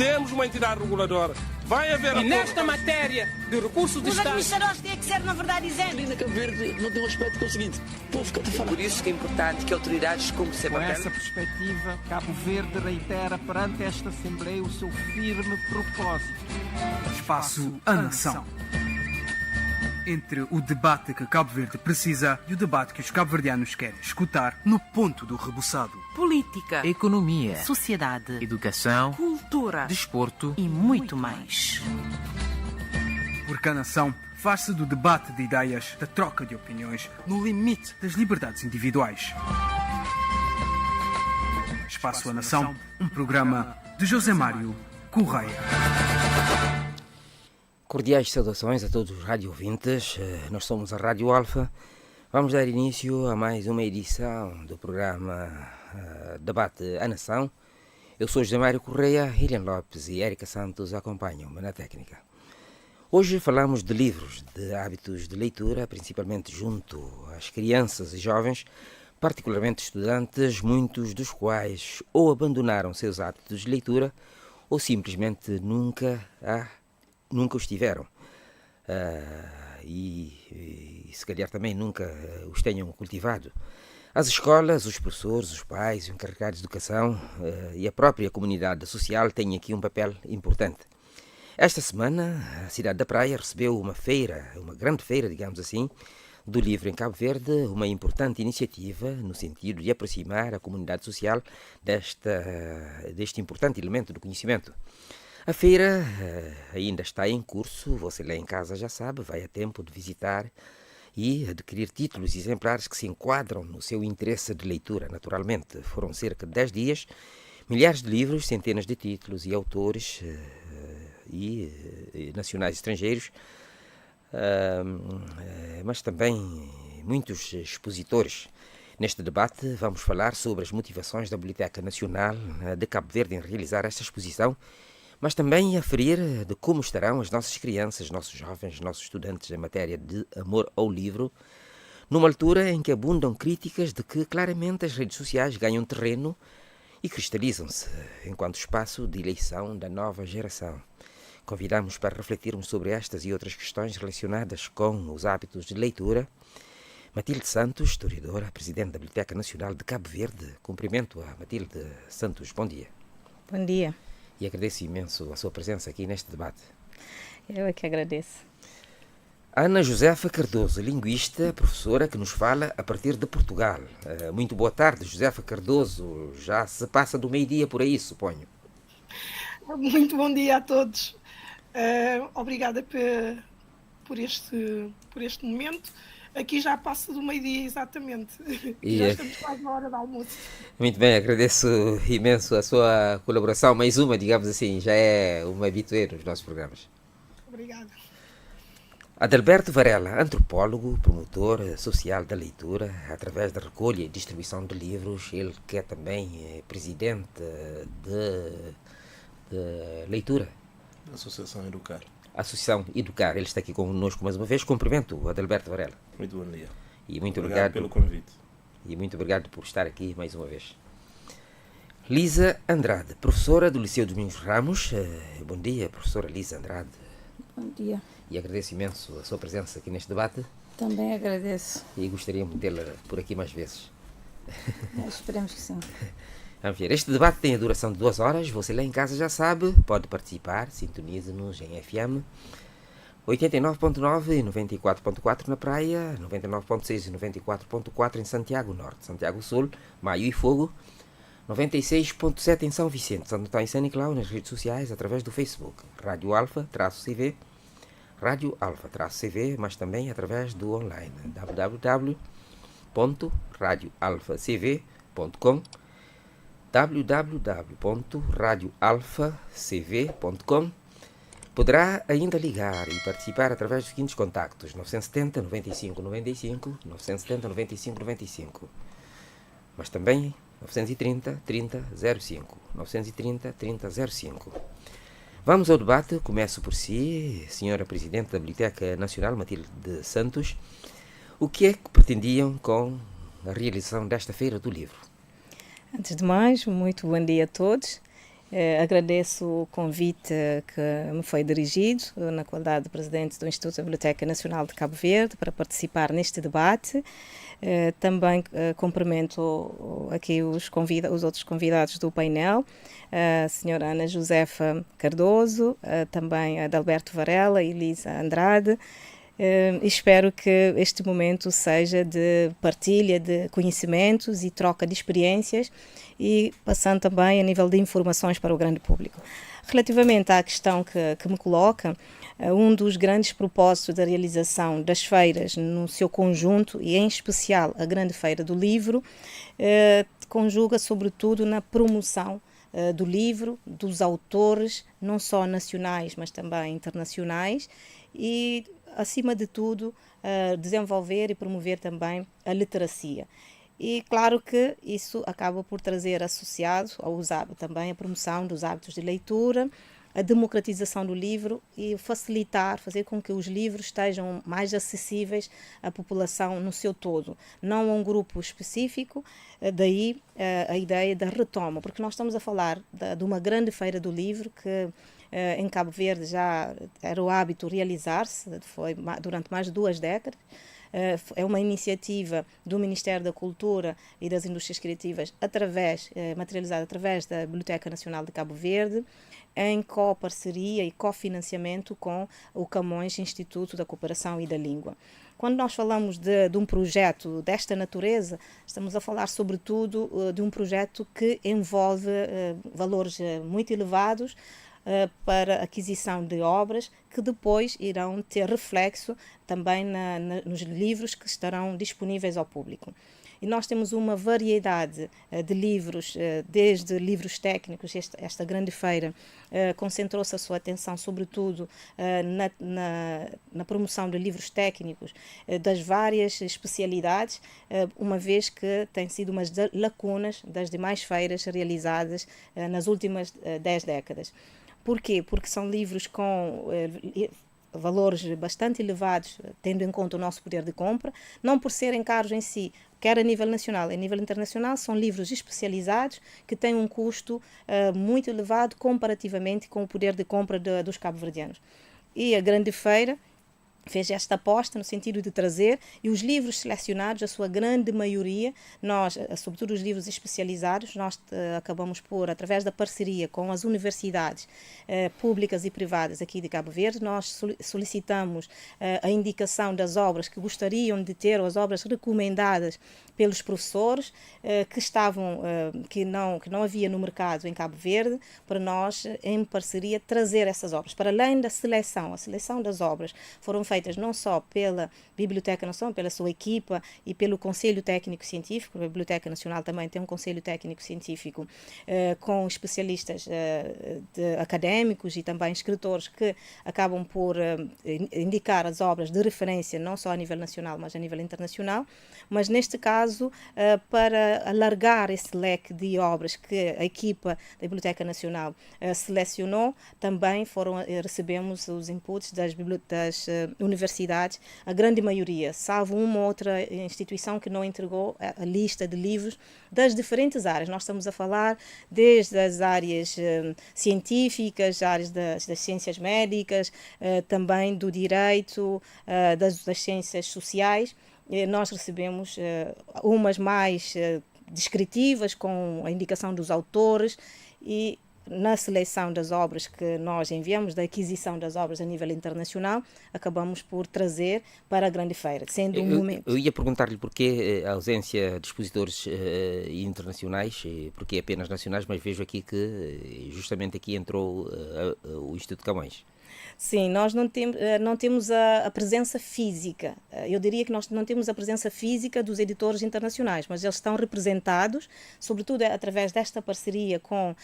Temos uma entidade reguladora. Vai haver... E nesta matéria de recursos de Os Estado... administradores têm que ser, na verdade, isentos. Ali na Cabo Verde não tem um aspecto que é o seguinte: o povo canta falar. Por isso que é importante que autoridades como Com essa perspectiva, Cabo Verde reitera perante esta Assembleia o seu firme propósito. Espaço à Nação. Entre o debate que Cabo Verde precisa e o debate que os cabo-verdianos querem escutar no ponto do rebuçado. Política, economia, sociedade, educação, cultura, desporto e muito mais. Porque a nação faz-se do debate de ideias, da troca de opiniões, no limite das liberdades individuais. Espaço à Nação, um programa de José Mário Correia. Cordiais saudações a todos os rádio ouvintes. Nós somos a Rádio Alfa. Vamos dar início a mais uma edição do programa Debate à Nação. Eu sou José Mário Correia, Hilian Lopes e Érica Santos acompanham-me na técnica. Hoje falamos de livros, de hábitos de leitura, principalmente junto às crianças e jovens, particularmente estudantes, muitos dos quais ou abandonaram seus hábitos de leitura ou simplesmente nunca os tiveram. E se calhar também nunca os tenham cultivado. As escolas, os professores, os pais, os encarregados de educação e a própria comunidade social têm aqui um papel importante. Esta semana, a cidade da Praia recebeu uma grande feira, digamos assim, do livro em Cabo Verde, uma importante iniciativa no sentido de aproximar a comunidade social deste importante elemento do conhecimento. A feira ainda está em curso, você lá em casa já sabe, vai a tempo de visitar e adquirir títulos exemplares que se enquadram no seu interesse de leitura, naturalmente. Foram cerca de 10 dias, milhares de livros, centenas de títulos e autores nacionais e estrangeiros, mas também muitos expositores. Neste debate vamos falar sobre as motivações da Biblioteca Nacional de Cabo Verde em realizar esta exposição, mas também aferir de como estarão as nossas crianças, nossos jovens, nossos estudantes em matéria de amor ao livro, numa altura em que abundam críticas de que claramente as redes sociais ganham terreno e cristalizam-se enquanto espaço de eleição da nova geração. Convidamos para refletirmos sobre estas e outras questões relacionadas com os hábitos de leitura Matilde Santos, historiadora, presidente da Biblioteca Nacional de Cabo Verde. Cumprimento a Matilde Santos. Bom dia. Bom dia. E agradeço imenso a sua presença aqui neste debate. Eu é que agradeço. Ana Josefa Cardoso, linguista, professora, que nos fala a partir de Portugal. Muito boa tarde, Josefa Cardoso. Já se passa do meio-dia por aí, suponho. Muito bom dia a todos. Obrigada por este momento. Aqui já passa do meio-dia, exatamente. Já estamos quase na hora do almoço. Muito bem, agradeço imenso a sua colaboração. Mais uma, digamos assim, já é uma habituê nos nossos programas. Obrigada. Adalberto Varela, antropólogo, promotor social da leitura, através da recolha e distribuição de livros. Ele que é também presidente de leitura. Associação Educar. Associação Educar. Ele está aqui conosco mais uma vez. Cumprimento o Adalberto Varela. Muito bom dia. E muito obrigado pelo convite. E muito obrigado por estar aqui mais uma vez. Lisa Andrade, professora do Liceu Domingos Ramos. Bom dia, professora Lisa Andrade. Bom dia. E agradeço imenso a sua presença aqui neste debate. Também agradeço. E gostaríamos de tê-la por aqui mais vezes. Esperemos que sim. Vamos ver. Este debate tem a duração de 2 horas. Você lá em casa já sabe, pode participar. Sintonize-nos em FM 89.9 e 94.4 na Praia, 99.6 e 94.4 em Santiago Norte, Santiago Sul, Maio e Fogo, 96.7 em São Vicente, Santo Antão e São Nicolau, nas redes sociais, através do Facebook, Rádio Alfa-CV, Rádio Alfa-CV, mas também através do online, www.radioalfacv.com, www.radioalfacv.com. Poderá ainda ligar e participar através dos seguintes contactos: 970 95 95, 970 95 95, mas também 930 30 05, 930 30 05. Vamos ao debate. Começo por si, senhora Presidente da Biblioteca Nacional, Matilde Santos. O que é que pretendiam com a realização desta Feira do Livro? Antes de mais, muito bom dia a todos. Agradeço o convite que me foi dirigido na qualidade de presidente do Instituto da Biblioteca Nacional de Cabo Verde para participar neste debate. Também cumprimento aqui os outros convidados do painel, a senhora Ana Josefa Cardoso, também a Adalberto Varela e Elisa Andrade. Espero que este momento seja de partilha de conhecimentos e troca de experiências e passando também a nível de informações para o grande público. Relativamente à questão que me coloca, um dos grandes propósitos da realização das feiras no seu conjunto, e em especial a Grande Feira do Livro, conjuga sobretudo na promoção do livro, dos autores, não só nacionais, mas também internacionais, e, acima de tudo, desenvolver e promover também a literacia. E claro que isso acaba por trazer associado aos hábitos também a promoção dos hábitos de leitura, a democratização do livro e fazer com que os livros estejam mais acessíveis à população no seu todo, não a um grupo específico. Daí a ideia da retoma, porque nós estamos a falar de uma grande feira do livro que em Cabo Verde já era o hábito realizar-se, foi durante mais de 2 décadas. É uma iniciativa do Ministério da Cultura e das Indústrias Criativas, materializada através da Biblioteca Nacional de Cabo Verde, em coparceria e cofinanciamento com o Camões Instituto da Cooperação e da Língua. Quando nós falamos de um projeto desta natureza, estamos a falar sobretudo de um projeto que envolve valores muito elevados, para aquisição de obras que depois irão ter reflexo também nos livros que estarão disponíveis ao público. E nós temos uma variedade de livros, desde livros técnicos. Esta grande feira concentrou-se a sua atenção sobretudo na promoção de livros técnicos das várias especialidades, uma vez que tem sido umas lacunas das demais feiras realizadas nas últimas 10 décadas. Porquê? Porque são livros com valores bastante elevados, tendo em conta o nosso poder de compra, não por serem caros em si, quer a nível nacional, a nível internacional, são livros especializados que têm um custo muito elevado comparativamente com o poder de compra dos cabo-verdianos. E a grande feira fez esta aposta no sentido de trazer, e os livros selecionados, a sua grande maioria, nós, sobretudo os livros especializados, nós acabamos por, através da parceria com as universidades públicas e privadas aqui de Cabo Verde, nós solicitamos a indicação das obras que gostariam de ter, ou as obras recomendadas pelos professores que não havia no mercado em Cabo Verde, para nós, em parceria, trazer essas obras. Para além da seleção, a seleção das obras foram feitas não só pela Biblioteca Nacional, pela sua equipa e pelo Conselho Técnico Científico. A Biblioteca Nacional também tem um Conselho Técnico Científico com especialistas académicos e também escritores que acabam por indicar as obras de referência, não só a nível nacional, mas a nível internacional. Mas neste caso, para alargar esse leque de obras que a equipa da Biblioteca Nacional selecionou, também recebemos os inputs das universidades, a grande maioria, salvo uma ou outra instituição que não entregou a lista de livros das diferentes áreas. Nós estamos a falar desde as áreas científicas, áreas das ciências médicas, também do direito, das ciências sociais. Nós recebemos umas mais descritivas, com a indicação dos autores, e na seleção das obras que nós enviamos, da aquisição das obras a nível internacional, acabamos por trazer para a grande feira, sendo um momento. Eu ia perguntar-lhe porquê a ausência de expositores internacionais, porque apenas nacionais, mas vejo aqui que justamente aqui entrou o Instituto Camões. Sim, nós não temos a presença física. Eu diria que nós não temos a presença física dos editores internacionais, mas eles estão representados, sobretudo através desta parceria com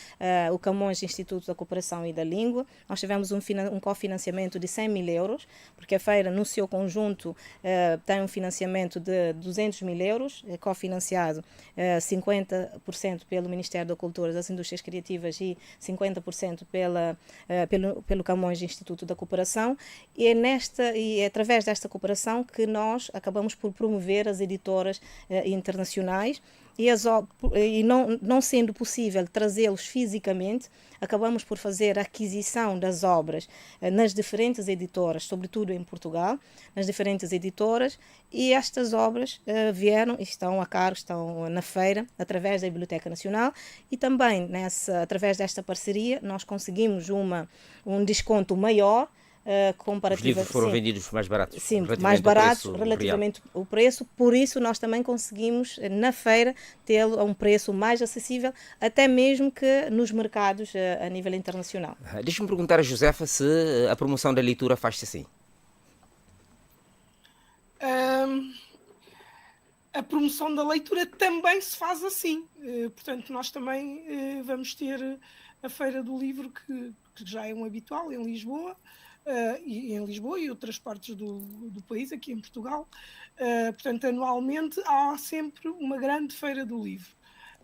o Camões Instituto da Cooperação e da Língua. Nós tivemos um cofinanciamento de 100 mil euros, porque a feira, no seu conjunto, tem um financiamento de 200 mil euros, cofinanciado 50% pelo Ministério da Cultura e das Indústrias Criativas e 50% pelo Camões Instituto da Cooperação, e é através desta cooperação que nós acabamos por promover as editoras internacionais, e não sendo possível trazê-los fisicamente, acabamos por fazer a aquisição das obras nas diferentes editoras, sobretudo em Portugal, nas diferentes editoras, e estas obras vieram e estão a cargo, estão na feira, através da Biblioteca Nacional, e também através desta parceria nós conseguimos um desconto maior, Os livros foram vendidos mais baratos. Sim, mais baratos relativamente ao preço, por isso nós também conseguimos na feira tê-lo a um preço mais acessível, até mesmo que nos mercados a nível internacional. Deixa-me perguntar a Josefa se a promoção da leitura faz-se assim. A promoção da leitura também se faz assim. Portanto, nós também vamos ter a Feira do Livro, que já é um habitual em Lisboa, e outras partes do país, aqui em Portugal. Portanto, anualmente há sempre uma grande Feira do Livro.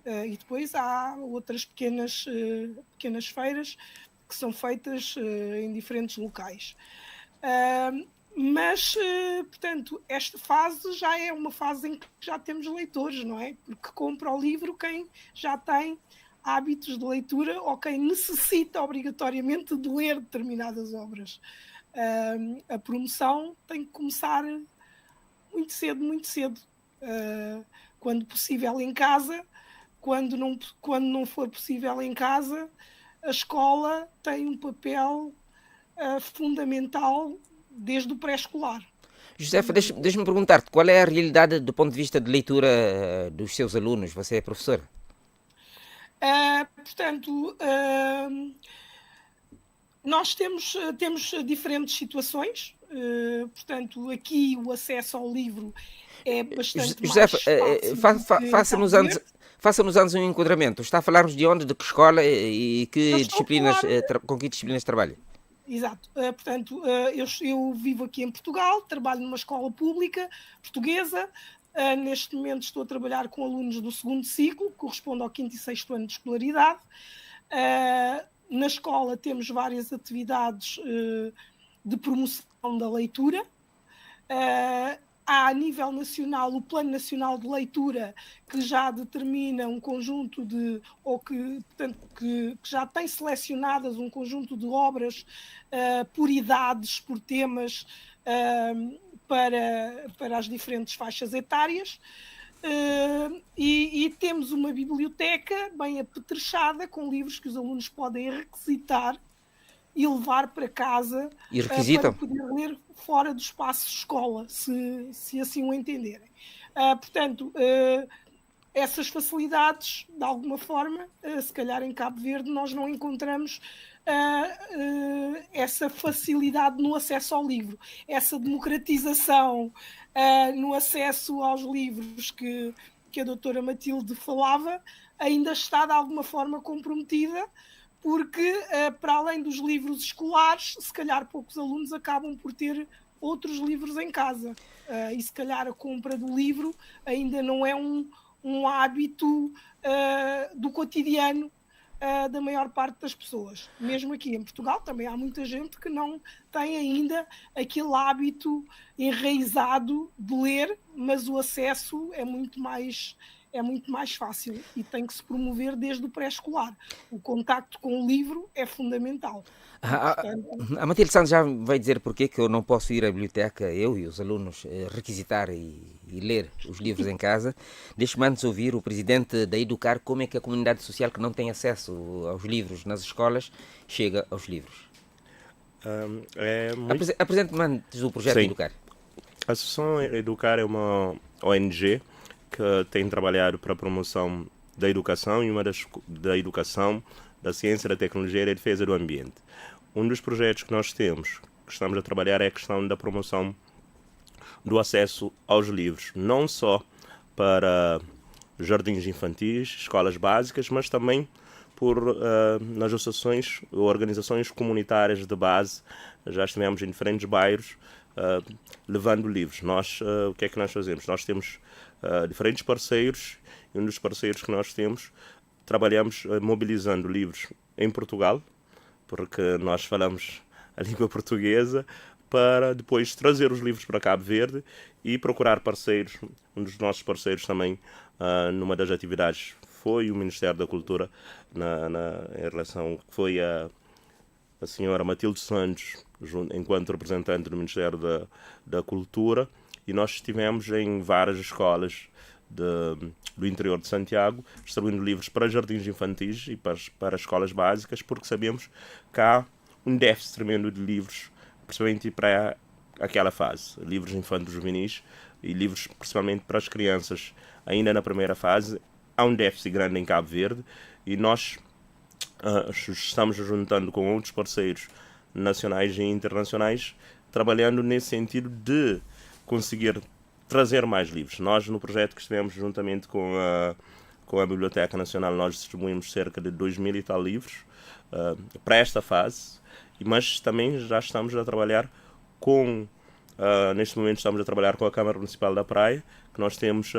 E depois há outras pequenas feiras que são feitas em diferentes locais. Mas, portanto, esta fase já é uma fase em que já temos leitores, não é? Porque compra o livro quem já tem hábitos de leitura ou quem necessita obrigatoriamente de ler determinadas obras. A promoção tem que começar muito cedo. Quando possível em casa, quando não for possível em casa, a escola tem um papel fundamental desde o pré-escolar. Josefa, deixa-me perguntar-te, qual é a realidade do ponto de vista de leitura dos seus alunos? Você é professora? Portanto, nós temos diferentes situações. Portanto, aqui o acesso ao livro é bastante Josefa, fácil. Faça-nos antes um enquadramento. Está a falar-nos de onde, de que escola e que disciplinas, com que disciplinas trabalha? Exato. Portanto, eu vivo aqui em Portugal, trabalho numa escola pública portuguesa. Neste momento estou a trabalhar com alunos do 2º ciclo, que corresponde ao 5º e 6º ano de escolaridade. Na escola temos várias atividades de promoção da leitura. Há a nível nacional o Plano Nacional de Leitura, que já determina um conjunto que já tem selecionadas um conjunto de obras por idades, por temas, para as diferentes faixas etárias, e temos uma biblioteca bem apetrechada com livros que os alunos podem requisitar e levar para casa para poder ler fora do espaço de escola, se assim o entenderem. Portanto, essas facilidades, de alguma forma, se calhar em Cabo Verde nós não encontramos essa facilidade no acesso ao livro, essa democratização no acesso aos livros que a doutora Matilde falava, ainda está de alguma forma comprometida, porque para além dos livros escolares, se calhar poucos alunos acabam por ter outros livros em casa, e se calhar a compra do livro ainda não é um hábito do cotidiano da maior parte das pessoas. Mesmo aqui em Portugal também há muita gente que não tem ainda aquele hábito enraizado de ler, mas o acesso é muito mais fácil e tem que se promover desde o pré-escolar. O contacto com o livro é fundamental. A Matilde Santos já vai dizer porque que eu não posso ir à biblioteca, eu e os alunos, requisitar e ler os livros em casa. Deixe-me antes ouvir o presidente da Educar, como é que a comunidade social que não tem acesso aos livros nas escolas chega aos livros. Apresente-me antes o projeto Educar. A Associação Educar é uma ONG que tem trabalhado para a promoção da educação da educação, da ciência, da tecnologia e da defesa do ambiente. Um dos projetos que nós temos, que estamos a trabalhar, é a questão da promoção do acesso aos livros, não só para jardins infantis, escolas básicas, mas também nas associações ou organizações comunitárias de base. Já estivemos em diferentes bairros levando livros. O que é que nós fazemos? Nós temos diferentes parceiros, e um dos parceiros que nós temos, trabalhamos mobilizando livros em Portugal, porque nós falamos a língua portuguesa, para depois trazer os livros para Cabo Verde e procurar parceiros. Um dos nossos parceiros também, numa das atividades, foi o Ministério da Cultura, em relação, foi a senhora Matilde Santos, enquanto representante do Ministério da Cultura, e nós estivemos em várias escolas do interior de Santiago, distribuindo livros para jardins infantis e para escolas básicas, porque sabemos que há um déficit tremendo de livros, principalmente para aquela fase, livros infantos juvenis e livros principalmente para as crianças. Ainda na primeira fase há um déficit grande em Cabo Verde, e nós estamos juntando com outros parceiros nacionais e internacionais, trabalhando nesse sentido de conseguir trazer mais livros. Nós, no projeto que estivemos juntamente com a Biblioteca Nacional, nós distribuímos cerca de 2.000 e tal livros para esta fase, mas também já estamos a trabalhar neste momento estamos a trabalhar com a Câmara Municipal da Praia, que nós temos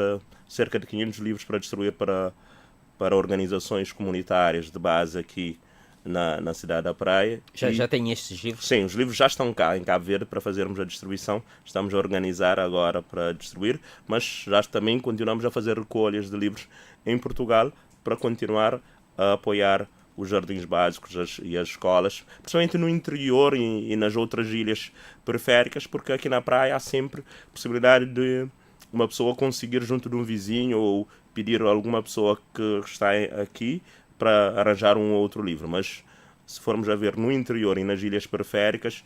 cerca de 500 livros para distribuir para organizações comunitárias de base aqui na cidade da Praia. Já tem estes livros? Sim, os livros já estão cá em Cabo Verde para fazermos a distribuição. Estamos a organizar agora para distribuir, mas já também continuamos a fazer recolhas de livros em Portugal para continuar a apoiar os jardins básicos e as escolas, principalmente no interior e nas outras ilhas periféricas, porque aqui na praia há sempre possibilidade de uma pessoa conseguir junto de um vizinho ou pedir a alguma pessoa que está aqui para arranjar um ou outro livro. Mas se formos a ver no interior e nas ilhas periféricas,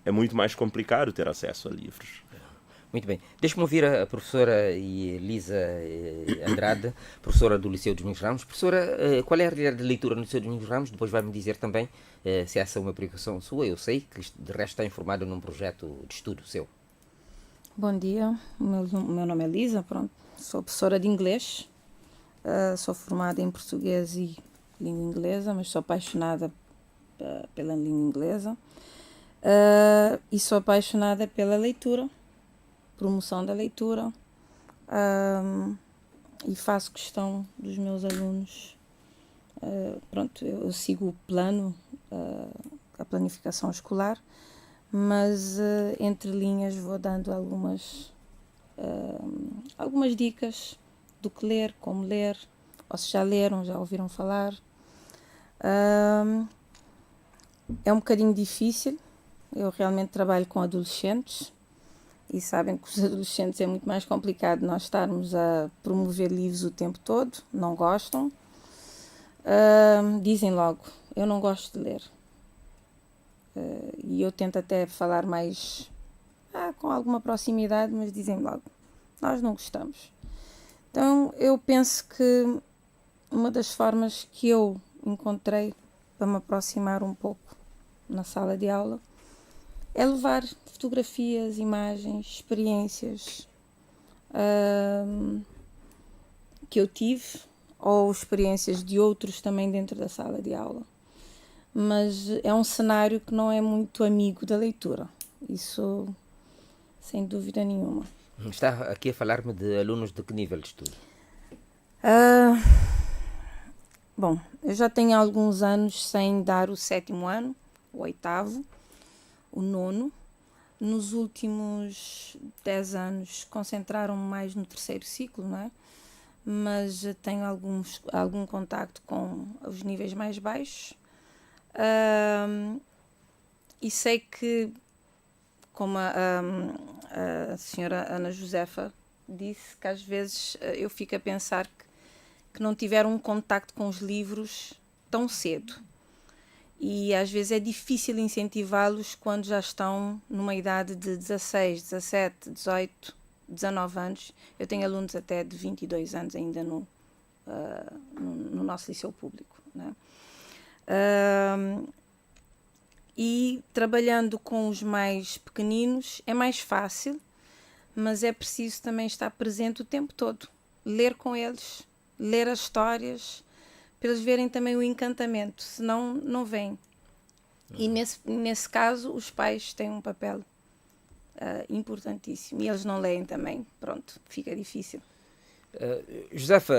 é muito mais complicado ter acesso a livros. Muito bem. Deixe-me ouvir a professora Elisa Andrade, professora do Liceu Domingos Ramos. Professora, qual é a realidade de leitura no Liceu Domingos Ramos? Depois vai-me dizer também se essa é uma preocupação sua. Eu sei que de resto está informado num projeto de estudo seu. Bom dia, meu nome é Elisa, sou professora de inglês, sou formada em português e língua inglesa, mas sou apaixonada pela língua inglesa e sou apaixonada pela leitura, promoção da leitura, e faço questão dos meus alunos. Eu sigo o plano, a planificação escolar, mas entre linhas vou dando algumas dicas do que ler, como ler, ou se já leram, já ouviram falar. É um bocadinho difícil. Eu realmente trabalho com adolescentes e sabem que os adolescentes é muito mais complicado nós estarmos a promover livros o tempo todo, não gostam. Dizem logo, eu não gosto de ler. E eu tento até falar mais com alguma proximidade, mas dizem logo, nós não gostamos. Então eu penso que uma das formas que eu encontrei para me aproximar um pouco na sala de aula é levar fotografias, imagens, experiências que eu tive, ou experiências de outros também dentro da sala de aula. Mas é um cenário que não é muito amigo da leitura, isso sem dúvida nenhuma. Está aqui a falar-me de alunos de que nível de estudo? Bom, eu já tenho alguns anos sem dar o 7º ano, o 8º, o 9º. Nos últimos 10 anos concentraram-me mais no 3º ciclo, não é? Mas tenho algum contacto com os níveis mais baixos. E sei que, como a senhora Ana Josefa disse, que às vezes eu fico a pensar que não tiveram um contacto com os livros tão cedo. E às vezes é difícil incentivá-los quando já estão numa idade de 16, 17, 18, 19 anos. Eu tenho alunos até de 22 anos ainda no nosso liceu público, né? E trabalhando com os mais pequeninos é mais fácil, mas é preciso também estar presente o tempo todo, ler com eles, ler as histórias, para eles verem também o encantamento, senão não vêm. E nesse caso os pais têm um papel importantíssimo, e eles não leem também, pronto, fica difícil. Josefa,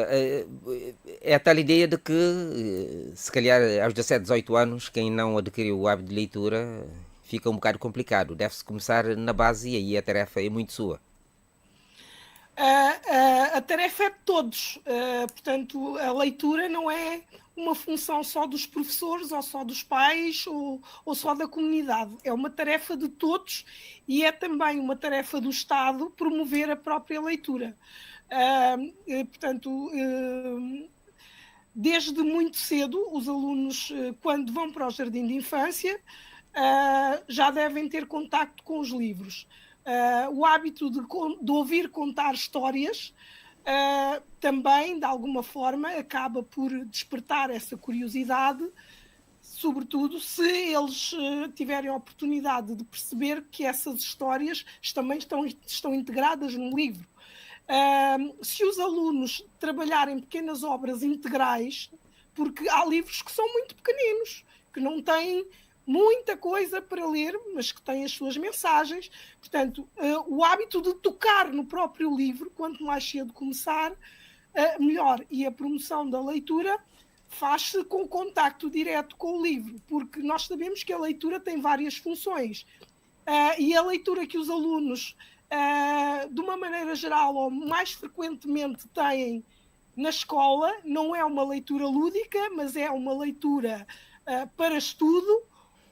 é a tal ideia de que, se calhar, aos 17, 18 anos, quem não adquiriu o hábito de leitura fica um bocado complicado. Deve-se começar na base e aí a tarefa é muito sua. A tarefa é de todos. Portanto, a leitura não é uma função só dos professores ou só dos pais ou só da comunidade. É uma tarefa de todos e é também uma tarefa do Estado promover a própria leitura. Portanto, desde muito cedo, os alunos, quando vão para o jardim de infância, já devem ter contacto com os livros. O hábito de ouvir contar histórias também, de alguma forma, acaba por despertar essa curiosidade, sobretudo se eles tiverem a oportunidade de perceber que essas histórias também estão integradas no livro. Se os alunos trabalharem pequenas obras integrais, porque há livros que são muito pequeninos, que não têm muita coisa para ler, mas que têm as suas mensagens. Portanto, o hábito de tocar no próprio livro, quanto mais cedo começar, melhor. E a promoção da leitura faz-se com contacto direto com o livro, porque nós sabemos que a leitura tem várias funções. E a leitura que os alunos, de uma maneira geral, ou mais frequentemente têm na escola, não é uma leitura lúdica, mas é uma leitura para estudo,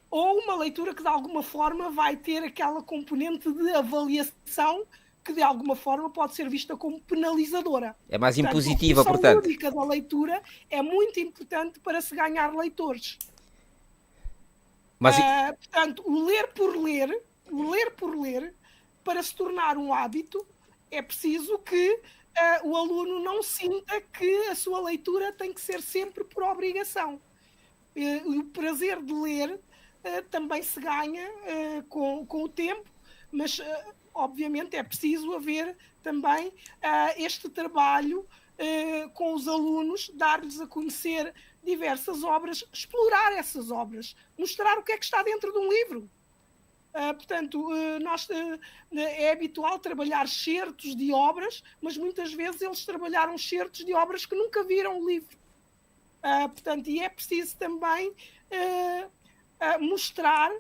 ou uma leitura que de alguma forma vai ter aquela componente de avaliação que de alguma forma pode ser vista como penalizadora. É mais A impositiva, função portanto. lúdica da leitura é muito importante para se ganhar leitores. Mas... Portanto, o ler por ler, para se tornar um hábito, é preciso que o aluno não sinta que a sua leitura tem que ser sempre por obrigação. O prazer de ler também se ganha com o tempo, mas obviamente é preciso haver também este trabalho com os alunos, dar-lhes a conhecer diversas obras, explorar essas obras, mostrar o que é que está dentro de um livro. Portanto, é habitual trabalhar certos de obras, mas muitas vezes eles trabalharam certos de obras que nunca viram o livro. Portanto, e é preciso também mostrar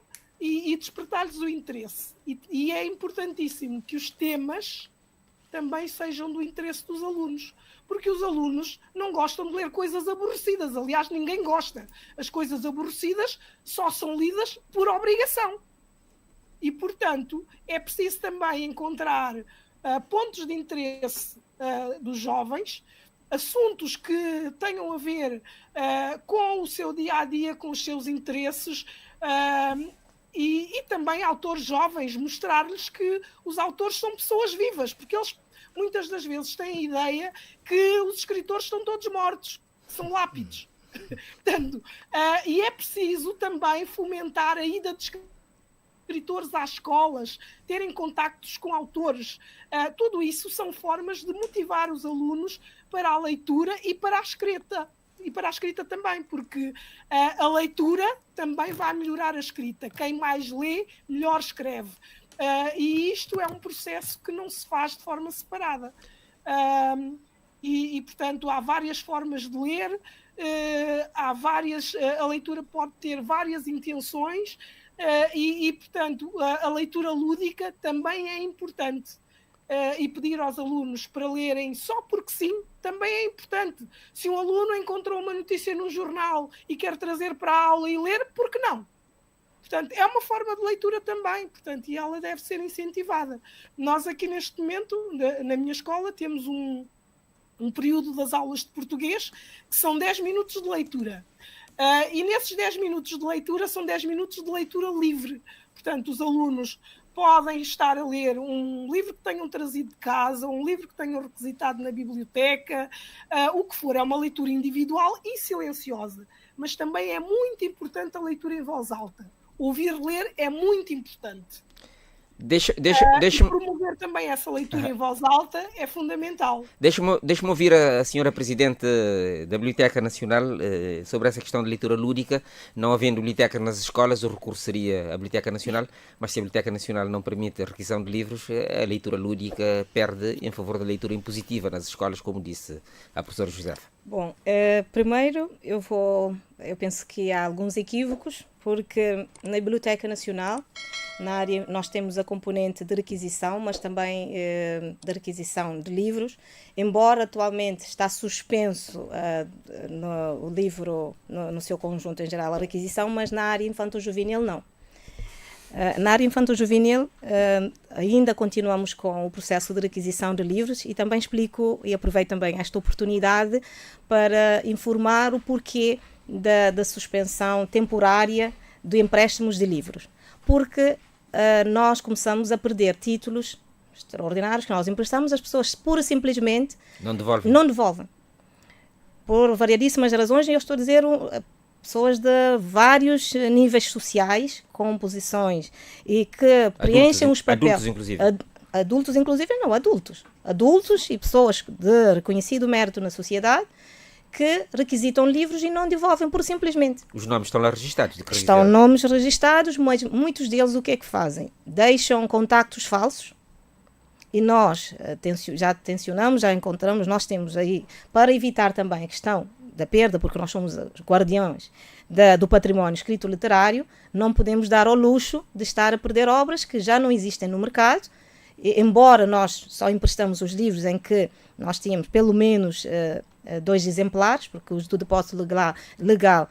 e despertar-lhes o interesse. E é importantíssimo que os temas também sejam do interesse dos alunos, porque os alunos não gostam de ler coisas aborrecidas. Aliás, ninguém gosta. As coisas aborrecidas só são lidas por obrigação. E, portanto, é preciso também encontrar pontos de interesse dos jovens, assuntos que tenham a ver com o seu dia-a-dia, com os seus interesses, e também autores jovens, mostrar-lhes que os autores são pessoas vivas, porque eles muitas das vezes têm a ideia que os escritores estão todos mortos, que são lápides. Portanto, e é preciso também fomentar a ida de escritores às escolas, terem contactos com autores. Tudo isso são formas de motivar os alunos para a leitura e para a escrita. E para a escrita também, porque a leitura também vai melhorar a escrita. Quem mais lê, melhor escreve. E isto é um processo que não se faz de forma separada. Portanto, há várias formas de ler, a leitura pode ter várias intenções, portanto, a leitura lúdica também é importante. E pedir aos alunos para lerem só porque sim, também é importante. Se um aluno encontrou uma notícia num jornal e quer trazer para a aula e ler, por que não? Portanto, é uma forma de leitura também, portanto, e ela deve ser incentivada. Nós aqui neste momento, na minha escola, temos um período das aulas de português que são 10 minutos de leitura. E nesses 10 minutos de leitura são 10 minutos de leitura livre. Portanto, os alunos podem estar a ler um livro que tenham trazido de casa, um livro que tenham requisitado na biblioteca, o que for. É uma leitura individual e silenciosa, mas também é muito importante a leitura em voz alta. Ouvir ler é muito importante. Deixa-me promover também essa leitura em voz alta é fundamental. Deixa-me ouvir a senhora Presidente da Biblioteca Nacional sobre essa questão de leitura lúdica. Não havendo biblioteca nas escolas, o recurso seria a Biblioteca Nacional, mas se a Biblioteca Nacional não permite a requisição de livros, a leitura lúdica perde em favor da leitura impositiva nas escolas, como disse a professora Josefa. Bom, primeiro eu penso que há alguns equívocos, porque na Biblioteca Nacional, na área, nós temos a componente de requisição, mas também de requisição de livros, embora atualmente está suspenso o livro no seu conjunto em geral, a requisição, mas na área infanto-juvenil não. Na área infanto-juvenil ainda continuamos com o processo de requisição de livros e também explico e aproveito também esta oportunidade para informar o porquê da suspensão temporária de empréstimos de livros. Porque nós começamos a perder títulos extraordinários que nós emprestamos, as pessoas pura e simplesmente não devolvem. Por variadíssimas razões, e eu estou a dizer pessoas de vários níveis sociais, com posições, e que preenchem os papéis. Adultos, inclusive. Adultos, inclusive, não, adultos. Adultos e pessoas de reconhecido mérito na sociedade que requisitam livros e não devolvem por simplesmente. Os nomes estão lá registados? Estão nomes registados, mas muitos deles o que é que fazem? Deixam contactos falsos e nós já tensionamos, já encontramos, nós temos aí, para evitar também a questão da perda, porque nós somos os guardiões do património escrito literário, não podemos dar ao luxo de estar a perder obras que já não existem no mercado, embora nós só emprestamos os livros em que nós tínhamos pelo menos 2 exemplares, porque os do depósito legal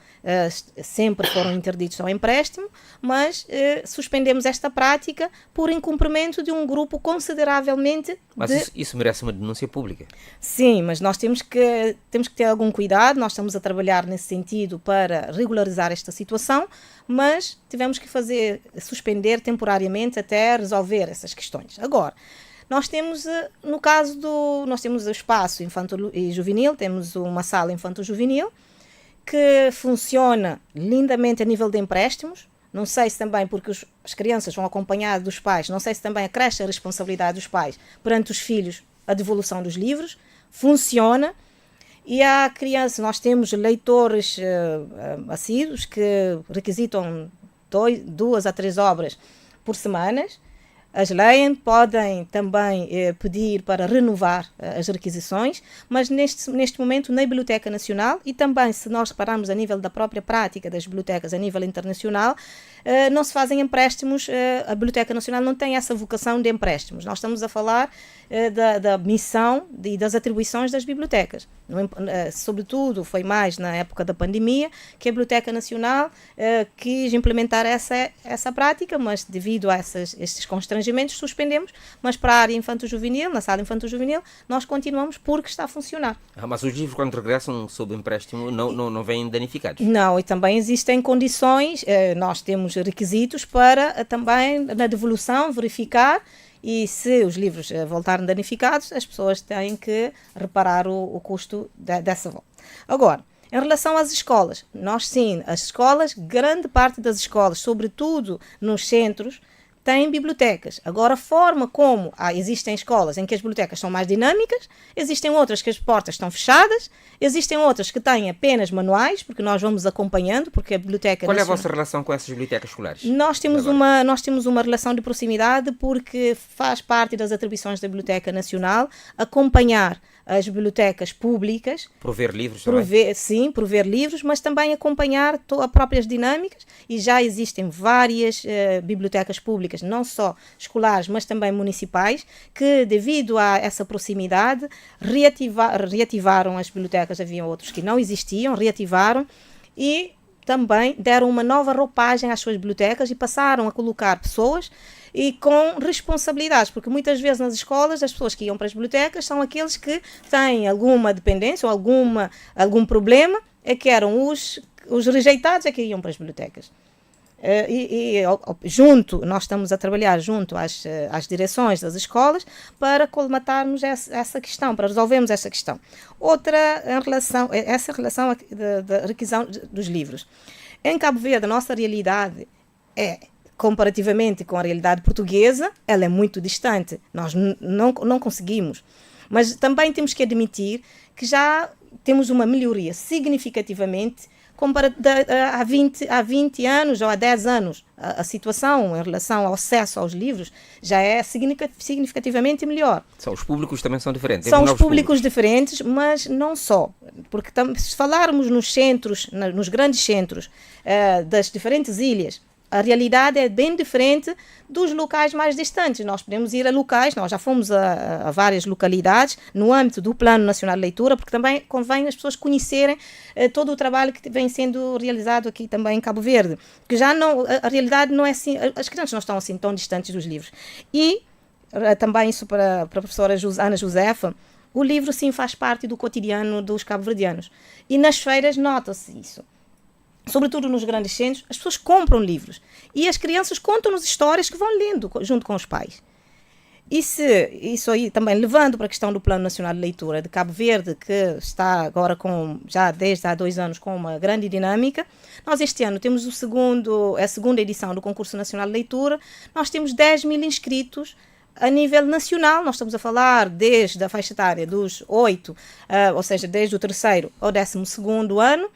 sempre foram interditos ao empréstimo, mas suspendemos esta prática por incumprimento de um grupo consideravelmente... Mas isso merece uma denúncia pública. Sim, mas nós temos que ter algum cuidado, nós estamos a trabalhar nesse sentido para regularizar esta situação, mas tivemos que suspender temporariamente até resolver essas questões. Agora, nós temos, no caso nós temos o espaço infantil e juvenil, temos uma sala infanto-juvenil que funciona lindamente a nível de empréstimos. Não sei se também, porque as crianças vão acompanhadas dos pais, não sei se também acresce a responsabilidade dos pais perante os filhos a devolução dos livros. Funciona. E há crianças, nós temos leitores assíduos que requisitam 2 a 3 obras por semana. As leem, podem também pedir para renovar as requisições, mas neste momento na Biblioteca Nacional, e também se nós repararmos a nível da própria prática das bibliotecas a nível internacional, não se fazem empréstimos, a Biblioteca Nacional não tem essa vocação de empréstimos. Nós estamos a falar da missão e das atribuições das bibliotecas. Sobretudo, foi mais na época da pandemia que a Biblioteca Nacional quis implementar essa prática, mas devido a estes constrangimentos suspendemos, mas para a área infanto-juvenil, na sala infanto-juvenil, nós continuamos porque está a funcionar. Mas os livros, quando regressam sob empréstimo, não vêm danificados? Não, e também existem condições, nós temos requisitos para também na devolução verificar, e se os livros voltarem danificados, as pessoas têm que reparar o custo dessa volta. Agora, em relação às escolas, as escolas, grande parte das escolas, sobretudo nos centros, têm bibliotecas. Agora, a forma como existem escolas em que as bibliotecas são mais dinâmicas, existem outras que as portas estão fechadas, existem outras que têm apenas manuais, porque nós vamos acompanhando, porque a biblioteca... Qual é a vossa relação com essas bibliotecas escolares? Nós temos uma relação de proximidade, porque faz parte das atribuições da Biblioteca Nacional acompanhar as bibliotecas públicas. Prover livros Sim, prover livros, mas também acompanhar as próprias dinâmicas, e já existem várias bibliotecas públicas, não só escolares, mas também municipais, que devido a essa proximidade reativaram as bibliotecas. Haviam outros que não existiam, reativaram e também deram uma nova roupagem às suas bibliotecas e passaram a colocar pessoas e com responsabilidades, porque muitas vezes nas escolas as pessoas que iam para as bibliotecas são aqueles que têm alguma dependência ou algum problema, que eram os rejeitados que iam para as bibliotecas. Nós estamos a trabalhar junto às direções das escolas para colmatarmos essa questão, para resolvermos essa questão. Outra relação da requisição dos livros. Em Cabo Verde, a nossa realidade é comparativamente com a realidade portuguesa, ela é muito distante. Nós não conseguimos. Mas também temos que admitir que já temos uma melhoria significativamente há 20 anos ou há 10 anos. A situação em relação ao acesso aos livros já é significativamente melhor. Os públicos também são diferentes. São os públicos diferentes, mas não só. Porque se falarmos nos centros, nos grandes centros das diferentes ilhas, a realidade é bem diferente dos locais mais distantes. Nós podemos ir a locais, nós já fomos a várias localidades no âmbito do Plano Nacional de Leitura, porque também convém as pessoas conhecerem todo o trabalho que vem sendo realizado aqui também em Cabo Verde. Porque já não, a realidade não é assim, as crianças não estão assim tão distantes dos livros. E também isso para a professora Ana Josefa, o livro sim faz parte do cotidiano dos cabo-verdianos. E nas feiras nota-se isso. Sobretudo nos grandes centros, as pessoas compram livros e as crianças contam-nos histórias que vão lendo junto com os pais. Isso aí também levando para a questão do Plano Nacional de Leitura de Cabo Verde, que está agora já desde há 2 anos com uma grande dinâmica. Nós este ano temos a segunda edição do Concurso Nacional de Leitura. Nós temos 10 mil inscritos a nível nacional. Nós estamos a falar desde a faixa etária dos 8, ou seja, desde o 3º ao 12º ano.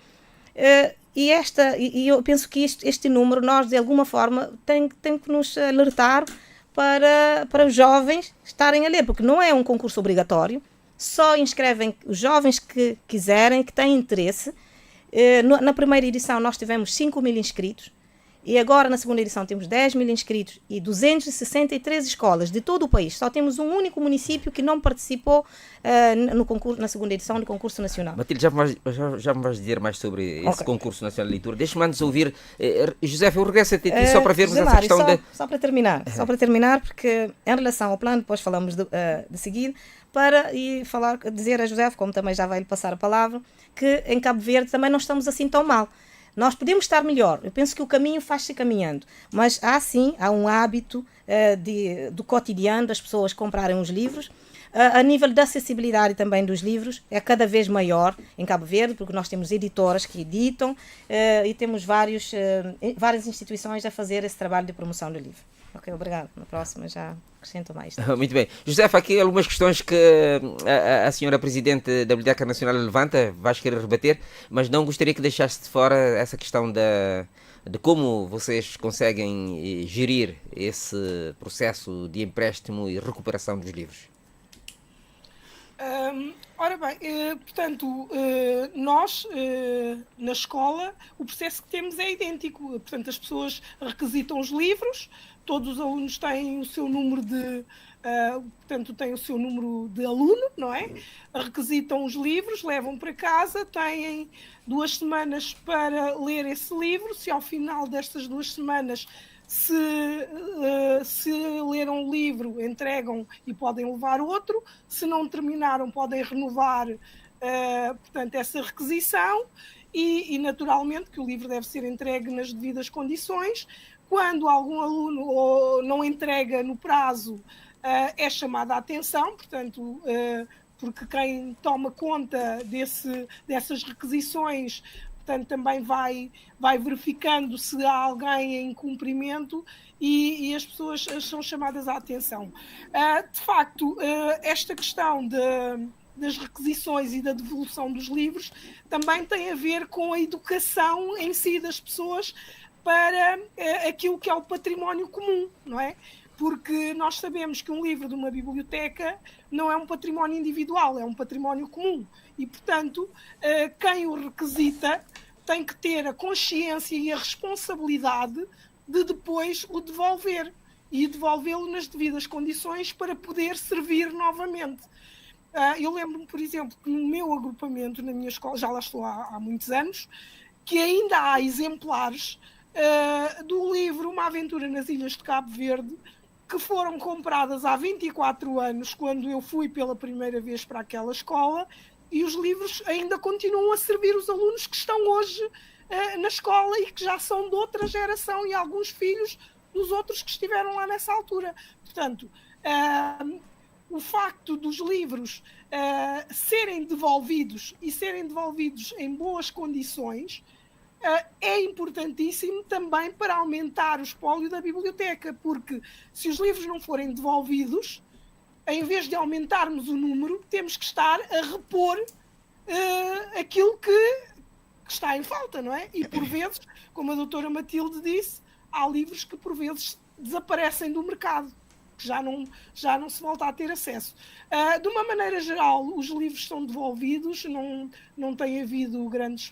E eu penso que este número, nós de alguma forma, tem que nos alertar para os jovens estarem a ler, porque não é um concurso obrigatório, só inscrevem os jovens que quiserem, que têm interesse. Na primeira edição nós tivemos 5 mil inscritos, e agora na segunda edição temos 10 mil inscritos e 263 escolas de todo o país. Só temos um único município que não participou na segunda edição do concurso nacional. Matilde, já me vais dizer mais sobre esse concurso nacional de leitura. Deixa-me antes ouvir. José, eu regresso a ti só para vermos essa questão Só para terminar, porque em relação ao plano, depois falamos de seguida, dizer a José, como também já vai lhe passar a palavra, que em Cabo Verde também não estamos assim tão mal. Nós podemos estar melhor. Eu penso que o caminho faz-se caminhando. Mas há um hábito do cotidiano das pessoas comprarem os livros. A nível da acessibilidade também dos livros é cada vez maior em Cabo Verde, porque nós temos editoras que editam e temos várias instituições a fazer esse trabalho de promoção do livro. Ok, obrigado. Na próxima já acrescento mais. Muito bem. Josefa, aqui algumas questões que a senhora Presidente da Biblioteca Nacional levanta, vais querer rebater, mas não gostaria que deixasse de fora essa questão de como vocês conseguem gerir esse processo de empréstimo e recuperação dos livros. Ora bem, portanto, nós na escola o processo que temos é idêntico. Portanto, as pessoas requisitam os livros, todos os alunos têm o seu número têm o seu número de aluno, não é? Requisitam os livros, levam para casa, têm 2 semanas para ler esse livro. Se ao final destas 2 semanas se leram o livro, entregam e podem levar outro. Se não terminaram, podem renovar portanto, essa requisição e naturalmente que o livro deve ser entregue nas devidas condições. Quando algum aluno não entrega no prazo, é chamada a atenção, portanto, porque quem toma conta dessas requisições, portanto, também vai verificando se há alguém em cumprimento e as pessoas são chamadas à atenção. De facto, esta questão das requisições e da devolução dos livros também tem a ver com a educação em si das pessoas para aquilo que é o património comum, não é? Porque nós sabemos que um livro de uma biblioteca não é um património individual, é um património comum. E, portanto, quem o requisita tem que ter a consciência e a responsabilidade de depois o devolver e devolvê-lo nas devidas condições para poder servir novamente. Eu lembro-me, por exemplo, que no meu agrupamento, na minha escola, já lá estou há muitos anos, que ainda há exemplares do livro Uma Aventura nas Ilhas de Cabo Verde, que foram compradas há 24 anos, quando eu fui pela primeira vez para aquela escola, e os livros ainda continuam a servir os alunos que estão hoje na escola e que já são de outra geração e alguns filhos dos outros que estiveram lá nessa altura. Portanto, o facto dos livros serem devolvidos e serem devolvidos em boas condições é importantíssimo também para aumentar o espólio da biblioteca, porque se os livros não forem devolvidos, em vez de aumentarmos o número, temos que estar a repor aquilo que está em falta, não é? E por vezes, como a doutora Matilde disse, há livros que por vezes desaparecem do mercado, que já não se volta a ter acesso. De uma maneira geral, os livros são devolvidos, não tem havido grandes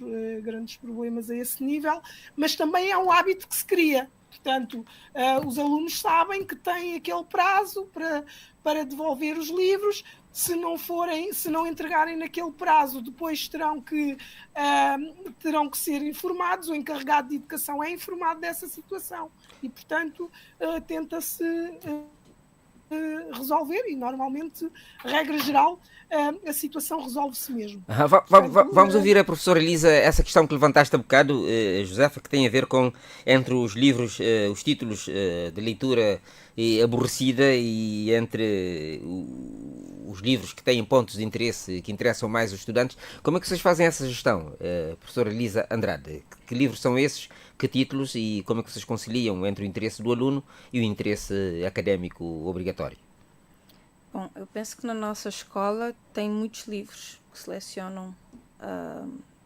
problemas a esse nível, mas também é um hábito que se cria. Portanto, os alunos sabem que têm aquele prazo para devolver os livros. Se não entregarem naquele prazo, depois terão que ser informados. O encarregado de educação é informado dessa situação e, portanto, tenta-se resolver e, normalmente, regra geral, a situação resolve-se mesmo. Vamos ouvir a professora Elisa essa questão que levantaste há bocado, Josefa, que tem a ver com entre os livros, os títulos de leitura aborrecida e entre os livros que têm pontos de interesse que interessam mais os estudantes. Como é que vocês fazem essa gestão, professora Elisa Andrade? Que livros são esses? Que títulos e como é que vocês conciliam entre o interesse do aluno e o interesse académico obrigatório? Bom, eu penso que na nossa escola tem muitos livros que selecionam,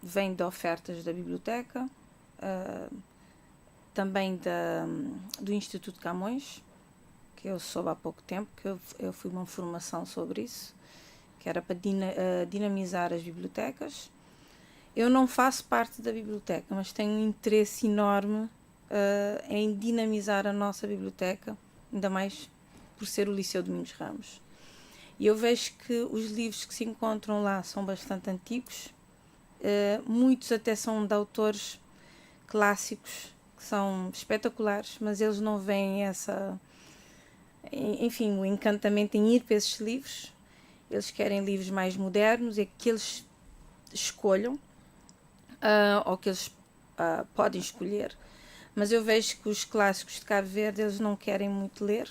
vêm de ofertas da biblioteca, também do Instituto Camões, que eu soube há pouco tempo, que eu fui uma formação sobre isso, que era para dinamizar as bibliotecas. Eu não faço parte da biblioteca, mas tenho um interesse enorme em dinamizar a nossa biblioteca, ainda mais por ser o Liceu Domingos Ramos. E eu vejo que os livros que se encontram lá são bastante antigos, muitos até são de autores clássicos, que são espetaculares, mas eles não veem o encantamento em ir para esses livros. Eles querem livros mais modernos e que eles escolham, ou que eles podem escolher. Mas eu vejo que os clássicos de Cabo Verde eles não querem muito ler,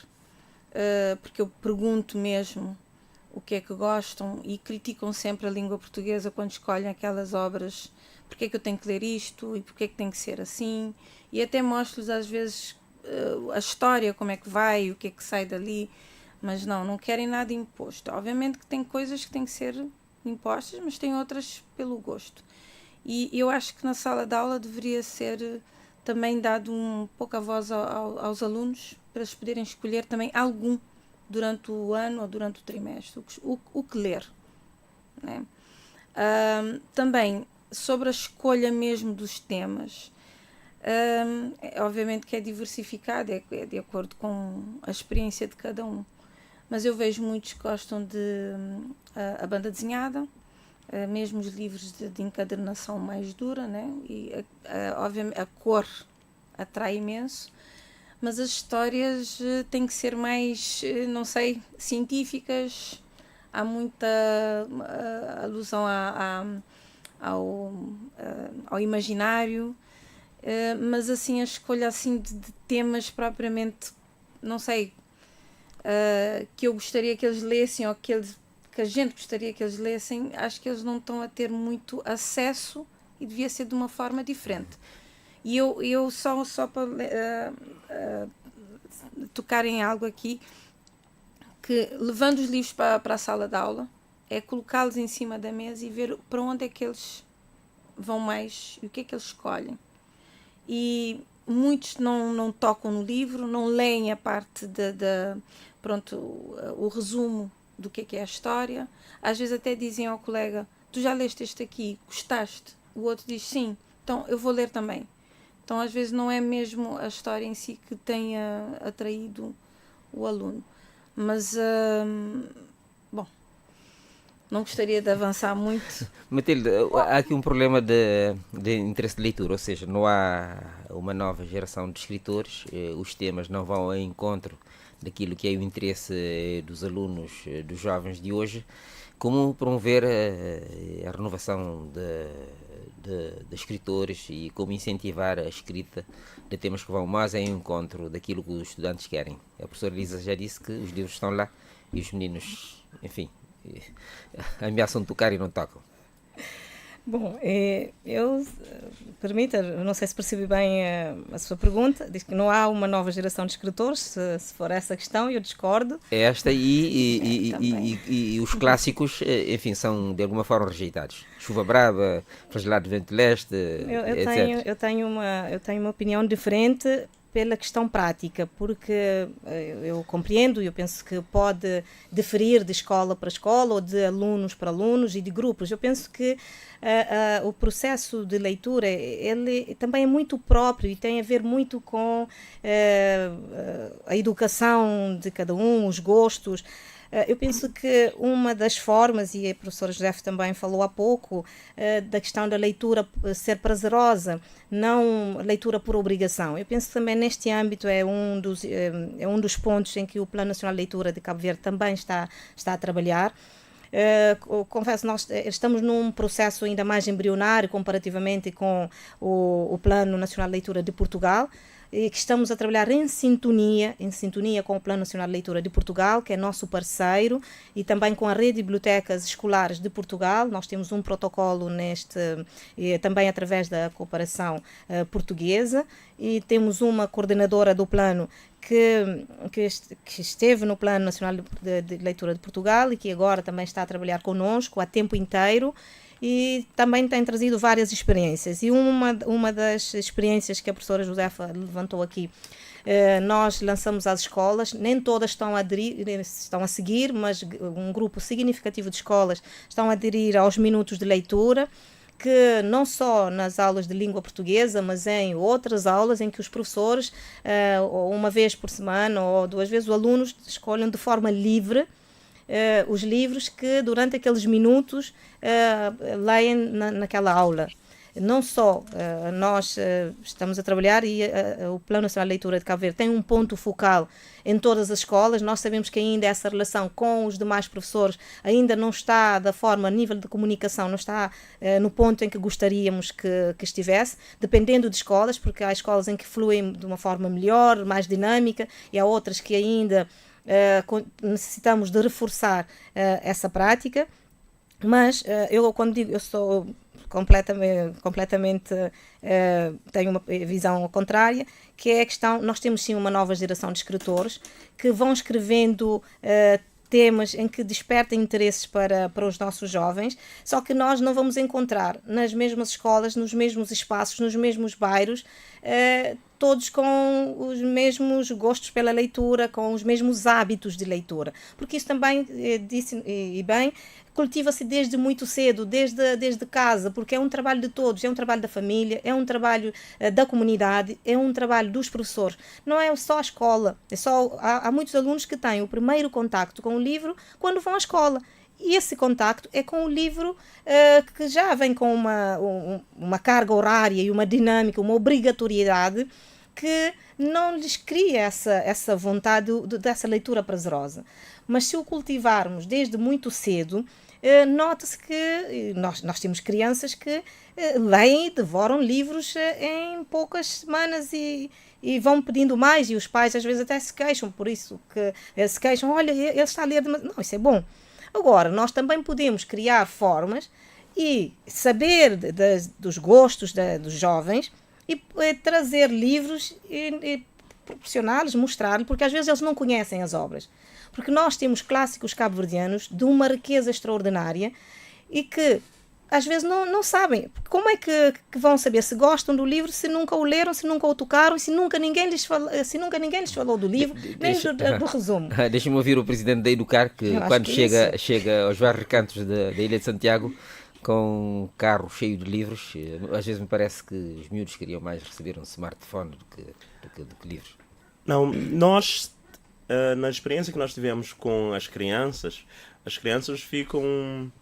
porque eu pergunto mesmo o que é que gostam e criticam sempre a língua portuguesa quando escolhem aquelas obras. Porque é que eu tenho que ler isto e porque é que tem que ser assim? E até mostro-lhes às vezes a história, como é que vai, o que é que sai dali, mas não querem nada imposto. Obviamente que tem coisas que têm que ser impostas, mas tem outras pelo gosto. E eu acho que na sala de aula deveria ser também dado um pouca voz aos alunos para eles poderem escolher também algum durante o ano ou durante o trimestre, o que ler, né? Também sobre a escolha mesmo dos temas, obviamente que é diversificado, é de acordo com a experiência de cada um, mas eu vejo muitos que gostam de a banda desenhada, mesmo os livros de encadernação mais dura, né? E obviamente a cor atrai imenso, mas as histórias têm que ser mais, não sei, científicas. Há muita alusão ao imaginário, mas assim a escolha assim de temas propriamente, não sei, que eu gostaria que eles lessem ou que a gente gostaria que eles lessem, acho que eles não estão a ter muito acesso e devia ser de uma forma diferente. E eu só para tocar em algo aqui, que levando os livros para a sala de aula, é colocá-los em cima da mesa e ver para onde é que eles vão mais e o que é que eles escolhem. E muitos não tocam no livro, não leem a parte o resumo do que é a história. Às vezes até dizem ao colega: tu já leste este aqui, gostaste? O outro diz sim, então eu vou ler também. Então às vezes não é mesmo a história em si que tenha atraído o aluno. Mas, bom, não gostaria de avançar muito. Matilde, há aqui um problema de interesse de leitura, ou seja, não há uma nova geração de escritores, os temas não vão ao encontro daquilo que é o interesse dos alunos, dos jovens de hoje. Como promover a renovação de escritores e como incentivar a escrita de temas que vão mais ao encontro daquilo que os estudantes querem? A professora Elisa já disse que os livros estão lá e os meninos, enfim, ameaçam de tocar e não tocam. Bom, eu permita, não sei se percebi bem a sua pergunta, diz que não há uma nova geração de escritores, se for essa a questão, eu discordo. É esta e os clássicos, enfim, são de alguma forma rejeitados. Chuva Brava, Fragilidade do Vento Leste, etc. Eu tenho uma opinião diferente pela questão prática, porque eu compreendo e eu penso que pode diferir de escola para escola ou de alunos para alunos e de grupos. Eu penso que o processo de leitura ele também é muito próprio e tem a ver muito com a educação de cada um, os gostos. Eu penso que uma das formas, e a professora José também falou há pouco, da questão da leitura ser prazerosa, não leitura por obrigação. Eu penso que também neste âmbito é um dos pontos em que o Plano Nacional de Leitura de Cabo Verde também está a trabalhar. Confesso, nós estamos num processo ainda mais embrionário comparativamente com o Plano Nacional de Leitura de Portugal, e que estamos a trabalhar em sintonia com o Plano Nacional de Leitura de Portugal, que é nosso parceiro, e também com a Rede de Bibliotecas Escolares de Portugal. Nós temos um protocolo também através da cooperação portuguesa, e temos uma coordenadora do plano que esteve no Plano Nacional de Leitura de Portugal e que agora também está a trabalhar connosco a tempo inteiro, e também tem trazido várias experiências. E uma das experiências que a professora Josefa levantou aqui, nós lançamos às escolas, nem todas estão a seguir, mas um grupo significativo de escolas estão a aderir aos minutos de leitura, que não só nas aulas de língua portuguesa, mas em outras aulas em que os professores, uma vez por semana ou 2 vezes, os alunos escolhem de forma livre os livros que durante aqueles minutos leem naquela aula. Não só nós estamos a trabalhar e o Plano Nacional de Leitura de Cabo Verde tem um ponto focal em todas as escolas. Nós sabemos que ainda essa relação com os demais professores ainda não está da forma, a nível de comunicação, não está no ponto em que gostaríamos que estivesse, dependendo de escolas, porque há escolas em que fluem de uma forma melhor, mais dinâmica, e há outras que ainda necessitamos de reforçar essa prática. Mas eu, quando digo, eu sou completamente tenho uma visão contrária, que é a questão, nós temos sim uma nova geração de escritores que vão escrevendo temas em que despertem interesses para os nossos jovens, só que nós não vamos encontrar nas mesmas escolas, nos mesmos espaços, nos mesmos bairros, todos com os mesmos gostos pela leitura, com os mesmos hábitos de leitura, porque isso também, disse e bem, cultiva-se desde muito cedo, desde casa, porque é um trabalho de todos, é um trabalho da família, é um trabalho da comunidade, é um trabalho dos professores. Não é só a escola, há muitos alunos que têm o primeiro contacto com o livro quando vão à escola. E esse contacto é com o livro que já vem com uma carga horária e uma dinâmica, uma obrigatoriedade que não lhes cria essa vontade dessa leitura prazerosa. Mas se o cultivarmos desde muito cedo, nota-se que nós temos crianças que leem e devoram livros em poucas semanas e vão pedindo mais, e os pais às vezes até se queixam por isso, que se queixam, olha, ele está a ler demasiado. Não, isso é bom. Agora, nós também podemos criar formas e saber dos gostos dos jovens e trazer livros e proporcioná-los, mostrar-lhes, porque às vezes eles não conhecem as obras. Porque nós temos clássicos cabo-verdianos de uma riqueza extraordinária e que às vezes não sabem. Como é que vão saber se gostam do livro, se nunca o leram, se nunca o tocaram, se nunca ninguém lhes falou do livro, nem do resumo. Deixa-me ouvir o presidente da Educar, que quando chega aos vários recantos da Ilha de Santiago com um carro cheio de livros, às vezes me parece que os miúdos queriam mais receber um smartphone do que livros. Não, nós, na experiência que nós tivemos com as crianças ficam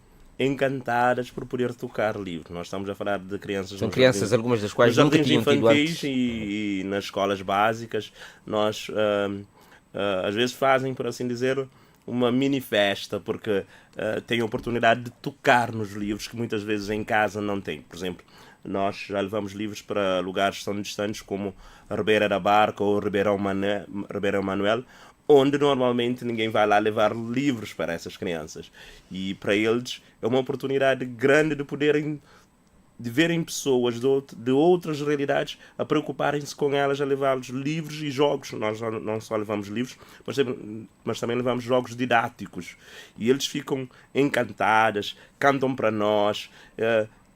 encantadas por poder tocar livros. Nós estamos a falar de crianças... São crianças, algumas das quais nunca tinham tido antes. E nas escolas básicas, nós às vezes fazem, por assim dizer, uma mini festa, porque têm a oportunidade de tocar nos livros que muitas vezes em casa não têm. Por exemplo, nós já levamos livros para lugares tão distantes como Ribeira da Barca ou Ribeirão Manuel, onde normalmente ninguém vai lá levar livros para essas crianças. E para eles é uma oportunidade grande de poderem de verem pessoas de outras realidades a preocuparem-se com elas, a levar-los livros e jogos. Nós não só levamos livros, mas também levamos jogos didáticos. E eles ficam encantados, cantam para nós.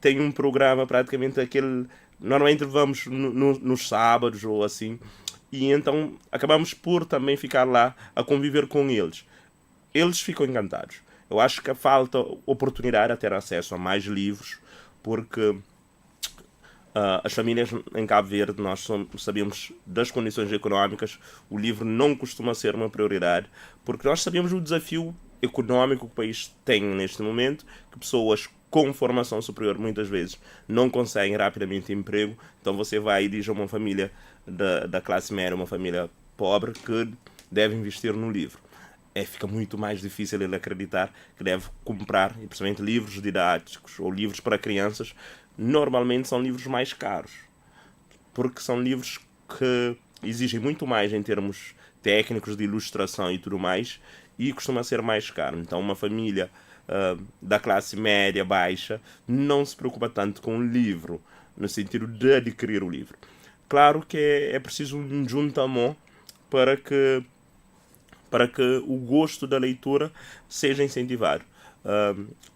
Tem um programa praticamente aquele... Normalmente levamos nos sábados ou assim. E então acabamos por também ficar lá a conviver com eles. Eles ficam encantados. Eu acho que falta oportunidade a ter acesso a mais livros, porque as famílias em Cabo Verde, nós sabemos das condições económicas, o livro não costuma ser uma prioridade, porque nós sabemos o desafio económico que o país tem neste momento, que pessoas com formação superior muitas vezes não conseguem rapidamente emprego. Então você vai e diz a uma família da classe média, uma família pobre, que deve investir no livro. Fica muito mais difícil ele acreditar que deve comprar, e principalmente livros didáticos ou livros para crianças. Normalmente são livros mais caros, porque são livros que exigem muito mais em termos técnicos de ilustração e tudo mais, e costuma ser mais caro. Então uma família da classe média baixa não se preocupa tanto com o livro, no sentido de adquirir o livro. Claro que é preciso um juntamão para que o gosto da leitura seja incentivado.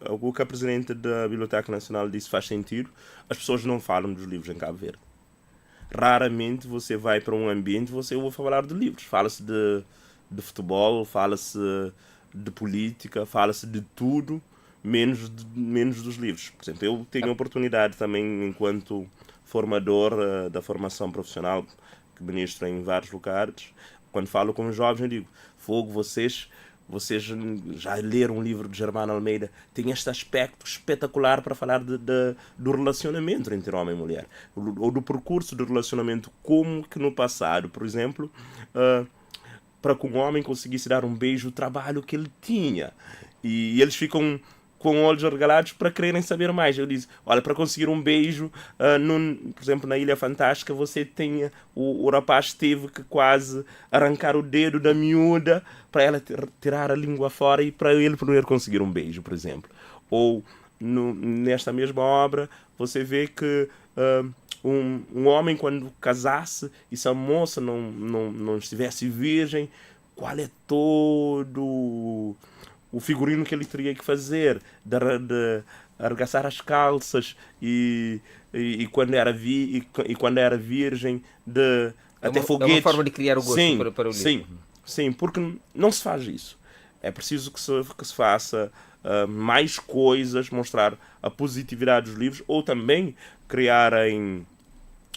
O que a Presidente da Biblioteca Nacional disse faz sentido. As pessoas não falam dos livros em Cabo Verde. Raramente você vai para um ambiente e você ouve falar de livros. Fala-se de futebol, fala-se de política, fala-se de tudo, menos dos livros. Por exemplo, eu tenho a oportunidade também, enquanto formador da formação profissional, que ministro em vários lugares, quando falo com os jovens, eu digo: fogo, vocês já leram um livro de Germano Almeida, tem este aspecto espetacular para falar do relacionamento entre homem e mulher, ou do percurso do relacionamento, como que no passado, por exemplo, para que um homem conseguisse dar um beijo, o trabalho que ele tinha. E eles ficam com olhos arregalados para quererem saber mais. Eu disse: olha, para conseguir um beijo, por exemplo, na Ilha Fantástica, você tem... O rapaz teve que quase arrancar o dedo da miúda para ela tirar a língua fora e para ele poder conseguir um beijo, por exemplo. Ou nesta mesma obra, você vê que um homem, quando casasse, e se a moça não estivesse virgem, qual é todo o figurino que ele teria que fazer, de arregaçar as calças e quando era virgem, até foguetes. É uma forma de criar o gosto para o livro. Sim, porque não se faz isso. É preciso que se faça mais coisas, mostrar a positividade dos livros, ou também criarem,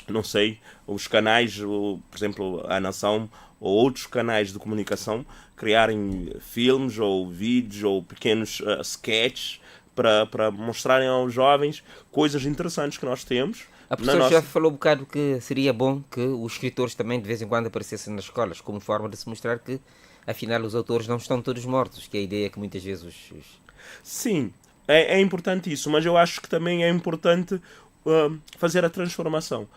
não sei, os canais, por exemplo, a Nação, ou outros canais de comunicação, criarem filmes ou vídeos ou pequenos sketches para mostrarem aos jovens coisas interessantes que nós temos. A professora já falou um bocado que seria bom que os escritores também de vez em quando aparecessem nas escolas, como forma de se mostrar que, afinal, os autores não estão todos mortos, que é a ideia que muitas vezes... Sim, é importante isso, mas eu acho que também é importante fazer a transformação.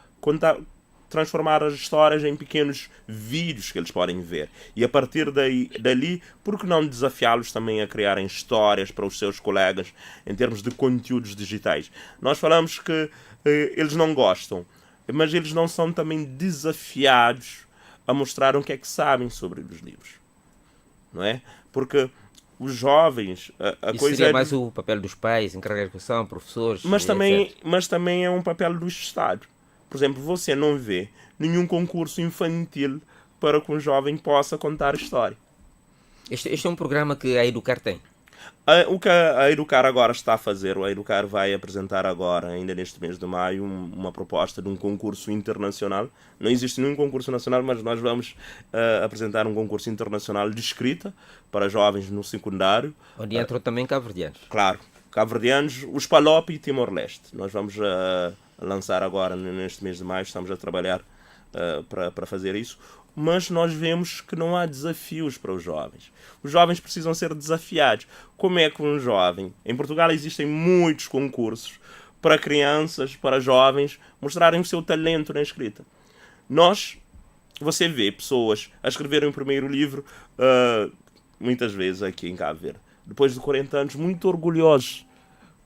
Transformar as histórias em pequenos vídeos que eles podem ver. E a partir dali, por que não desafiá-los também a criarem histórias para os seus colegas em termos de conteúdos digitais? Nós falamos que eles não gostam, mas eles não são também desafiados a mostrar o que é que sabem sobre os livros. Não é? Porque os jovens... Isso seria mais o papel dos pais, encarregar a educação, professores... Mas também é um papel do Estado. Por exemplo, você não vê nenhum concurso infantil para que um jovem possa contar história. Este é um programa que a Educar tem. O que a Educar agora está a fazer, a Educar vai apresentar agora, ainda neste mês de maio, uma proposta de um concurso internacional. Não existe nenhum concurso nacional, mas nós vamos apresentar um concurso internacional de escrita para jovens no secundário. Onde entram também cabo-verdianos. Claro, cabo-verdianos, os Palop e Timor-Leste. Nós vamos lançar agora neste mês de maio, estamos a trabalhar para fazer isso, mas nós vemos que não há desafios para os jovens. Os jovens precisam ser desafiados. Como é que um jovem... Em Portugal existem muitos concursos para crianças, para jovens, mostrarem o seu talento na escrita. Você vê pessoas a escreverem o primeiro livro, muitas vezes aqui em Cabo Verde, depois de 40 anos, muito orgulhosos,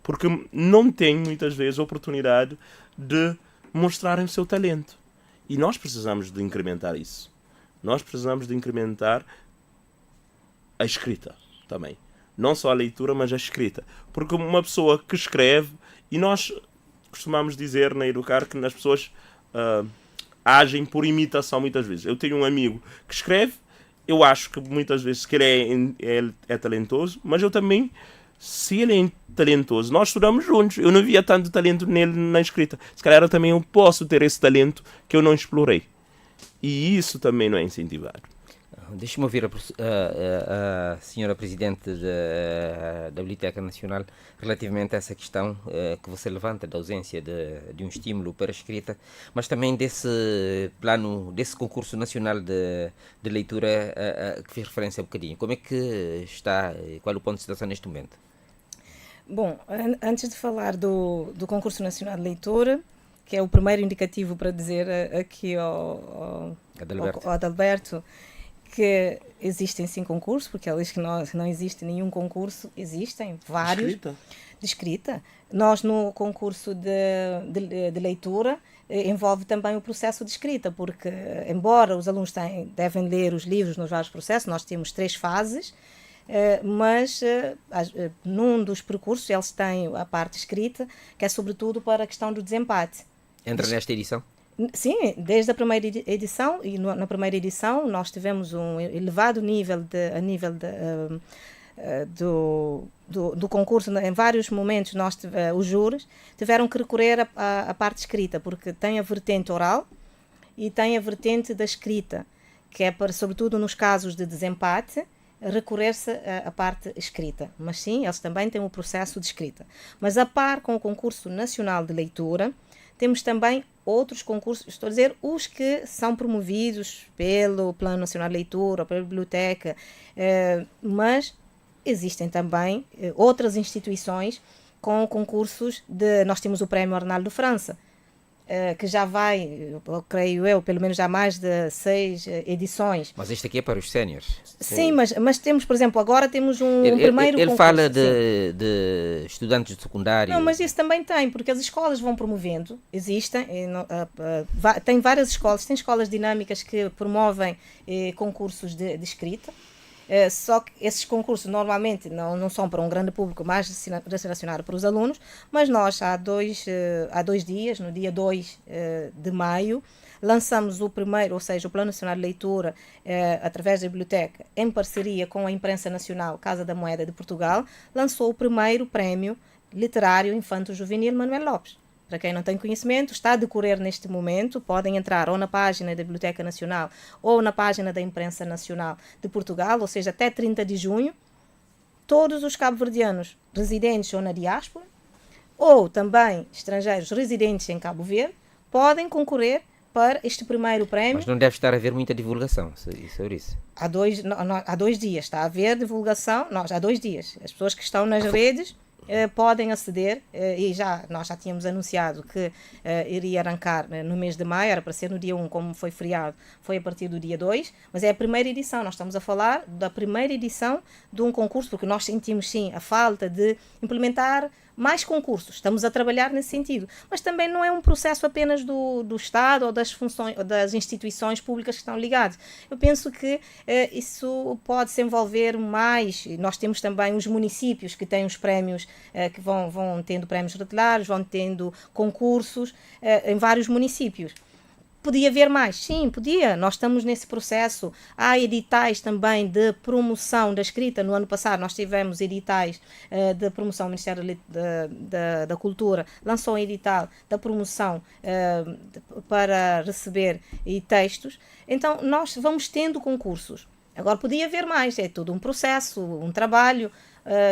porque não têm muitas vezes a oportunidade de mostrarem o seu talento. E nós precisamos de incrementar isso. Nós precisamos de incrementar a escrita também. Não só a leitura, mas a escrita. Porque uma pessoa que escreve, e nós costumamos dizer na Educar que as pessoas agem por imitação muitas vezes. Eu tenho um amigo que escreve, eu acho que muitas vezes que ele é talentoso, mas eu também, se ele é talentoso, nós estudamos juntos. Eu não via tanto talento nele na escrita. Se calhar eu também posso ter esse talento que eu não explorei. E isso também não é incentivado. Deixa-me ouvir a senhora Presidente da Biblioteca Nacional relativamente a essa questão que você levanta da ausência de um estímulo para a escrita, mas também desse plano, desse concurso nacional de leitura que fez referência há um bocadinho. Como é que está, qual é o ponto de situação neste momento? Bom, antes de falar do concurso nacional de leitura, que é o primeiro indicativo para dizer aqui ao Adalberto, que existem sim concursos, porque ele diz que não existe nenhum concurso, existem vários de escrita. Nós no concurso de leitura envolve também o processo de escrita, porque embora os alunos devem ler os livros nos vários processos, nós temos 3 fases, mas num dos percursos eles têm a parte escrita, que é sobretudo para a questão do desempate. Entra nesta edição? Sim, desde a primeira edição, e na primeira edição nós tivemos um elevado nível do concurso. Em vários momentos os júris tiveram que recorrer à parte escrita, porque tem a vertente oral e tem a vertente da escrita, que é para, sobretudo nos casos de desempate, recorrer-se à parte escrita. Mas sim, eles também têm o processo de escrita. Mas a par com o concurso nacional de leitura, temos também outros concursos, estou a dizer, os que são promovidos pelo Plano Nacional de Leitura, pela Biblioteca, mas existem também outras instituições com concursos nós temos o Prémio Arnaldo França, que já vai, creio eu, pelo menos já mais de 6 edições. Mas este aqui é para os séniores. Sim, mas temos, por exemplo, agora temos um primeiro concurso. Ele fala de estudantes de secundário. Não, mas isso também tem, porque as escolas vão promovendo, existem, tem várias escolas, tem escolas dinâmicas que promovem concursos de escrita. Só que esses concursos normalmente não são para um grande público, mais direcionados para os alunos, mas nós há dois dias, no dia 2 de maio, lançamos o primeiro, ou seja, o Plano Nacional de Leitura, através da biblioteca, em parceria com a Imprensa Nacional Casa da Moeda de Portugal, lançou o primeiro prémio literário infanto-juvenil Manuel Lopes. Para quem não tem conhecimento, está a decorrer neste momento, podem entrar ou na página da Biblioteca Nacional ou na página da Imprensa Nacional de Portugal, ou seja, até 30 de junho, todos os cabo-verdianos residentes ou na diáspora, ou também estrangeiros residentes em Cabo Verde, podem concorrer para este primeiro prémio. Mas não deve estar a haver muita divulgação sobre isso. Há 2 dias está a haver divulgação, há 2 dias. As pessoas que estão nas redes podem aceder, e nós já tínhamos anunciado que iria arrancar no mês de maio, era para ser no dia 1, como foi feriado, foi a partir do dia 2, mas é a primeira edição, nós estamos a falar da primeira edição de um concurso, porque nós sentimos sim a falta de implementar mais concursos, estamos a trabalhar nesse sentido, mas também não é um processo apenas do Estado ou das funções ou das instituições públicas que estão ligadas. Eu penso que isso pode se envolver mais. Nós temos também os municípios que têm os prémios, que vão tendo prémios rotulares, vão tendo concursos em vários municípios. Podia haver mais? Sim, podia. Nós estamos nesse processo. Há editais também de promoção da escrita. No ano passado nós tivemos editais de promoção. O Ministério da Cultura lançou um edital da promoção para receber textos. Então nós vamos tendo concursos. Agora podia haver mais. É todo um processo, um trabalho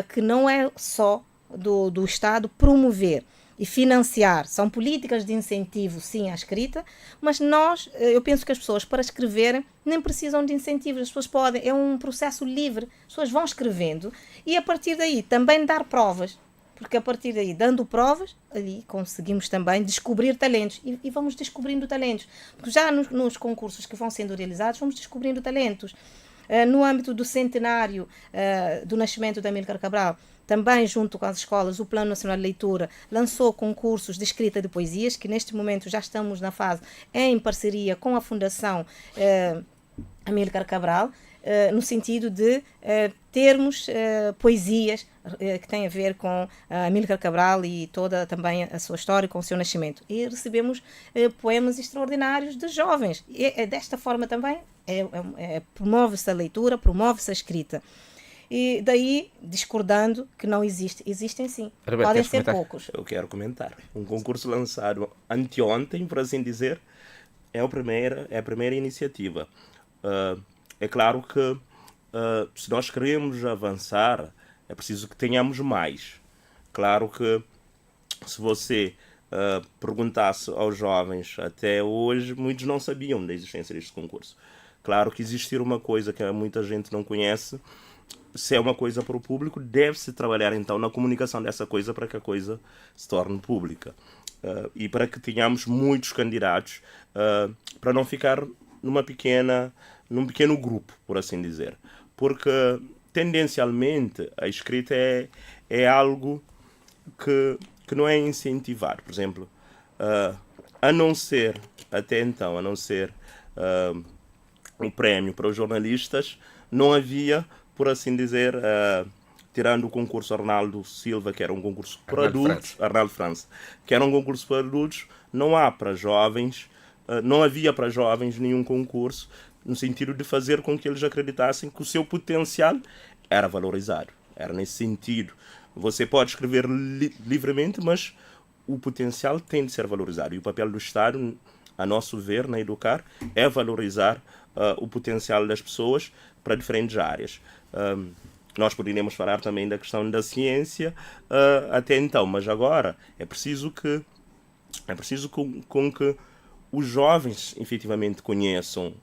que não é só do Estado promover e financiar. São políticas de incentivo, sim, à escrita, mas eu penso que as pessoas, para escreverem, nem precisam de incentivos. As pessoas podem, é um processo livre, as pessoas vão escrevendo e a partir daí também dar provas, porque a partir daí, dando provas, ali conseguimos também descobrir talentos e vamos descobrindo talentos, porque já nos concursos que vão sendo realizados, vamos descobrindo talentos. No âmbito do centenário do nascimento de Amílcar Cabral, também junto com as escolas, o Plano Nacional de Leitura lançou concursos de escrita de poesias, que neste momento já estamos na fase em parceria com a Fundação Amílcar Cabral, no sentido de termos poesias que têm a ver com Amílcar Cabral e toda também a sua história, com o seu nascimento. E recebemos poemas extraordinários de jovens. E desta forma também promove-se a leitura, promove-se a escrita. E daí, discordando que não existe. Existem sim. Roberto, podem ser poucos. Eu quero comentar. Um concurso lançado anteontem, por assim dizer, é a primeira iniciativa. É claro que se nós queremos avançar, é preciso que tenhamos mais. Claro que se você perguntasse aos jovens até hoje, muitos não sabiam da existência deste concurso. Claro que existir uma coisa que muita gente não conhece, se é uma coisa para o público, deve-se trabalhar então na comunicação dessa coisa para que a coisa se torne pública. E para que tenhamos muitos candidatos, para não ficar num pequeno grupo, por assim dizer. Porque, tendencialmente, a escrita é algo que não é incentivado. Por exemplo, até então, um prémio para os jornalistas, não havia, por assim dizer, tirando o concurso Arnaldo Silva, que era um concurso para adultos, Arnaldo França, que era um concurso para adultos, não havia para jovens nenhum concurso, no sentido de fazer com que eles acreditassem que o seu potencial era valorizado. Era nesse sentido. Você pode escrever livremente, mas o potencial tem de ser valorizado. E o papel do Estado, a nosso ver, na Educar, é valorizar o potencial das pessoas para diferentes áreas. Nós poderíamos falar também da questão da ciência até então, mas agora é preciso que os jovens efetivamente conheçam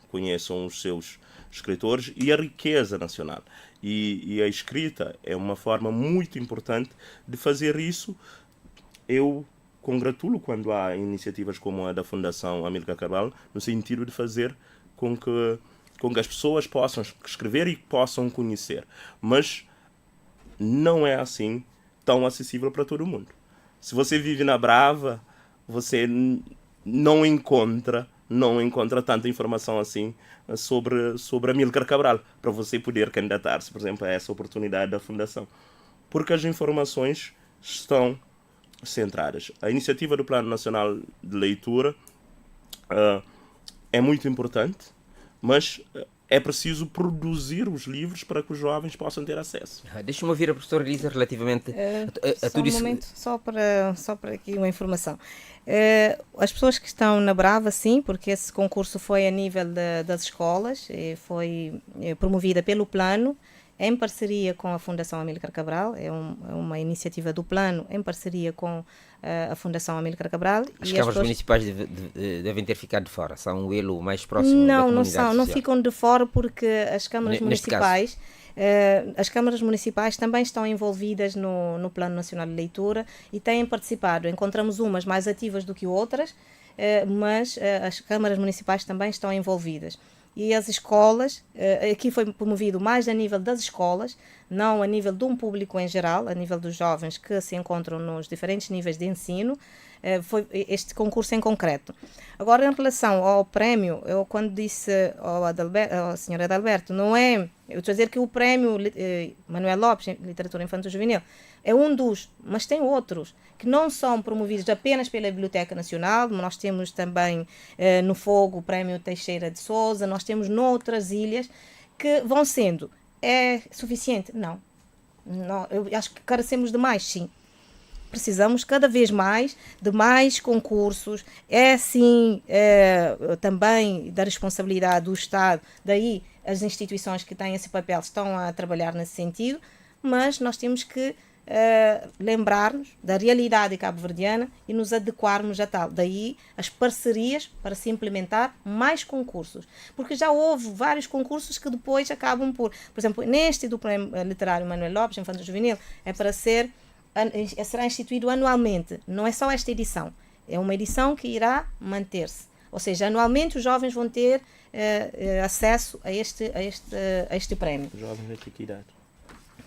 os seus escritores e a riqueza nacional. E a escrita é uma forma muito importante de fazer isso. Eu congratulo quando há iniciativas como a da Fundação Amílcar Cabral, no sentido de fazer com que as pessoas possam escrever e possam conhecer. Mas não é assim tão acessível para todo mundo. Se você vive na Brava, você não encontra tanta informação assim sobre Amílcar Cabral para você poder candidatar-se, por exemplo, a essa oportunidade da Fundação. Porque as informações estão centradas. A iniciativa do Plano Nacional de Leitura é muito importante, mas é preciso produzir os livros para que os jovens possam ter acesso. Deixa-me ouvir a professora Elisa relativamente a tudo isso. Só para aqui uma informação. As pessoas que estão na Brava, sim, porque esse concurso foi a nível das escolas, foi promovida pelo Plano, em parceria com a Fundação Amílcar Cabral, é uma iniciativa do Plano, em parceria com a Fundação Amílcar Cabral. As câmaras municipais devem ter ficado de fora, são um elo mais próximo da comunidade social. Não ficam de fora porque as câmaras municipais... As câmaras municipais também estão envolvidas no Plano Nacional de Leitura e têm participado. Encontramos umas mais ativas do que outras, mas as câmaras municipais também estão envolvidas. E as escolas, aqui foi promovido mais a nível das escolas, não a nível de um público em geral, a nível dos jovens que se encontram nos diferentes níveis de ensino, foi este concurso em concreto. Agora, em relação ao prémio, eu quando disse ao Sr. Adalberto, não é... Eu estou a dizer que o prémio Manuel Lopes, em Literatura Infanto-Juvenil, é um dos, mas tem outros, que não são promovidos apenas pela Biblioteca Nacional. Nós temos também no Fogo o prémio Teixeira de Souza, nós temos noutras ilhas que vão sendo. É suficiente? Não. Eu acho que carecemos de mais, sim. Precisamos cada vez mais de mais concursos. É sim também da responsabilidade do Estado, daí as instituições que têm esse papel estão a trabalhar nesse sentido, mas nós temos que lembrar-nos da realidade cabo-verdiana e nos adequarmos a tal. Daí as parcerias para se implementar mais concursos. Porque já houve vários concursos que depois acabam por exemplo, neste do Prémio Literário Manuel Lopes, Infanto-Juvenil, será instituído anualmente. Não é só esta edição. É uma edição que irá manter-se. Ou seja, anualmente os jovens vão ter acesso a este prémio. Jovens de que idade?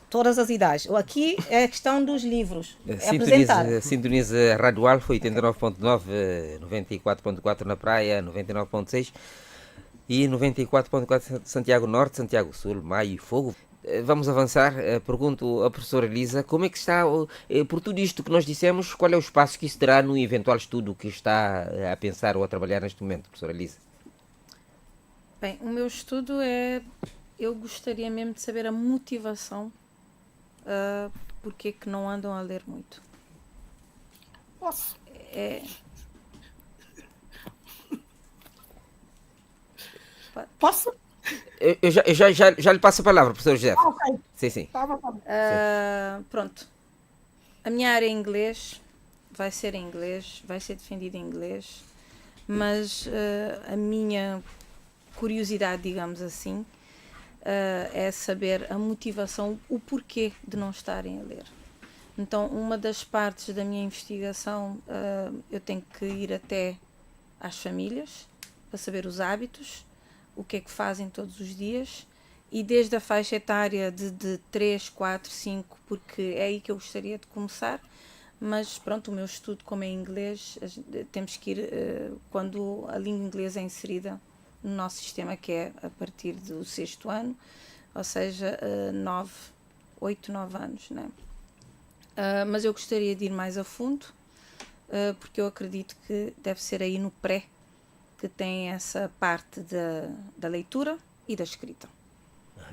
Todas as idades. Aqui é a questão dos livros. É apresentado. Sintoniza Rádio Alfa, 89.9, 94.4 na praia, 99.6 e 94.4 Santiago Norte, Santiago Sul, Maio e Fogo. Vamos avançar. Pergunto à professora Elisa, como é que está, por tudo isto que nós dissemos, qual é o espaço que isso terá no eventual estudo que está a pensar ou a trabalhar neste momento, professora Elisa? Bem, o meu estudo eu gostaria mesmo de saber a motivação porque que não andam a ler muito. Posso? Posso? Eu já lhe passo a palavra, professor José. Ok. Sim. Pronto. A minha área é inglês, vai ser em inglês, vai ser defendida em inglês, mas a minha curiosidade, digamos assim, é saber a motivação, o porquê de não estarem a ler. Então, uma das partes da minha investigação, eu tenho que ir até às famílias para saber os hábitos, o que é que fazem todos os dias, e desde a faixa etária de 3, 4, 5, porque é aí que eu gostaria de começar, mas pronto, o meu estudo, como é em inglês, temos que ir quando a língua inglesa é inserida no nosso sistema, que é a partir do 6º ano, ou seja, 8, 9 anos, né? Mas eu gostaria de ir mais a fundo, porque eu acredito que deve ser aí no pré que tem essa parte da leitura e da escrita.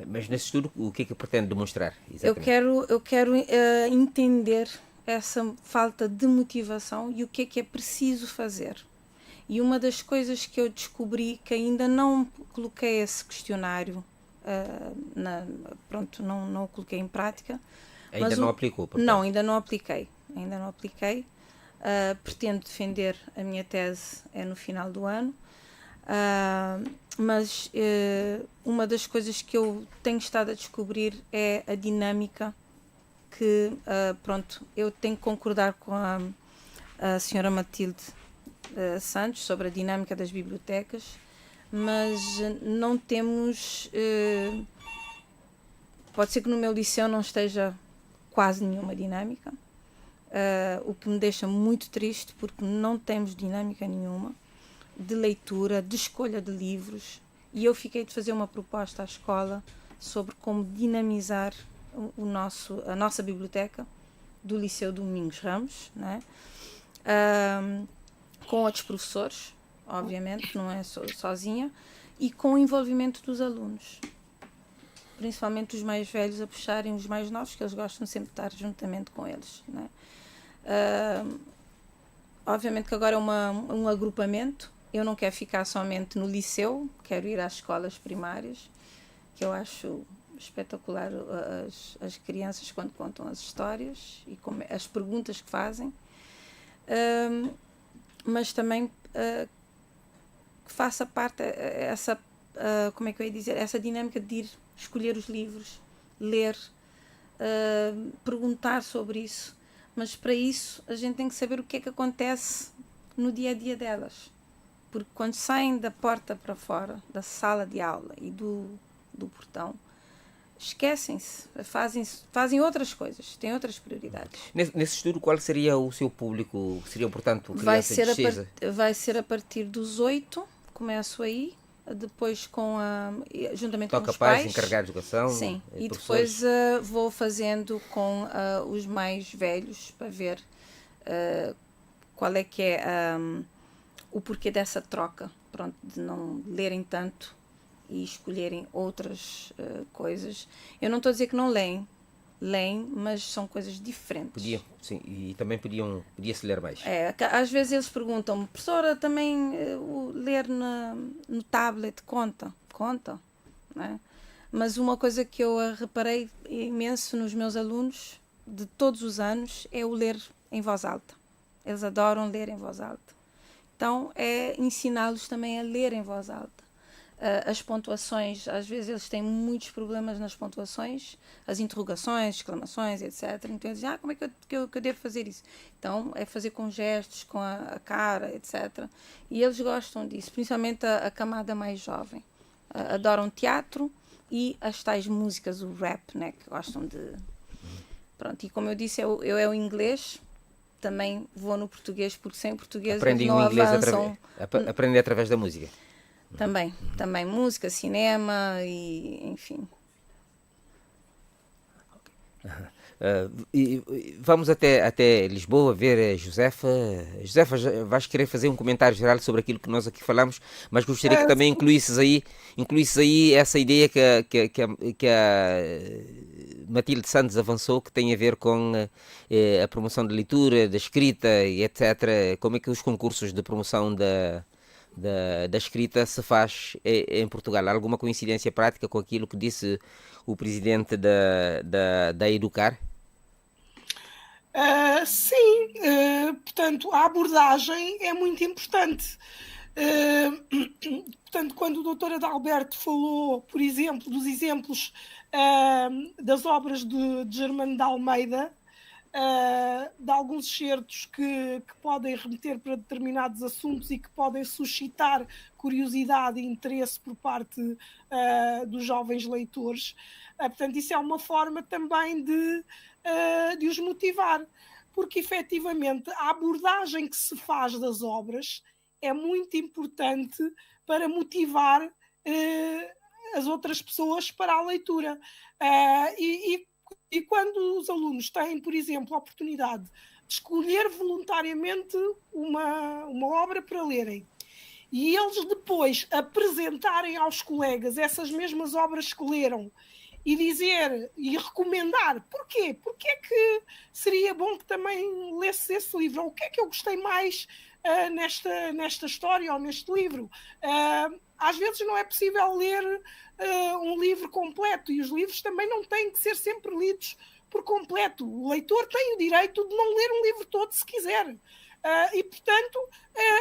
Mas nesse estudo, o que é que pretende demonstrar? Exatamente? Eu quero entender essa falta de motivação e o que é preciso fazer. E uma das coisas que eu descobri, que ainda não coloquei esse questionário, não o coloquei em prática. Ainda não aplicou? Portanto. Não, ainda não apliquei. Pretendo defender a minha tese no final do ano, mas uma das coisas que eu tenho estado a descobrir é a dinâmica que, eu tenho que concordar com a senhora Matilde Santos sobre a dinâmica das bibliotecas, mas não temos, pode ser que no meu liceu não esteja quase nenhuma dinâmica, o que me deixa muito triste, porque não temos dinâmica nenhuma de leitura, de escolha de livros, e eu fiquei de fazer uma proposta à escola sobre como dinamizar a nossa biblioteca do Liceu Domingos Ramos, né? Com outros professores, obviamente, não é sozinha, e com o envolvimento dos alunos, principalmente os mais velhos a puxarem os mais novos, que eles gostam sempre de estar juntamente com eles, né? Obviamente que agora é um agrupamento, eu não quero ficar somente no liceu, quero ir às escolas primárias, que eu acho espetacular as crianças quando contam as histórias e as perguntas que fazem, mas também que faça parte essa, como é que eu ia dizer, essa dinâmica de ir escolher os livros, ler, perguntar sobre isso, mas para isso a gente tem que saber o que é que acontece no dia a dia delas, porque quando saem da porta para fora, da sala de aula e do portão, esquecem-se, fazem outras coisas, têm outras prioridades. Nesse estudo, qual seria o seu público? Seria, portanto, criança vai ser a partir dos 8, começo aí, depois juntamente com os pais, encarregados de educação. Sim, e depois vou fazendo com os mais velhos para ver qual é que é o porquê dessa troca, pronto, de não lerem tanto e escolherem outras coisas. Eu não estou a dizer que não leem, mas são coisas diferentes. E também podia-se ler mais. Às vezes eles perguntam-me, professora, também ler no tablet conta, né? Mas uma coisa que eu reparei imenso nos meus alunos, de todos os anos, é o ler em voz alta. Eles adoram ler em voz alta. Então, é ensiná-los também a ler em voz alta. As pontuações, às vezes eles têm muitos problemas nas pontuações, as interrogações, exclamações, etc. Então eles dizem, como é que eu devo fazer isso? Então é fazer com gestos, com a cara, etc. E eles gostam disso, principalmente a camada mais jovem. Adoram teatro e as tais músicas, o rap, né, que gostam de... Pronto, e como eu disse, eu é o inglês, também vou no português, porque sem português eles não avançam. Aprender através da música. Também música, cinema e enfim. E vamos até Lisboa ver a Josefa. Josefa, vais querer fazer um comentário geral sobre aquilo que nós aqui falamos, mas gostaria que também incluísses aí essa ideia que a Matilde Santos avançou, que tem a ver com a promoção da leitura, da escrita e etc. Como é que os concursos de promoção da escrita se faz em Portugal? Há alguma coincidência prática com aquilo que disse o presidente da Educar? Sim, portanto, a abordagem é muito importante. Portanto, quando o Dr. Adalberto falou, por exemplo, dos exemplos das obras de Germano de Almeida, de alguns excertos que podem remeter para determinados assuntos e que podem suscitar curiosidade e interesse por parte dos jovens leitores. Portanto, isso é uma forma também de os motivar, porque efetivamente a abordagem que se faz das obras é muito importante para motivar as outras pessoas para a leitura. E quando os alunos têm, por exemplo, a oportunidade de escolher voluntariamente uma obra para lerem e eles depois apresentarem aos colegas essas mesmas obras que leram e dizer e recomendar porquê? Porque é que seria bom que também lesse esse livro? Ou o que é que eu gostei mais nesta história ou neste livro? Às vezes não é possível ler um livro completo e os livros também não têm que ser sempre lidos por completo. O leitor tem o direito de não ler um livro todo se quiser. E, portanto,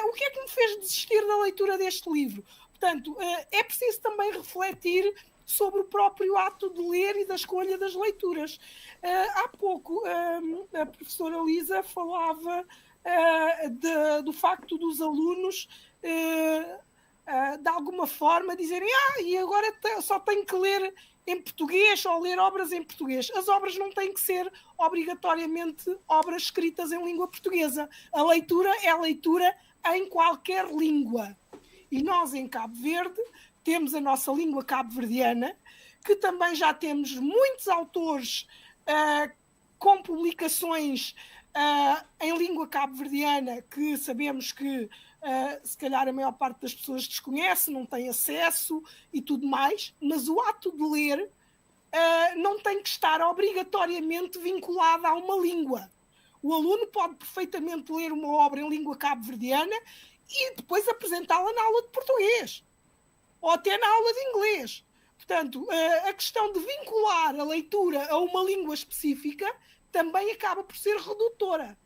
o que é que me fez desistir da leitura deste livro? Portanto, é preciso também refletir sobre o próprio ato de ler e da escolha das leituras. Há pouco a professora Lisa falava do facto dos alunos de alguma forma dizerem e agora só tenho que ler em português ou ler obras em português. As obras não têm que ser obrigatoriamente obras escritas em língua portuguesa. A leitura é leitura em qualquer língua. E nós em Cabo Verde temos a nossa língua cabo-verdiana, que também já temos muitos autores com publicações em língua cabo-verdiana que sabemos que se calhar a maior parte das pessoas desconhece, não tem acesso e tudo mais, mas o ato de ler não tem que estar obrigatoriamente vinculado a uma língua. O aluno pode perfeitamente ler uma obra em língua cabo-verdiana e depois apresentá-la na aula de português ou até na aula de inglês. Portanto, a questão de vincular a leitura a uma língua específica também acaba por ser redutora.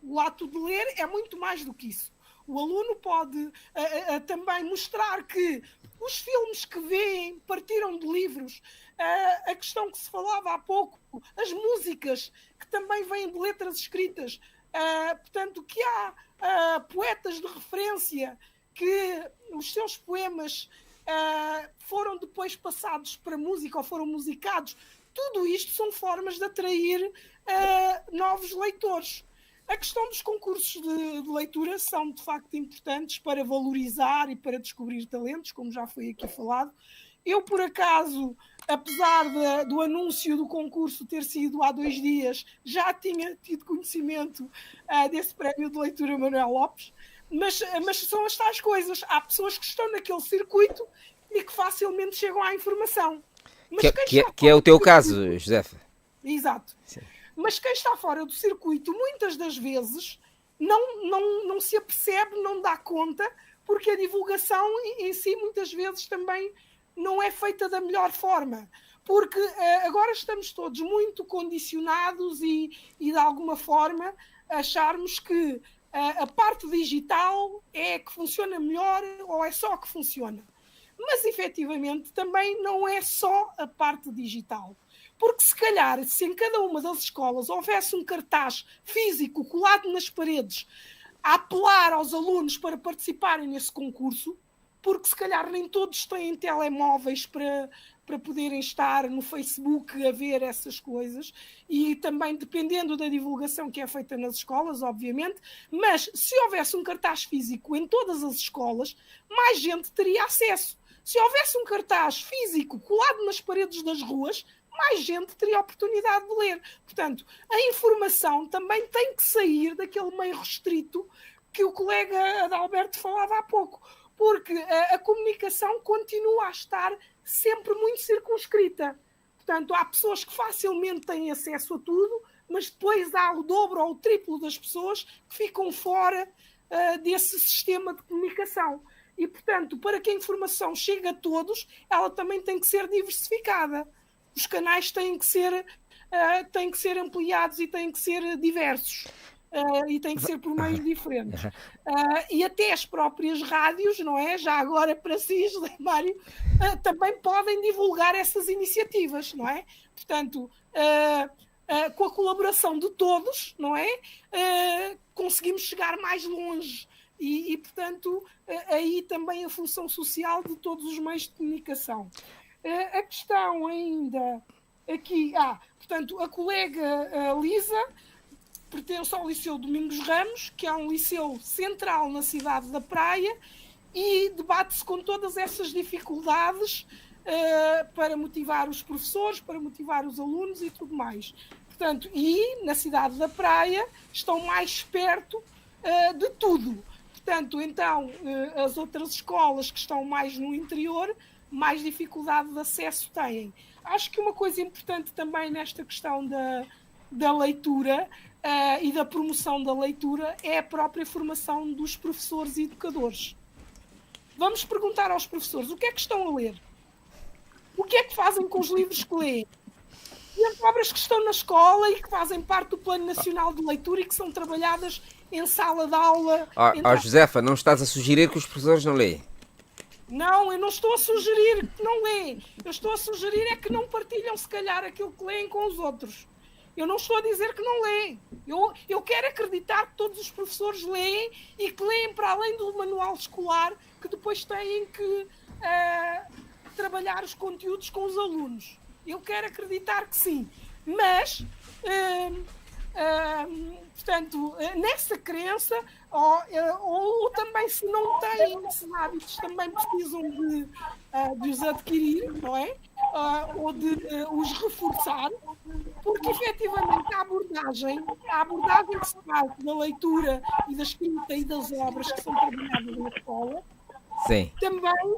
O ato de ler é muito mais do que isso. O aluno pode também mostrar que os filmes que veem partiram de livros, a questão que se falava há pouco, as músicas que também vêm de letras escritas, portanto, que há poetas de referência que os seus poemas foram depois passados para música ou foram musicados. Tudo isto são formas de atrair novos leitores. A questão dos concursos de leitura são, de facto, importantes para valorizar e para descobrir talentos, como já foi aqui falado. Eu, por acaso, apesar do anúncio do concurso ter sido há 2 dias, já tinha tido conhecimento desse prémio de leitura Manuel Lopes, mas são as tais coisas. Há pessoas que estão naquele circuito e que facilmente chegam à informação. Mas que é o teu caso, Josefa. Exato. Sim. Mas quem está fora do circuito, muitas das vezes, não se apercebe, não dá conta, porque a divulgação em si, muitas vezes, também não é feita da melhor forma. Porque agora estamos todos muito condicionados e de alguma forma, acharmos que a parte digital é que funciona melhor ou é só que funciona. mas efetivamente também não é só a parte digital. Porque se calhar, se em cada uma das escolas houvesse um cartaz físico colado nas paredes a apelar aos alunos para participarem nesse concurso, porque se calhar nem todos têm telemóveis para poderem estar no Facebook a ver essas coisas, e também dependendo da divulgação que é feita nas escolas, obviamente, mas se houvesse um cartaz físico em todas as escolas, mais gente teria acesso. Se houvesse um cartaz físico colado nas paredes das ruas, mais gente teria a oportunidade de ler. Portanto, a informação também tem que sair daquele meio restrito que o colega Adalberto falava há pouco, porque a comunicação continua a estar sempre muito circunscrita. Portanto, há pessoas que facilmente têm acesso a tudo, mas depois há o dobro ou o triplo das pessoas que ficam fora desse sistema de comunicação. E, portanto, para que a informação chegue a todos, ela também tem que ser diversificada. Os canais têm que ser ampliados e têm que ser diversos. E tem que ser por meios diferentes. E até as próprias rádios, não é? Já agora para si, José Mário, também podem divulgar essas iniciativas, não é? Portanto, com a colaboração de todos, não é? Conseguimos chegar mais longe. E, portanto, aí também a função social de todos os meios de comunicação. A questão ainda aqui, portanto, a colega Lisa pertence ao Liceu Domingos Ramos, que é um liceu central na cidade da Praia, e debate-se com todas essas dificuldades para motivar os professores, para motivar os alunos e tudo mais. Portanto, e na cidade da Praia estão mais perto de tudo. Portanto, então, as outras escolas que estão mais no interior, mais dificuldade de acesso têm. Acho que uma coisa importante também nesta questão da leitura e da promoção da leitura é a própria formação dos professores e educadores. Vamos perguntar aos professores o que é que estão a ler, o que é que fazem com os livros que leem, e as obras que estão na escola e que fazem parte do Plano Nacional de Leitura e que são trabalhadas em sala de aula. Josefa, não estás a sugerir que os professores não leem? Não, eu não estou a sugerir que não leem. Eu estou a sugerir é que não partilham, se calhar, aquilo que leem com os outros. Eu não estou a dizer que não leem. Eu quero acreditar que todos os professores leem e que leem para além do manual escolar, que depois têm que trabalhar os conteúdos com os alunos. Eu quero acreditar que sim. Mas, portanto, nessa crença, ou também se não têm esses hábitos, também precisam de os adquirir, não é? Ou de os reforçar, porque efetivamente a abordagem que se faz da leitura e da escrita e das obras que são trabalhadas na escola, sim, também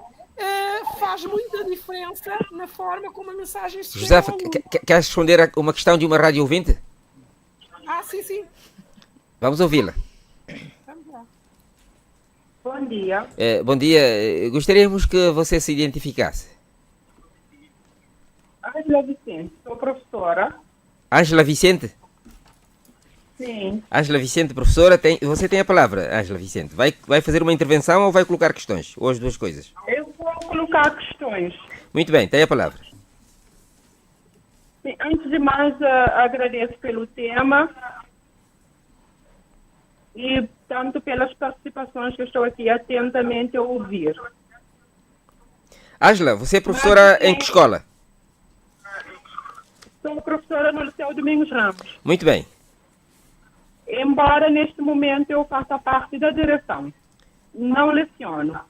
faz muita diferença na forma como a mensagem se Josefa, queres responder a uma questão de uma rádio ouvinte? Sim. Vamos ouvi-la. Vamos lá. Bom dia. Bom dia. Gostaríamos que você se identificasse. Ângela Vicente, sou professora. Ângela Vicente? Sim. Ângela Vicente, professora, você tem a palavra, Ângela Vicente. Vai fazer uma intervenção ou vai colocar questões? Ou as duas coisas? Eu vou colocar questões. Muito bem, tem a palavra. Sim, antes de mais, agradeço pelo tema e tanto pelas participações que eu estou aqui atentamente a ouvir. Ângela, você é professora em que escola? Sou professora no Liceu Domingos Ramos. Muito bem. Embora neste momento eu faça parte da direção, não leciono.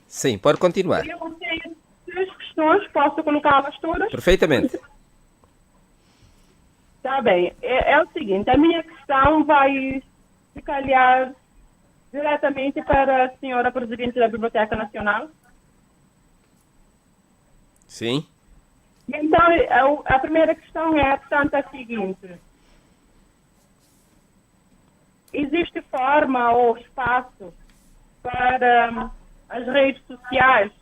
Sim, pode continuar. Eu tenho 3 questões, posso colocá-las todas? Perfeitamente. Tá bem. É o seguinte, a minha questão vai se calhar diretamente para a senhora Presidente da Biblioteca Nacional. Sim. Então, a primeira questão é, portanto, a seguinte. Existe forma ou espaço para as redes sociais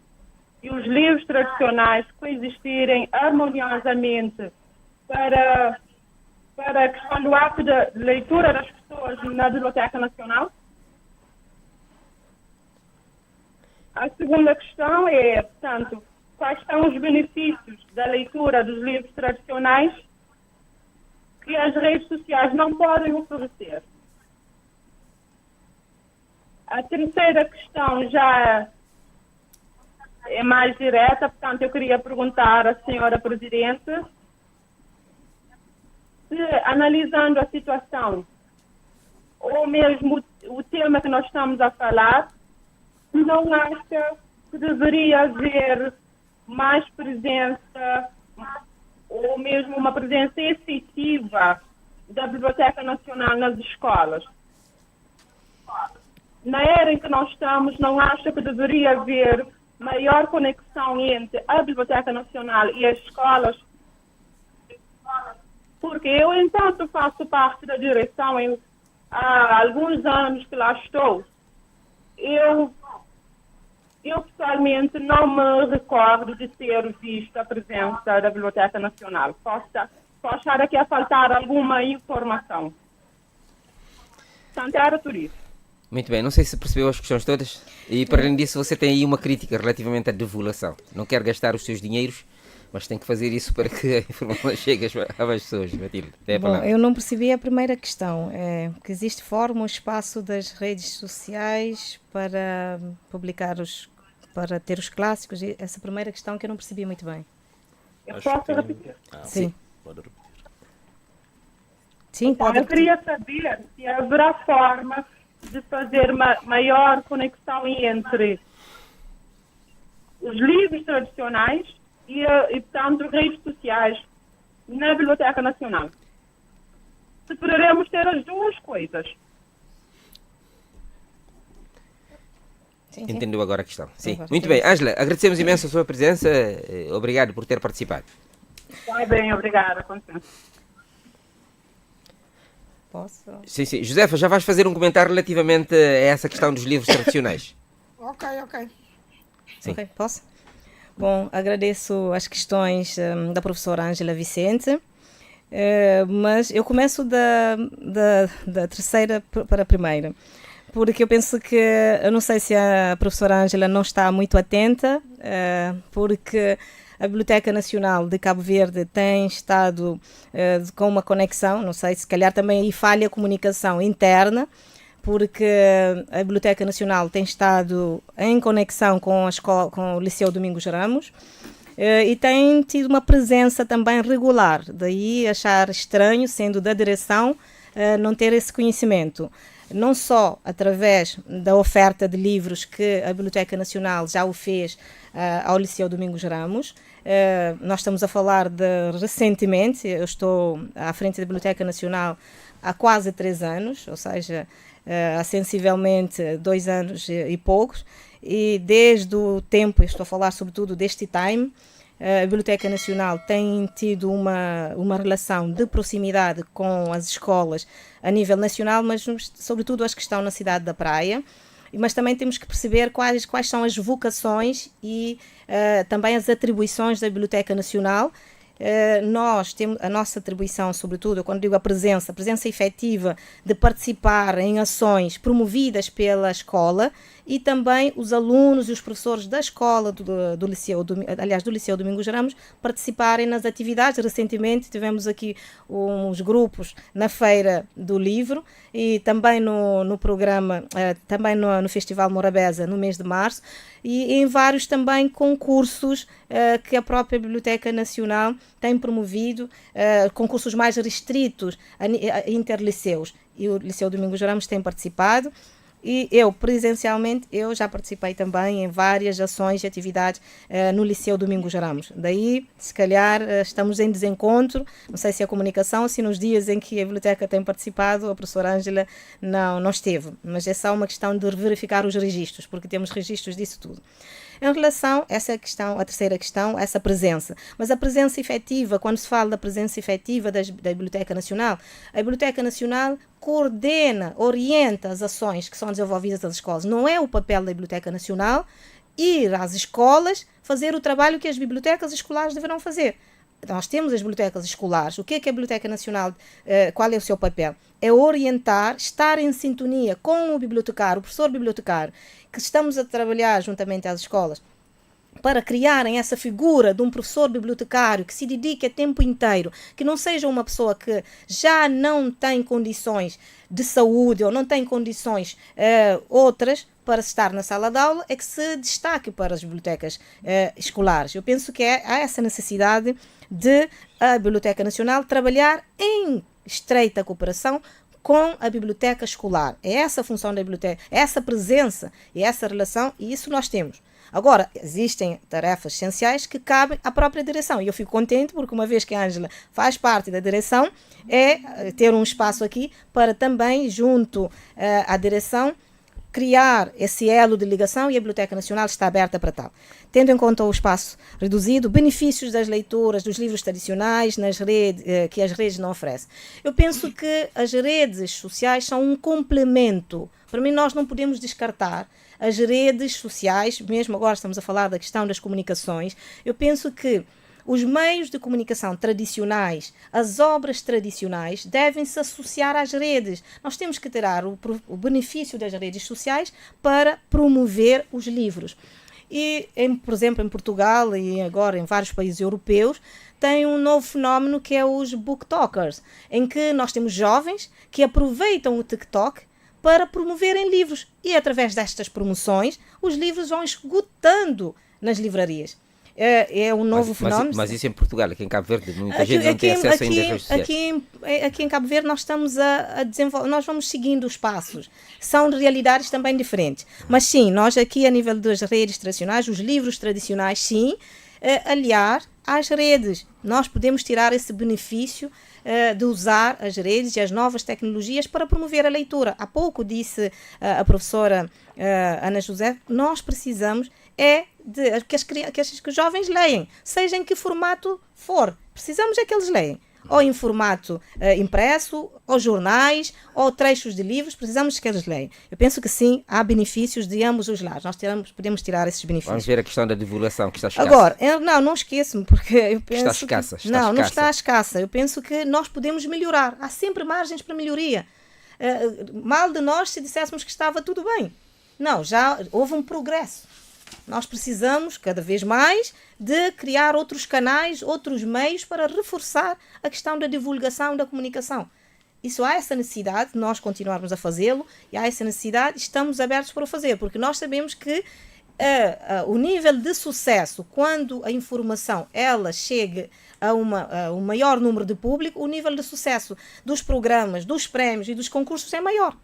e os livros tradicionais coexistirem harmoniosamente para a questão do ato de leitura das pessoas na Biblioteca Nacional? A segunda questão é, portanto, quais são os benefícios da leitura dos livros tradicionais que as redes sociais não podem oferecer. A terceira questão já é mais direta, portanto, eu queria perguntar à senhora Presidente se, analisando a situação, ou mesmo o tema que nós estamos a falar, não acha que deveria haver mais presença, ou mesmo uma presença efetiva da Biblioteca Nacional nas escolas? Na era em que nós estamos, não acha que deveria haver maior conexão entre a Biblioteca Nacional e as escolas? Porque eu, enquanto faço parte da direção, há alguns anos que lá estou, eu pessoalmente não me recordo de ter visto a presença da Biblioteca Nacional. Posso achar aqui a faltar alguma informação. Portanto, era por isso. Muito bem, não sei se percebeu as questões todas. E para além disso, você tem aí uma crítica relativamente à divulgação. Não quer gastar os seus dinheiros, mas tem que fazer isso para que a informação chegue às pessoas. Matilde, bom, eu não percebi a primeira questão. É que existe forma ou espaço das redes sociais para publicar para ter os clássicos? Essa primeira questão que eu não percebi muito bem. Eu posso repetir? Sim. Pode repetir. Sim, pode Eu queria saber se haverá forma de fazer maior conexão entre os livros tradicionais e portanto, redes sociais na Biblioteca Nacional. Se poderemos ter as duas coisas. Sim. Entendeu agora a questão? Sim. Muito bem, Ângela, agradecemos imenso a sua presença. Obrigado por ter participado. Vai bem, obrigada. Com licença. Posso? Sim, sim. Josefa, já vais fazer um comentário relativamente a essa questão dos livros tradicionais? Ok. Sim. Ok, posso? Bom, agradeço as questões da professora Ângela Vicente, mas eu começo da terceira para a primeira, porque eu penso que, eu não sei se a professora Ângela não está muito atenta, porque a Biblioteca Nacional de Cabo Verde tem estado com uma conexão, não sei, se calhar também aí falha a comunicação interna, porque a Biblioteca Nacional tem estado em conexão com o Liceu Domingos Ramos e tem tido uma presença também regular, daí achar estranho, sendo da direção, não ter esse conhecimento. Não só através da oferta de livros que a Biblioteca Nacional já o fez ao Liceu Domingos Ramos. Nós estamos a falar de recentemente, eu estou à frente da Biblioteca Nacional há quase 3 anos, ou seja, há sensivelmente 2 anos e poucos, e desde o tempo, eu estou a falar sobretudo deste time, a Biblioteca Nacional tem tido uma relação de proximidade com as escolas a nível nacional, mas sobretudo as que estão na cidade da Praia. Mas também temos que perceber quais são as vocações e também as atribuições da Biblioteca Nacional. Nós temos a nossa atribuição, sobretudo, quando digo a presença efetiva de participar em ações promovidas pela escola e também os alunos e os professores da escola do Liceu Domingos Ramos participarem nas atividades. Recentemente tivemos aqui uns grupos na Feira do Livro e também no programa, também no Festival Morabeza, no mês de março, e em vários também concursos que a própria Biblioteca Nacional tem promovido, concursos mais restritos a interliceus, e o Liceu Domingos Ramos tem participado. E eu, presencialmente, eu já participei também em várias ações e atividades no Liceu Domingos Ramos. Daí, se calhar, estamos em desencontro, não sei se a comunicação, se nos dias em que a biblioteca tem participado, a professora Ângela não esteve. Mas é só uma questão de verificar os registros, porque temos registros disso tudo. Em relação a essa questão, a terceira questão, essa presença. Mas a presença efetiva, quando se fala da presença efetiva da Biblioteca Nacional, a Biblioteca Nacional coordena, orienta as ações que são desenvolvidas nas escolas. Não é o papel da Biblioteca Nacional ir às escolas fazer o trabalho que as bibliotecas escolares deverão fazer. nós temos as bibliotecas escolares. O que é a Biblioteca Nacional? Qual é o seu papel? É orientar, estar em sintonia com o bibliotecário, o professor bibliotecário, que estamos a trabalhar juntamente às escolas, para criarem essa figura de um professor bibliotecário que se dedique a tempo inteiro, que não seja uma pessoa que já não tem condições de saúde ou não tem condições outras para estar na sala de aula, é que se destaque para as bibliotecas escolares. Eu penso que há essa necessidade de a Biblioteca Nacional trabalhar em estreita cooperação com a biblioteca escolar. É essa a função da biblioteca, é essa presença e essa relação, e isso nós temos. Agora, existem tarefas essenciais que cabem à própria direção. E eu fico contente porque, uma vez que a Ângela faz parte da direção, é ter um espaço aqui para também, junto à direção, criar esse elo de ligação, e a Biblioteca Nacional está aberta para tal. Tendo em conta o espaço reduzido, benefícios das leituras dos livros tradicionais nas redes, que as redes não oferecem. Eu penso que as redes sociais são um complemento. Para mim, nós não podemos descartar as redes sociais, mesmo agora estamos a falar da questão das comunicações. Eu penso que os meios de comunicação tradicionais, as obras tradicionais, devem se associar às redes. Nós temos que tirar o benefício das redes sociais para promover os livros. E, por exemplo, em Portugal e agora em vários países europeus, tem um novo fenómeno que é os booktokers, em que nós temos jovens que aproveitam o TikTok para promoverem livros. E, através destas promoções, os livros vão esgotando nas livrarias. É um novo fenómeno. Mas isso em Portugal, aqui em Cabo Verde, muita gente não tem acesso ainda às redes sociais. Aqui em Cabo Verde nós estamos a desenvolver, nós vamos seguindo os passos. São realidades também diferentes. Mas sim, nós aqui a nível das redes tradicionais, os livros tradicionais, sim, aliar às redes. Nós podemos tirar esse benefício de usar as redes e as novas tecnologias para promover a leitura. Há pouco disse a professora Ana José, nós precisamos que os jovens leiam, seja em que formato for. Precisamos é que eles leiam. Ou em formato impresso, ou jornais, ou trechos de livros, precisamos que eles leiam. Eu penso que sim, há benefícios de ambos os lados. Nós podemos tirar esses benefícios. Vamos ver a questão da divulgação, que está escassa. Agora, não esqueço-me, porque eu penso escassa. Não está escassa. Eu penso que nós podemos melhorar. Há sempre margens para melhoria. Mal de nós se disséssemos que estava tudo bem. Não, já houve um progresso. Nós precisamos, cada vez mais, de criar outros canais, outros meios para reforçar a questão da divulgação, da comunicação. Há essa necessidade de nós continuarmos a fazê-lo, e há essa necessidade, estamos abertos para o fazer, porque nós sabemos que o nível de sucesso, quando a informação ela chega a um maior número de público, o nível de sucesso dos programas, dos prémios e dos concursos é maior.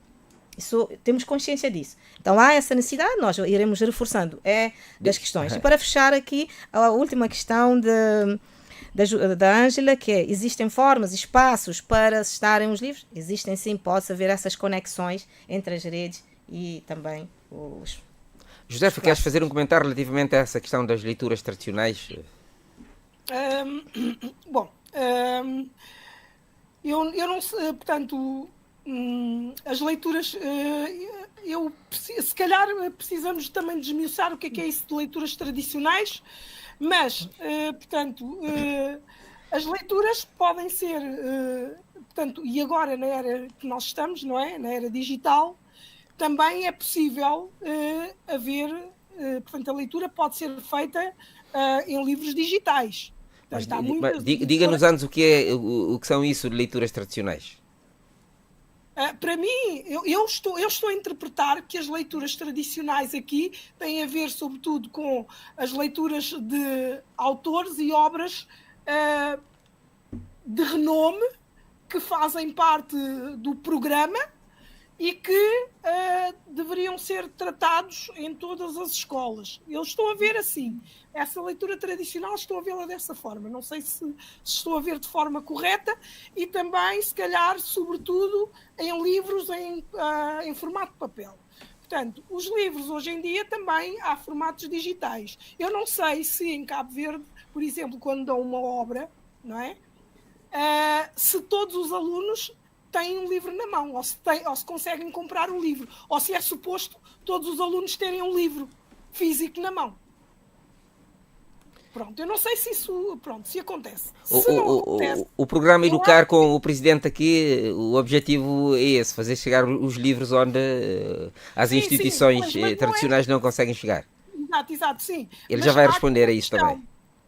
Temos consciência disso. Então há essa necessidade, nós iremos reforçando das questões. E para fechar aqui, a última questão da Ângela, que é, existem formas, espaços para estarem os livros? Existem sim, pode haver essas conexões entre as redes e também os... José, queres fazer um comentário relativamente a essa questão das leituras tradicionais? Eu não sei, portanto... as leituras, se calhar precisamos também desmiuçar o que é isso de leituras tradicionais, mas, portanto, as leituras podem ser, portanto, e agora na era que nós estamos, não é? Na era digital, também é possível haver, portanto, a leitura pode ser feita em livros digitais. Portanto, diga-nos antes o que são isso de leituras tradicionais. Para mim, eu estou a interpretar que as leituras tradicionais aqui têm a ver, sobretudo, com as leituras de autores e obras de renome que fazem parte do programa e que deveriam ser tratados em todas as escolas. Eu estou a ver assim. Essa leitura tradicional, estou a vê-la dessa forma. Não sei se estou a ver de forma correta e também, se calhar, sobretudo, em livros em formato de papel. Portanto, os livros, hoje em dia, também há formatos digitais. Eu não sei se em Cabo Verde, por exemplo, quando dão uma obra, não é? Se todos os alunos têm um livro na mão, ou se conseguem comprar um livro, ou se é suposto todos os alunos terem um livro físico na mão. Pronto, eu não sei se isso, se acontece. Se não acontece, o programa Educar com o Presidente aqui, o objetivo é esse, fazer chegar os livros onde as instituições tradicionais não conseguem chegar. Exato, sim. Ele já vai responder a isso também.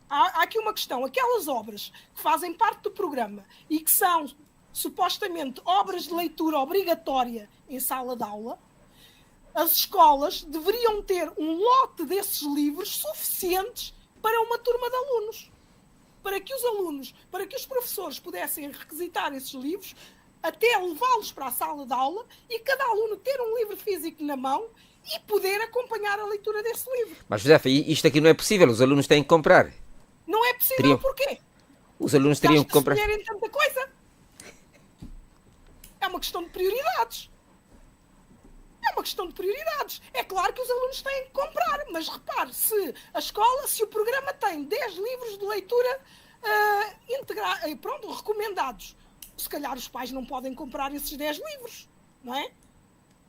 Há aqui uma questão. Aquelas obras que fazem parte do programa e que são supostamente obras de leitura obrigatória em sala de aula, as escolas deveriam ter um lote desses livros suficientes para uma turma de alunos. Para que os professores pudessem requisitar esses livros, até levá-los para a sala de aula e cada aluno ter um livro físico na mão e poder acompanhar a leitura desse livro. Mas, Josefa, isto aqui não é possível, os alunos têm que comprar. Não é possível porquê? Os alunos teriam que comprar. Escolherem tanta coisa. É uma questão de prioridades. É claro que os alunos têm que comprar, mas repare, se o programa tem 10 livros de leitura recomendados, se calhar os pais não podem comprar esses 10 livros, não é?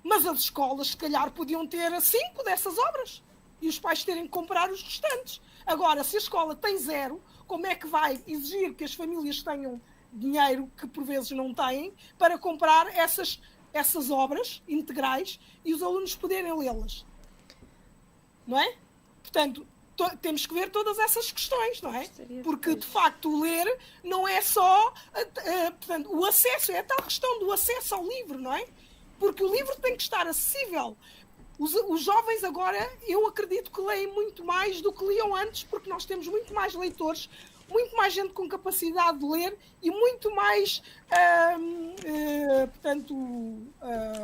Mas as escolas, se calhar, podiam ter 5 dessas obras e os pais terem que comprar os restantes. Agora, se a escola tem 0, como é que vai exigir que as famílias tenham dinheiro que por vezes não têm para comprar essas obras integrais e os alunos poderem lê-las? Não é? Portanto, temos que ver todas essas questões, não é? Porque, de facto, ler não é só... portanto, o acesso, é a tal questão do acesso ao livro, não é? Porque o livro tem que estar acessível. Os jovens agora, eu acredito que leem muito mais do que liam antes, porque nós temos muito mais leitores, muito mais gente com capacidade de ler e muito mais,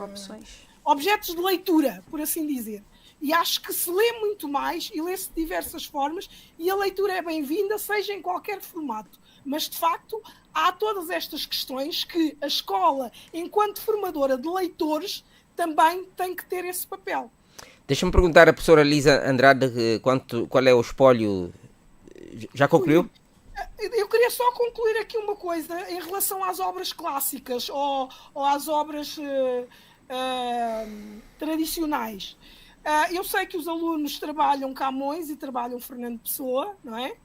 opções. Objetos de leitura, por assim dizer. E acho que se lê muito mais e lê-se de diversas formas e a leitura é bem-vinda, seja em qualquer formato. Mas, de facto, há todas estas questões que a escola, enquanto formadora de leitores, também tem que ter esse papel. Deixa-me perguntar à professora Lisa Andrade qual é o espólio. Já concluiu? Eu queria só concluir aqui uma coisa em relação às obras clássicas ou às obras tradicionais. Eu sei que os alunos trabalham Camões e trabalham Fernando Pessoa, não é?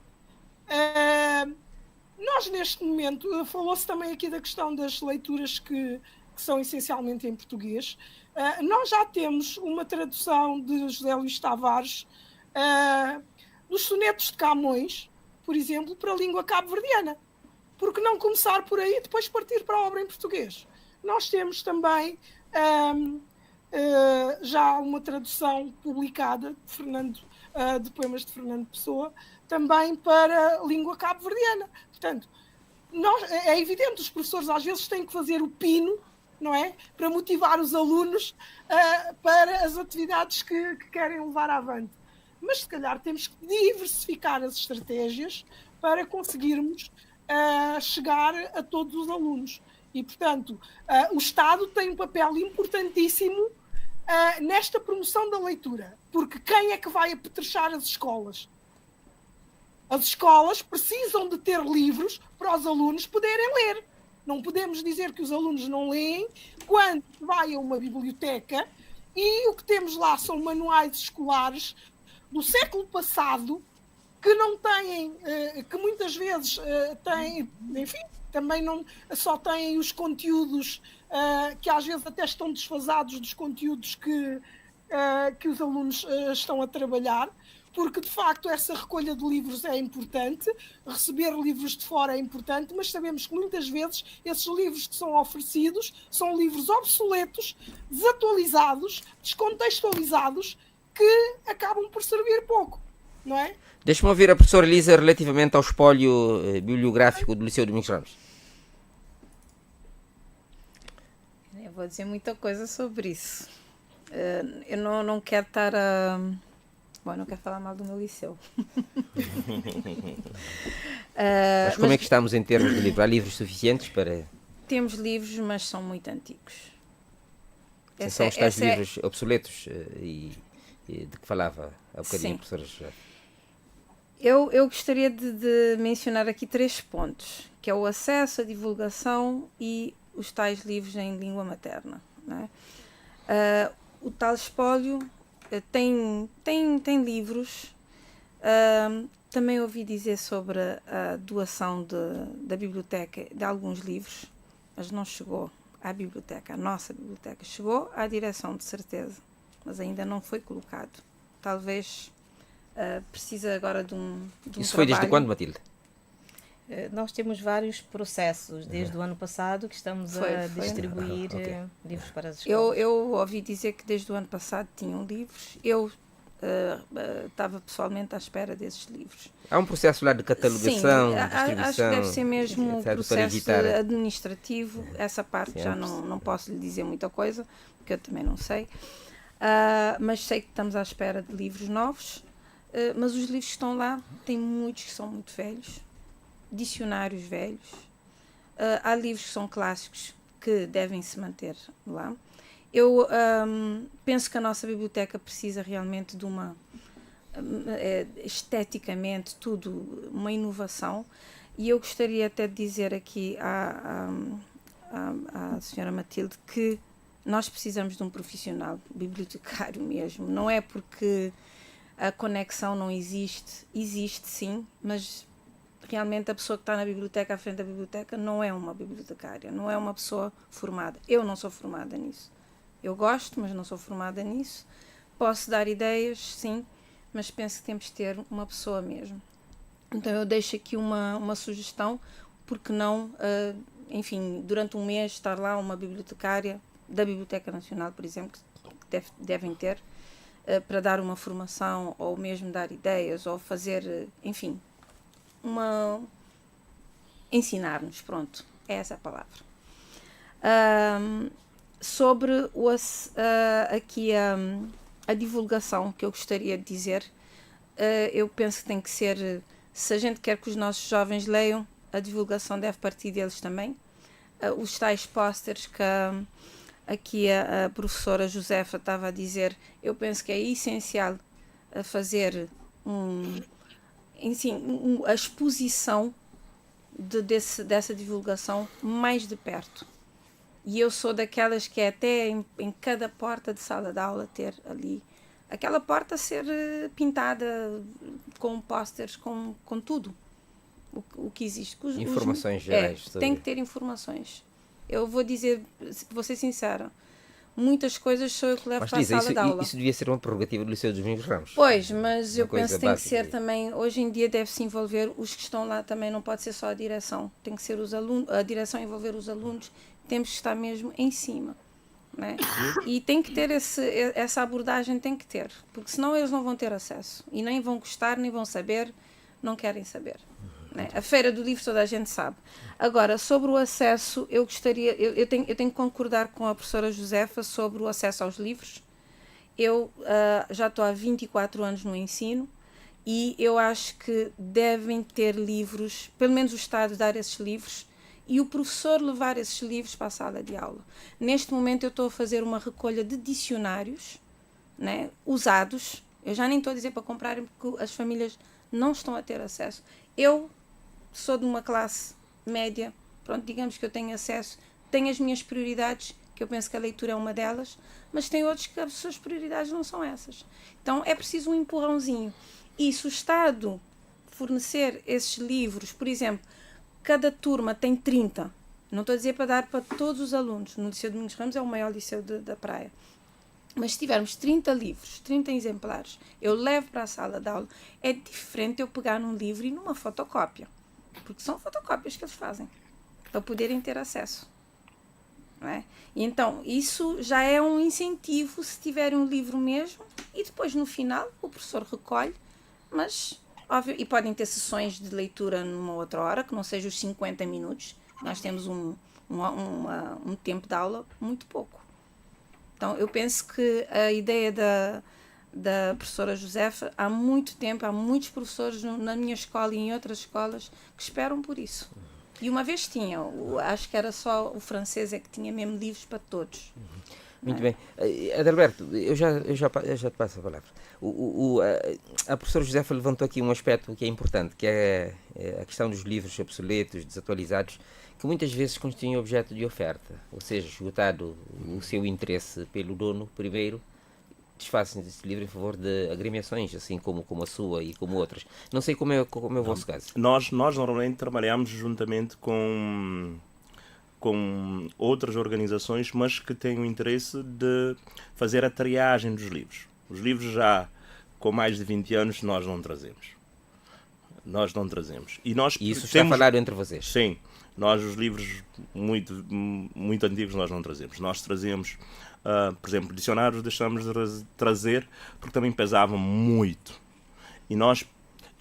Nós, neste momento, falou-se também aqui da questão das leituras que são essencialmente em português. Nós já temos uma tradução de José Luís Tavares dos sonetos de Camões, por exemplo, para a língua cabo-verdiana. Por que não começar por aí e depois partir para a obra em português? Nós temos também já uma tradução publicada de poemas de Fernando Pessoa, também para a língua cabo-verdiana. Portanto, é evidente que os professores às vezes têm que fazer o pino, não é? Para motivar os alunos para as atividades que querem levar avante. Mas se calhar temos que diversificar as estratégias para conseguirmos chegar a todos os alunos. E, portanto, o Estado tem um papel importantíssimo nesta promoção da leitura. Porque quem é que vai apetrechar as escolas? As escolas precisam de ter livros para os alunos poderem ler. Não podemos dizer que os alunos não leem quando vai a uma biblioteca e o que temos lá são manuais escolares do século passado que não têm, que muitas vezes têm, enfim, também não só têm os conteúdos que às vezes até estão desfasados dos conteúdos que os alunos estão a trabalhar. Porque, de facto, essa recolha de livros é importante, receber livros de fora é importante, mas sabemos que muitas vezes esses livros que são oferecidos são livros obsoletos, desatualizados, descontextualizados, que acabam por servir pouco, não é? Deixa-me ouvir a professora Lisa relativamente ao espólio bibliográfico do Liceu Domingos Ramos. Eu vou dizer muita coisa sobre isso. Eu não quero estar a... Bom, não quero falar mal do meu liceu. Mas como é que estamos em termos de livros? Há livros suficientes para... Temos livros, mas são muito antigos. São os tais livros obsoletos e de que falava há bocadinho a professora José. Eu gostaria de mencionar aqui 3 pontos, que é o acesso, a divulgação e os tais livros em língua materna. Não é? O tal espólio tem livros Também ouvi dizer sobre a doação da biblioteca de alguns livros, mas não chegou à biblioteca, a nossa biblioteca. Chegou à direção, de certeza, mas ainda não foi colocado. Talvez precisa agora de um Isso trabalho. foi desde quando, Matilde? Nós temos vários processos desde o ano passado que estamos a distribuir livros para as escolas. Eu ouvi dizer que desde o ano passado tinham livros. Eu estava pessoalmente à espera desses livros. Há um processo lá de catalogação, distribuição, acho que deve ser mesmo um processo administrativo. Essa parte já não posso lhe dizer muita coisa, porque eu também não sei. Mas sei que estamos à espera de livros novos. Mas os livros que estão lá, tem muitos que são muito velhos, dicionários velhos. Há livros que são clássicos que devem se manter lá. Eu penso que a nossa biblioteca precisa realmente de uma, esteticamente, tudo, uma inovação. E eu gostaria até de dizer aqui à senhora Matilde que nós precisamos de um profissional bibliotecário mesmo. Não é porque a conexão não existe, existe sim, mas realmente a pessoa que está na biblioteca, à frente da biblioteca, não é uma bibliotecária, não é uma pessoa formada. Eu não sou formada nisso. Eu gosto, mas não sou formada nisso. Posso dar ideias, sim, mas penso que temos de ter uma pessoa mesmo. Então eu deixo aqui uma sugestão, porque não, enfim, durante um mês estar lá uma bibliotecária da Biblioteca Nacional, por exemplo, que devem ter, para dar uma formação, ou mesmo dar ideias, ou fazer, enfim, ensinar-nos, pronto, é essa a palavra. Sobre aqui a divulgação que eu gostaria de dizer, eu penso que tem que ser, se a gente quer que os nossos jovens leiam, a divulgação deve partir deles também. Os tais pósteres que aqui a professora Josefa estava a dizer, eu penso que é essencial fazer a exposição dessa divulgação mais de perto. E eu sou daquelas que é até em cada porta de sala de aula ter ali, aquela porta ser pintada com pósteres, com tudo o que existe. Informações gerais. Tem que ter informações. Eu vou ser sincera, muitas coisas sou eu que levo para a sala de aula. Isso devia ser uma prerrogativa do Liceu Domingos Ramos. Pois, mas eu penso que tem que ser também, hoje em dia deve-se envolver os que estão lá também, não pode ser só a direção, tem que ser os alunos, a direção envolver os alunos, temos que estar mesmo em cima, né? E tem que ter essa abordagem, tem que ter, porque senão eles não vão ter acesso, e nem vão gostar, nem vão saber, não querem saber. Né? A Feira do Livro toda a gente sabe. Agora, sobre o acesso, eu gostaria, eu tenho que concordar com a professora Josefa sobre o acesso aos livros. Eu já estou há 24 anos no ensino e eu acho que devem ter livros, pelo menos o Estado dar esses livros e o professor levar esses livros para a sala de aula. Neste momento eu estou a fazer uma recolha de dicionários, né, usados. Eu já nem estou a dizer para comprarem porque as famílias não estão a ter acesso. Eu sou de uma classe média, pronto, digamos que eu tenho acesso, tenho as minhas prioridades, que eu penso que a leitura é uma delas, mas tem outros que as suas prioridades não são essas. Então é preciso um empurrãozinho. E se o Estado fornecer esses livros, por exemplo, cada turma tem 30, não estou a dizer para dar para todos os alunos, no Liceu Domingos Ramos é o maior liceu da Praia, mas se tivermos 30 livros, 30 exemplares, eu levo para a sala de aula, é diferente eu pegar num livro e numa fotocópia, porque são fotocópias que eles fazem, para poderem ter acesso. Não é? E então, isso já é um incentivo se tiverem um livro mesmo, e depois no final o professor recolhe, mas, óbvio, e podem ter sessões de leitura numa outra hora, que não seja os 50 minutos, nós temos um tempo de aula muito pouco. Então, eu penso que a ideia da professora Josefa, há muito tempo, há muitos professores na minha escola e em outras escolas que esperam por isso. E uma vez tinha, acho que era só o francês é que tinha mesmo livros para todos. Muito bem. Adalberto, eu já te passo a palavra. A professora Josefa levantou aqui um aspecto que é importante, que é a questão dos livros obsoletos, desatualizados, que muitas vezes constituem objeto de oferta, ou seja, esgotado o seu interesse pelo dono primeiro, desfazem desse livro em favor de agremiações, assim como a sua e como outras. Não sei como é o vosso caso. Nós normalmente trabalhamos juntamente com outras organizações, mas que têm o interesse de fazer a triagem dos livros. Os livros já com mais de 20 anos nós não trazemos. E isso está falado entre vocês? Sim. Nós, os livros muito antigos, nós não trazemos. Nós trazemos, por exemplo, dicionários deixamos de trazer porque também pesavam muito.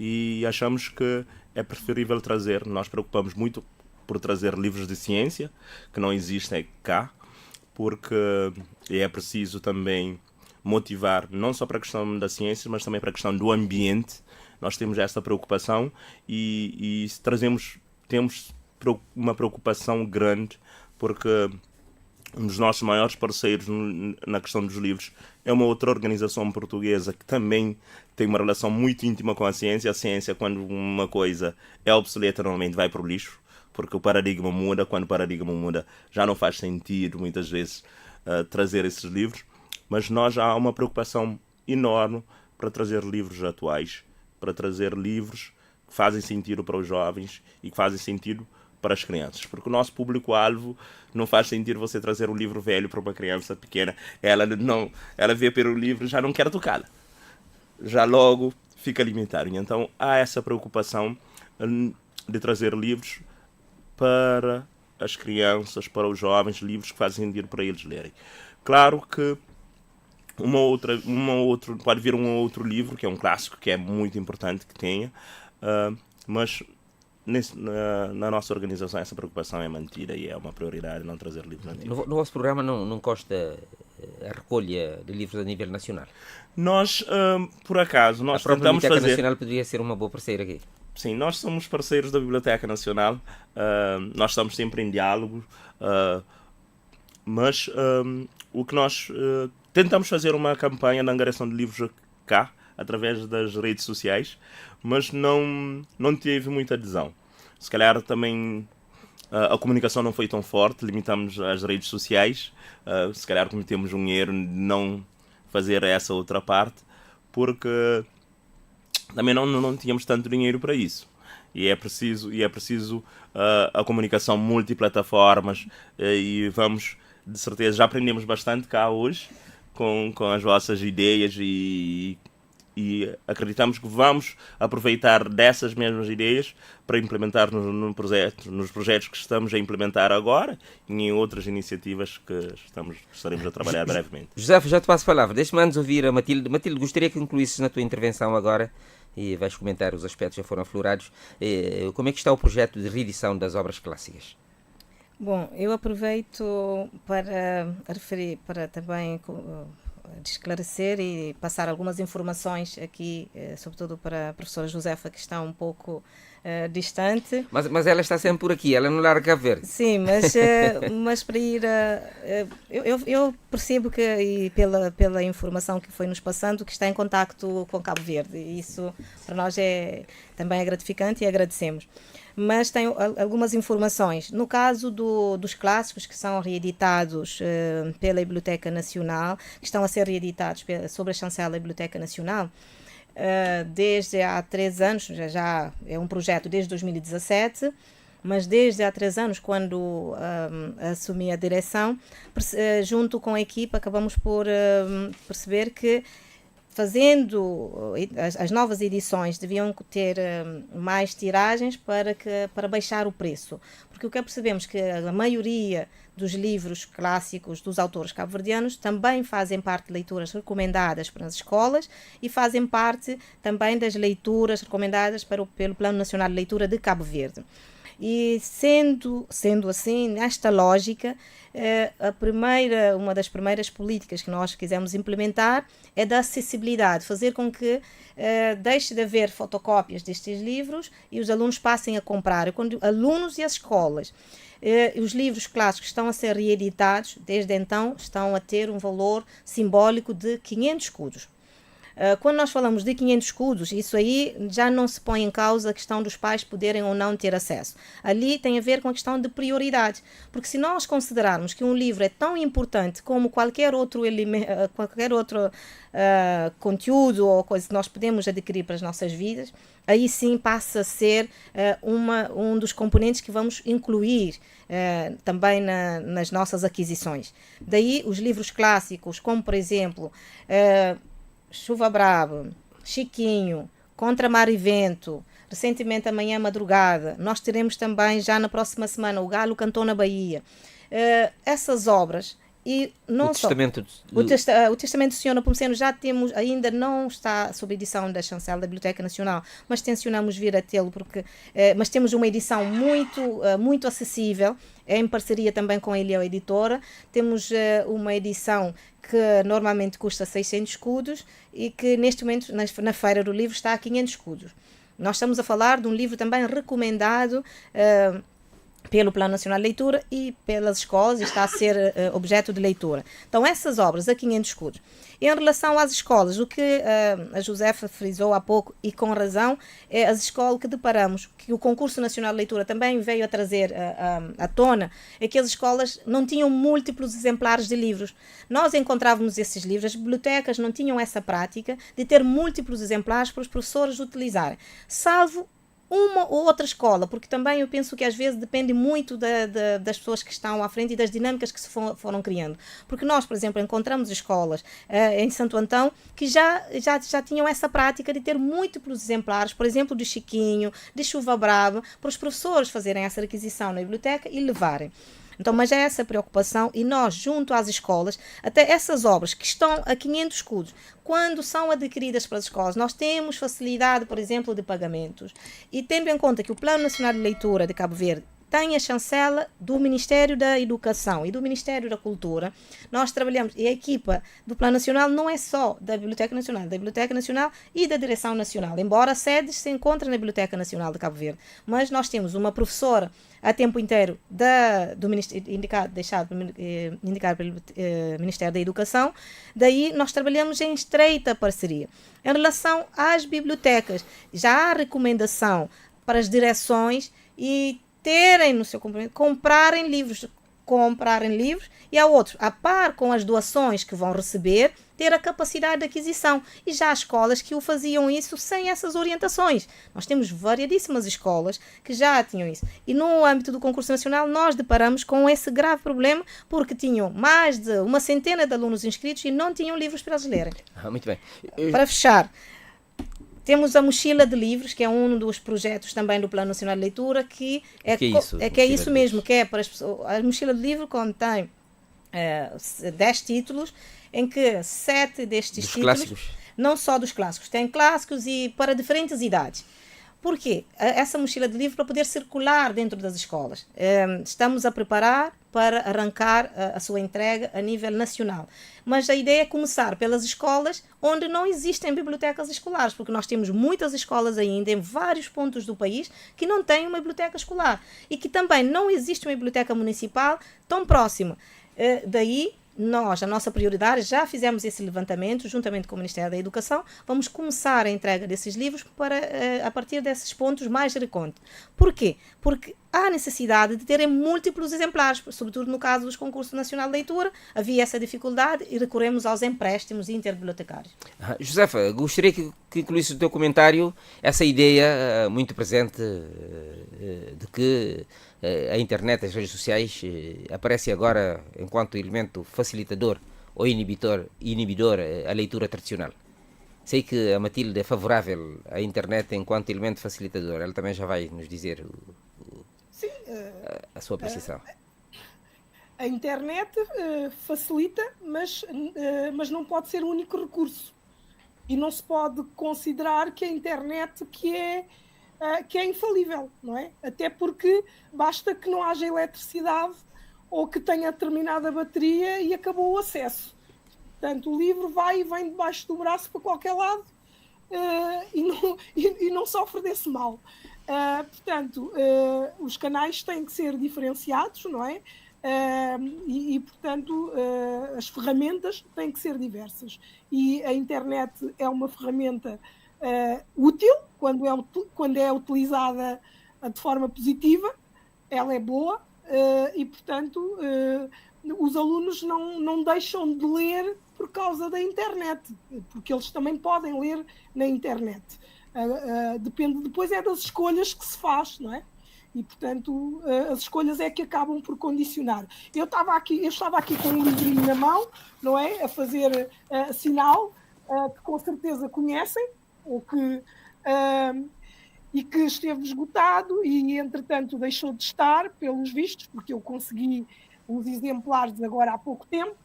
E achamos que é preferível trazer. Nós preocupamos muito por trazer livros de ciência, que não existem cá, porque é preciso também motivar, não só para a questão da ciência, mas também para a questão do ambiente. Nós temos essa preocupação e temos uma preocupação grande, porque um dos nossos maiores parceiros na questão dos livros é uma outra organização portuguesa que também tem uma relação muito íntima com a ciência. A ciência, quando uma coisa é obsoleta, normalmente vai para o lixo, porque o paradigma muda. Quando o paradigma muda, já não faz sentido, muitas vezes, trazer esses livros. Mas nós há uma preocupação enorme para trazer livros atuais, para trazer livros que fazem sentido para os jovens e que fazem sentido para as crianças, porque o nosso público-alvo não faz sentido você trazer um livro velho para uma criança pequena. Ela vê pelo livro, já não quer tocá-la, já logo fica limitado. Então há essa preocupação de trazer livros para as crianças, para os jovens, livros que fazem sentido para eles lerem. Claro que pode vir um outro livro que é um clássico, que é muito importante que tenha, mas na nossa organização essa preocupação é mantida e é uma prioridade não trazer livros antigos. No vosso programa não consta a recolha de livros a nível nacional? Nós, por acaso, a própria tentamos Biblioteca fazer... Nacional poderia ser uma boa parceira aqui. Sim, nós somos parceiros da Biblioteca Nacional, nós estamos sempre em diálogo, mas o que nós tentamos fazer uma campanha de angariação de livros cá, através das redes sociais, mas não teve muita adesão. Se calhar também a comunicação não foi tão forte, limitamos as redes sociais, se calhar cometemos um erro de não fazer essa outra parte, porque também não tínhamos tanto dinheiro para isso. E é preciso a comunicação multiplataformas, e vamos, de certeza, já aprendemos bastante cá hoje com as vossas ideias e acreditamos que vamos aproveitar dessas mesmas ideias para implementar nos projetos que estamos a implementar agora e em outras iniciativas que estaremos a trabalhar brevemente. José, já te passo a palavra. Deixa-me antes ouvir a Matilde. Matilde, gostaria que incluísses na tua intervenção agora, e vais comentar os aspectos que já foram aflorados, como é que está o projeto de reedição das obras clássicas? Bom, eu aproveito para referir, para também de esclarecer e passar algumas informações aqui, sobretudo para a professora Josefa, que está um pouco distante. Mas ela está sempre por aqui, ela não larga Cabo Verde. Sim, mas para ir... eu percebo que, e pela informação que foi nos passando, que está em contacto com Cabo Verde. E isso para nós também é gratificante e agradecemos. Mas tenho algumas informações. No caso dos clássicos que são reeditados pela Biblioteca Nacional, que estão a ser reeditados sob a chancela da Biblioteca Nacional, desde há 3 anos, já é um projeto desde 2017, mas desde há 3 anos, quando assumi a direção, junto com a equipa, acabamos por perceber que fazendo as novas edições deviam ter mais tiragens para baixar o preço, porque o que percebemos que a maioria dos livros clássicos dos autores cabo-verdianos também fazem parte de leituras recomendadas para as escolas e fazem parte também das leituras recomendadas pelo Plano Nacional de Leitura de Cabo Verde. E sendo assim, nesta lógica, uma das primeiras políticas que nós quisemos implementar é da acessibilidade, fazer com que deixe de haver fotocópias destes livros e os alunos passem a comprar. Quando alunos e as escolas, os livros clássicos estão a ser reeditados, desde então estão a ter um valor simbólico de 500 escudos. Quando nós falamos de 500 escudos, isso aí já não se põe em causa a questão dos pais poderem ou não ter acesso. Ali tem a ver com a questão de prioridade, porque se nós considerarmos que um livro é tão importante como qualquer outro conteúdo ou coisa que nós podemos adquirir para as nossas vidas, aí sim passa a ser um dos componentes que vamos incluir também nas nossas aquisições. Daí os livros clássicos, como por exemplo Chuva Brava, Chiquinho, Contra Mar e Vento, recentemente Amanhã Madrugada, nós teremos também já na próxima semana O Galo Cantou na Bahia. Essas obras, e não o só Testamento o Testamento do Senhor Nepomuceno já temos, ainda não está sob edição da chancela da Biblioteca Nacional, mas tencionamos vir a tê-lo, mas temos uma edição muito acessível, em parceria também com a Eliel Editora. Temos uma edição que normalmente custa 600 escudos e que neste momento na Feira do Livro está a 500 escudos. Nós estamos a falar de um livro também recomendado pelo Plano Nacional de Leitura e pelas escolas, e está a ser objeto de leitura. Então, essas obras a 500 escudos. Em relação às escolas, o que a Josefa frisou há pouco, e com razão, é as escolas que deparamos, que o Concurso Nacional de Leitura também veio a trazer à tona, é que as escolas não tinham múltiplos exemplares de livros. Nós encontrávamos esses livros, as bibliotecas não tinham essa prática de ter múltiplos exemplares para os professores utilizarem, salvo uma ou outra escola, porque também eu penso que às vezes depende muito das pessoas que estão à frente e das dinâmicas que se foram criando. Porque nós, por exemplo, encontramos escolas em Santo Antão que já tinham essa prática de ter múltiplos exemplares, por exemplo, de Chiquinho, de Chuva Brava, para os professores fazerem essa requisição na biblioteca e levarem. Então, mas é essa preocupação, e nós, junto às escolas, até essas obras que estão a 500 escudos, quando são adquiridas pelas escolas, nós temos facilidade, por exemplo, de pagamentos. E tendo em conta que o Plano Nacional de Leitura de Cabo Verde tem a chancela do Ministério da Educação e do Ministério da Cultura, nós trabalhamos, e a equipa do Plano Nacional não é só da Biblioteca Nacional e da Direção Nacional, embora a sede se encontre na Biblioteca Nacional de Cabo Verde, mas nós temos uma professora a tempo inteiro indicado pelo Ministério da Educação. Daí nós trabalhamos em estreita parceria. Em relação às bibliotecas, já há recomendação para as direções e terem no seu compromisso, comprarem livros, e há outros, a par com as doações que vão receber, ter a capacidade de aquisição. E já há escolas que o faziam isso sem essas orientações. Nós temos variedíssimas escolas que já tinham isso. E no âmbito do concurso nacional nós deparamos com esse grave problema, porque tinham mais de uma centena de alunos inscritos e não tinham livros para eles lerem. Muito bem. Para fechar, temos a mochila de livros, que é um dos projetos também do Plano Nacional de Leitura, que é isso mesmo, que é para as pessoas. A mochila de livro contém 10 títulos, em que 7 destes títulos, clássicos. Não só dos clássicos, tem clássicos e para diferentes idades. Por quê? Essa mochila de livro para poder circular dentro das escolas. Estamos a preparar para arrancar a sua entrega a nível nacional. Mas a ideia é começar pelas escolas onde não existem bibliotecas escolares, porque nós temos muitas escolas ainda em vários pontos do país que não têm uma biblioteca escolar e que também não existe uma biblioteca municipal tão próxima. Daí, a nossa prioridade, já fizemos esse levantamento juntamente com o Ministério da Educação, vamos começar a entrega desses livros a partir desses pontos mais recônditos. Por quê? Porque há necessidade de terem múltiplos exemplares, sobretudo no caso dos concursos nacional de leitura, havia essa dificuldade e recorremos aos empréstimos interbibliotecários. Josefa, gostaria que incluísse no teu comentário essa ideia muito presente de que a internet, as redes sociais, aparecem agora enquanto elemento facilitador ou inibidor à leitura tradicional. Sei que a Matilde é favorável à internet enquanto elemento facilitador. Ela também já vai nos dizer a sua apreciação. A internet facilita, mas não pode ser o único recurso. E não se pode considerar que a internet que é infalível, não é? Até porque basta que não haja eletricidade ou que tenha terminado a bateria e acabou o acesso. Portanto, o livro vai e vem debaixo do braço para qualquer lado e não sofre desse mal. Portanto, os canais têm que ser diferenciados, não é? Portanto, as ferramentas têm que ser diversas. E a internet é uma ferramenta útil quando é utilizada de forma positiva, ela é boa, e, portanto, os alunos não deixam de ler por causa da internet, porque eles também podem ler na internet. Depende depois das escolhas que se faz, não é? E, portanto, as escolhas é que acabam por condicionar. Eu estava aqui com um livrinho na mão, não é? A fazer sinal, que com certeza conhecem, e que esteve esgotado e, entretanto, deixou de estar, pelos vistos, porque eu consegui uns exemplares agora há pouco tempo.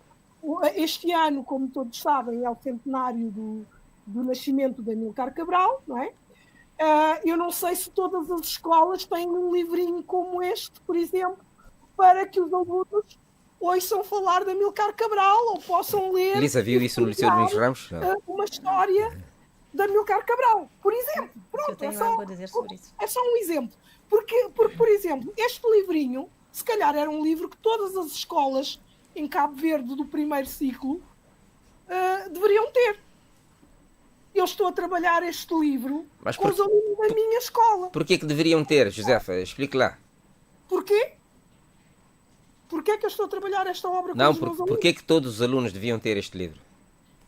Este ano, como todos sabem, é o centenário do nascimento de Amílcar Cabral, não é? Eu não sei se todas as escolas têm um livrinho como este, por exemplo, para que os alunos ouçam falar de Amílcar Cabral ou possam ler... Elisa, viu isso no Liceu Domingos Ramos? Uma história de Amílcar Cabral, por exemplo. Pronto, eu tenho algo a dizer sobre isso. É só um exemplo. Porque, por exemplo, este livrinho, se calhar era um livro que todas as escolas em Cabo Verde do primeiro ciclo deveriam ter. Eu estou a trabalhar este livro com os alunos da minha escola. Porquê que deveriam ter, Josefa? Explique lá. Porquê? Porquê que eu estou a trabalhar esta obra com os meus alunos? Porquê que todos os alunos deviam ter este livro?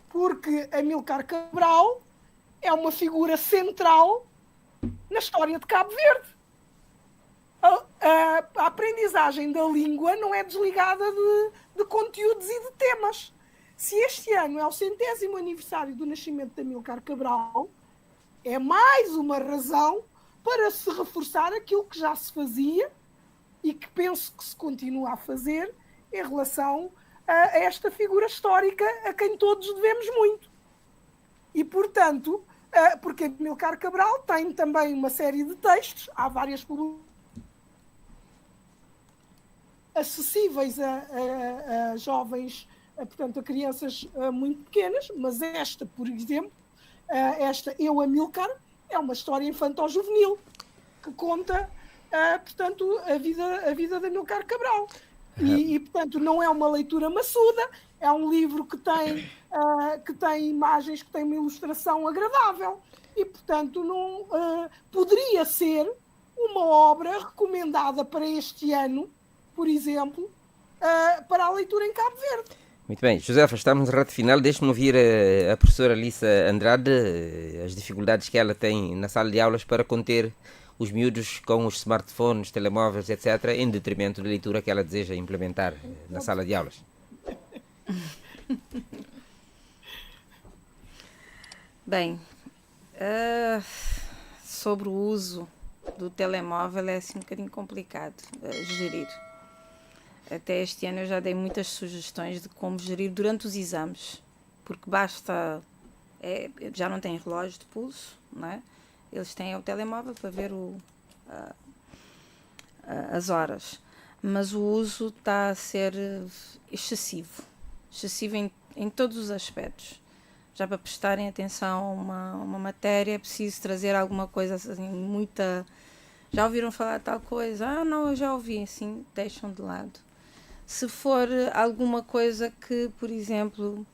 Porque Amílcar Cabral é uma figura central na história de Cabo Verde. A aprendizagem da língua não é desligada de conteúdos e de temas. Se este ano é o 100º aniversário do nascimento de Amílcar Cabral, é mais uma razão para se reforçar aquilo que já se fazia e que penso que se continua a fazer em relação a esta figura histórica a quem todos devemos muito. E, portanto, porque Amílcar Cabral tem também uma série de textos, há várias acessíveis a jovens, portanto, a crianças muito pequenas, mas esta, por exemplo, Eu, Amílcar, é uma história infantil-juvenil que conta, portanto, a vida de Amílcar Cabral. E, portanto, não é uma leitura maçuda, é um livro que tem imagens, que tem uma ilustração agradável. E, portanto, poderia ser uma obra recomendada para este ano, por exemplo, para a leitura em Cabo Verde. Muito bem, Josefa, estamos na reta final. Deixe-me ouvir a professora Alissa Andrade, as dificuldades que ela tem na sala de aulas para conter os miúdos com os smartphones, telemóveis, etc., em detrimento da leitura que ela deseja implementar na sala de aulas. Bem, sobre o uso do telemóvel é assim um bocadinho complicado gerir. Até este ano eu já dei muitas sugestões de como gerir durante os exames, porque basta, já não têm relógio de pulso, não é? Eles têm o telemóvel para ver as horas, mas o uso está a ser excessivo em todos os aspectos. Já para prestarem atenção a uma matéria é preciso trazer alguma coisa assim, muita... Já ouviram falar de tal coisa? Ah, não, eu já ouvi, assim, deixam de lado. Se for alguma coisa que, por exemplo,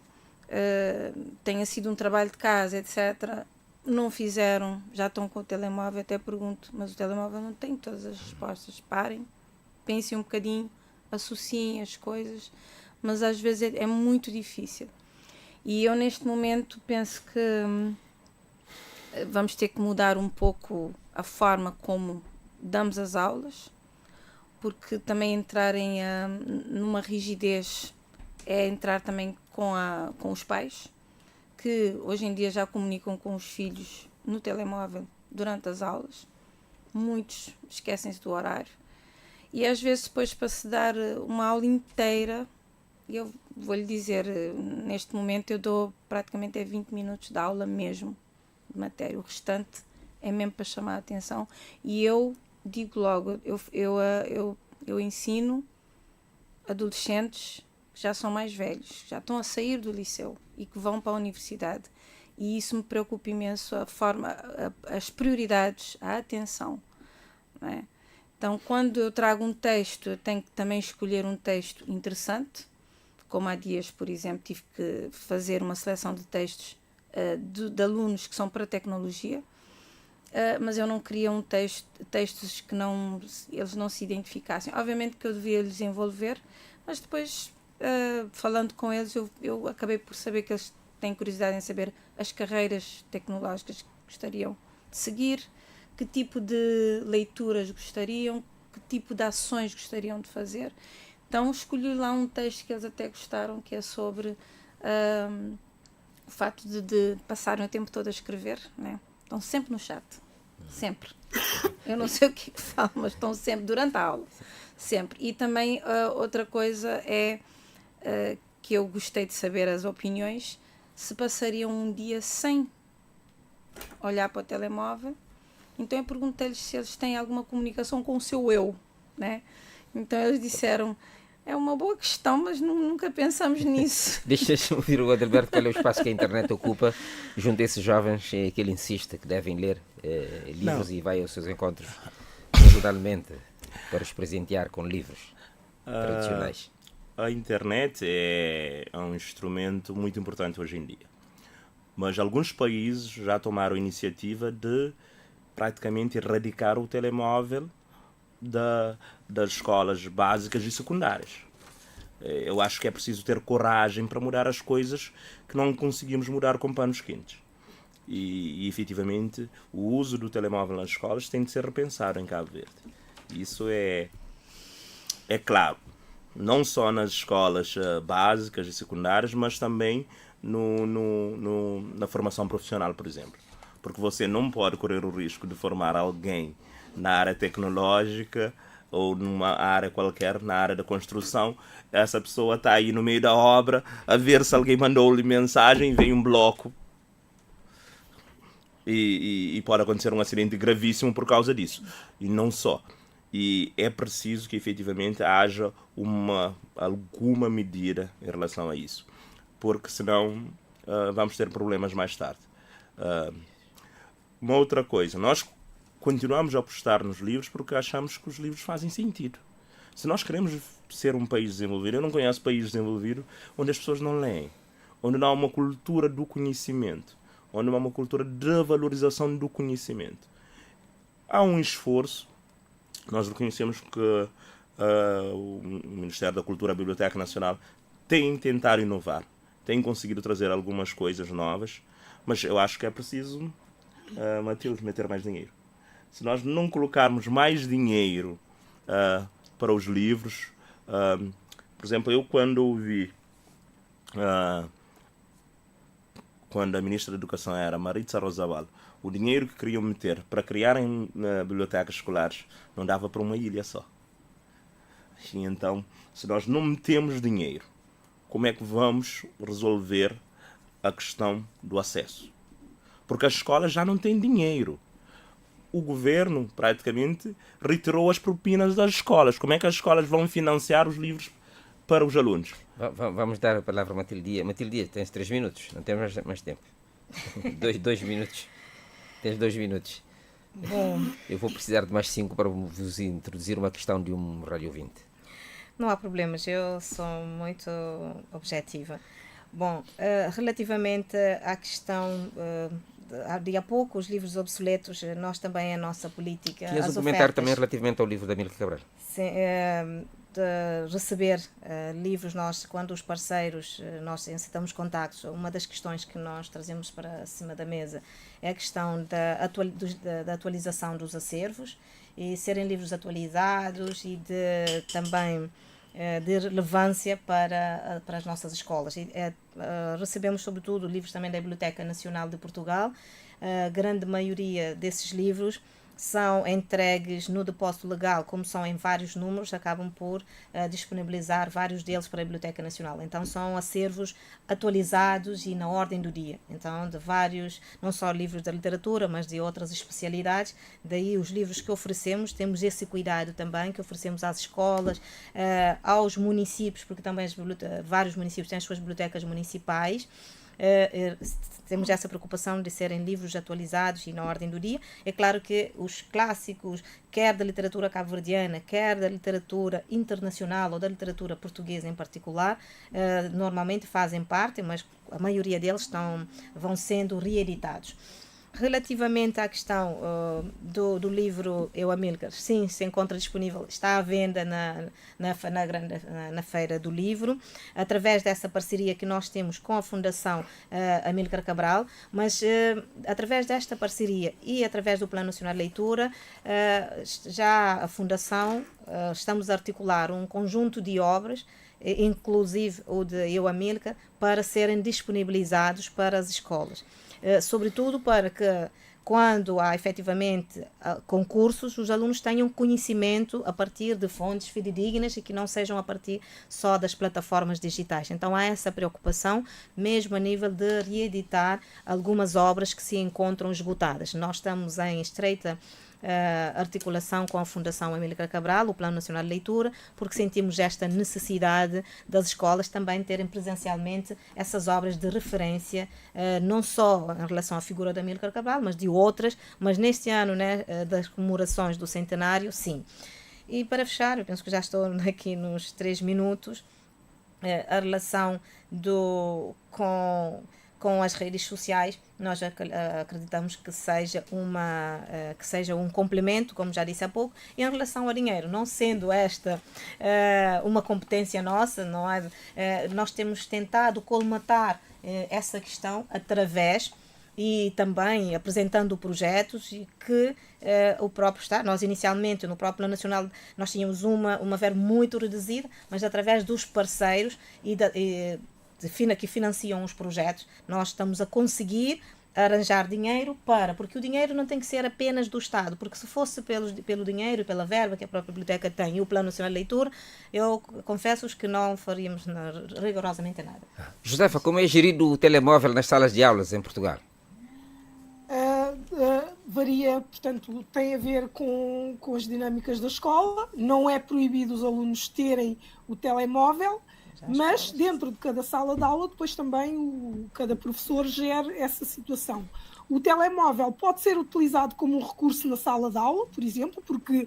tenha sido um trabalho de casa, etc., não fizeram, já estão com o telemóvel, até pergunto, mas o telemóvel não tem todas as respostas. Parem, pensem um bocadinho, associem as coisas, mas às vezes é muito difícil. E eu, neste momento, penso que vamos ter que mudar um pouco a forma como damos as aulas, porque também entrar numa rigidez é entrar também com os pais, que hoje em dia já comunicam com os filhos no telemóvel durante as aulas. Muitos esquecem-se do horário. E às vezes depois para se dar uma aula inteira, eu vou-lhe dizer, neste momento eu dou praticamente 20 minutos de aula mesmo, de matéria. O restante é mesmo para chamar a atenção. E eu digo logo, eu ensino adolescentes que já são mais velhos, já estão a sair do liceu e que vão para a universidade. E isso me preocupa imenso, as prioridades, a atenção, não é? Então, quando eu trago um texto, eu tenho que também escolher um texto interessante. Como há dias, por exemplo, tive que fazer uma seleção de textos de alunos que são para tecnologia, mas eu não queria textos que eles não se identificassem. Obviamente que eu devia lhes envolver, mas depois, falando com eles, eu acabei por saber que eles têm curiosidade em saber as carreiras tecnológicas que gostariam de seguir, que tipo de leituras gostariam, que tipo de ações gostariam de fazer. Então escolhi lá um texto que eles até gostaram, que é sobre o facto de passarem o tempo todo a escrever, né? Estão sempre no chat, sempre. Eu não sei o que falam, mas estão sempre, durante a aula, sempre. E também outra coisa é que eu gostei de saber as opiniões, se passariam um dia sem olhar para o telemóvel. Então eu perguntei-lhes se eles têm alguma comunicação com o seu eu, né? Então eles disseram, é uma boa questão, mas nunca pensamos nisso. Deixa-me ouvir o Adalberto, qual é o espaço que a internet ocupa junto a esses jovens que ele insiste que devem ler livros e vai aos seus encontros regionalmente para os presentear com livros tradicionais. A internet é um instrumento muito importante hoje em dia, mas alguns países já tomaram a iniciativa de praticamente erradicar o telemóvel das escolas básicas e secundárias. Eu acho que é preciso ter coragem para mudar as coisas que não conseguimos mudar com panos quentes. E efetivamente, o uso do telemóvel nas escolas tem de ser repensado em Cabo Verde. Isso é claro, não só nas escolas básicas e secundárias, mas também na formação profissional, por exemplo. Porque você não pode correr o risco de formar alguém na área tecnológica ou numa área qualquer, na área da construção. Essa pessoa está aí no meio da obra a ver se alguém mandou-lhe mensagem, vem um bloco e pode acontecer um acidente gravíssimo por causa disso. E não só. E é preciso que efetivamente haja alguma medida em relação a isso, porque senão vamos ter problemas mais tarde. Uma outra coisa, nós continuamos a apostar nos livros porque achamos que os livros fazem sentido. Se nós queremos ser um país desenvolvido, eu não conheço país desenvolvido onde as pessoas não leem, onde não há uma cultura do conhecimento, onde não há uma cultura de valorização do conhecimento. Há um esforço, nós reconhecemos que o Ministério da Cultura e a Biblioteca Nacional tem tentado inovar, tem conseguido trazer algumas coisas novas, mas eu acho que é preciso, Matilde, meter mais dinheiro. Se nós não colocarmos mais dinheiro para os livros, por exemplo, eu quando ouvi, quando a Ministra da Educação era Maritza Rosabal, o dinheiro que queriam meter para criarem bibliotecas escolares não dava para uma ilha só. E então, se nós não metemos dinheiro, como é que vamos resolver a questão do acesso? Porque as escolas já não têm dinheiro. O governo, praticamente, retirou as propinas das escolas. Como é que as escolas vão financiar os livros para os alunos? Vamos dar a palavra a Matilde Dias. Matilde Dias, tens 3 minutos, não temos mais tempo. 2 minutos. Tens 2 minutos. Bom. Eu vou precisar de mais 5 para vos introduzir uma questão de um rádio ouvinte. Não há problemas, eu sou muito objetiva. Bom, relativamente à questão... há pouco, os livros obsoletos, nós também, a nossa política... Tinhas um comentário também relativamente ao livro da Amílcar Cabral. Sim, de receber livros, nós, quando os parceiros, nós incitamos contactos, uma das questões que nós trazemos para cima da mesa é a questão da atualização dos acervos, e serem livros atualizados e também de relevância para as nossas escolas. Recebemos, sobretudo, livros também da Biblioteca Nacional de Portugal. A grande maioria desses livros são entregues no depósito legal, como são em vários números, acabam por disponibilizar vários deles para a Biblioteca Nacional. Então são acervos atualizados e na ordem do dia. Então de vários, não só livros da literatura, mas de outras especialidades. Daí os livros que oferecemos, temos esse cuidado também, que oferecemos às escolas, aos municípios, porque também vários municípios têm as suas bibliotecas municipais. temos essa preocupação de serem livros atualizados e na ordem do dia. É claro que os clássicos, quer da literatura cabo-verdiana, quer da literatura internacional ou da literatura portuguesa em particular, normalmente fazem parte, mas a maioria deles vão sendo reeditados. Relativamente à questão do livro Eu Amílcar, sim, se encontra disponível, está à venda na Feira do Livro, através dessa parceria que nós temos com a Fundação Amílcar Cabral, mas através desta parceria e através do Plano Nacional de Leitura, já a Fundação, estamos a articular um conjunto de obras, inclusive o de Eu Amílcar, para serem disponibilizados para as escolas. Sobretudo para que, quando há efetivamente concursos, os alunos tenham conhecimento a partir de fontes fidedignas e que não sejam a partir só das plataformas digitais. Então há essa preocupação, mesmo a nível de reeditar algumas obras que se encontram esgotadas. Nós estamos em estreita articulação com a Fundação Amílcar Cabral, o Plano Nacional de Leitura, porque sentimos esta necessidade das escolas também terem presencialmente essas obras de referência, não só em relação à figura da Amílcar Cabral, mas de outras, mas neste ano, né, das comemorações do centenário, sim. E para fechar, eu penso que já estou aqui nos 3 minutos, a relação com as redes sociais, nós acreditamos que seja um complemento, como já disse há pouco. E em relação ao dinheiro, não sendo esta uma competência nossa, não é? Nós temos tentado colmatar essa questão através e também apresentando projetos e que o próprio Estado, nós inicialmente no próprio Plano Nacional nós tínhamos uma verba muito reduzida, mas através dos parceiros que financiam os projetos, nós estamos a conseguir arranjar dinheiro porque o dinheiro não tem que ser apenas do Estado, porque se fosse pelo dinheiro, pela verba que a própria biblioteca tem e o Plano Nacional de Leitura, eu confesso-vos que não faríamos rigorosamente nada. Josefa, como é gerido o telemóvel nas salas de aulas em Portugal? Varia, portanto, tem a ver com as dinâmicas da escola. Não é proibido os alunos terem o telemóvel, mas dentro de cada sala de aula depois também cada professor gera essa situação. O telemóvel pode ser utilizado como um recurso na sala de aula, por exemplo, porque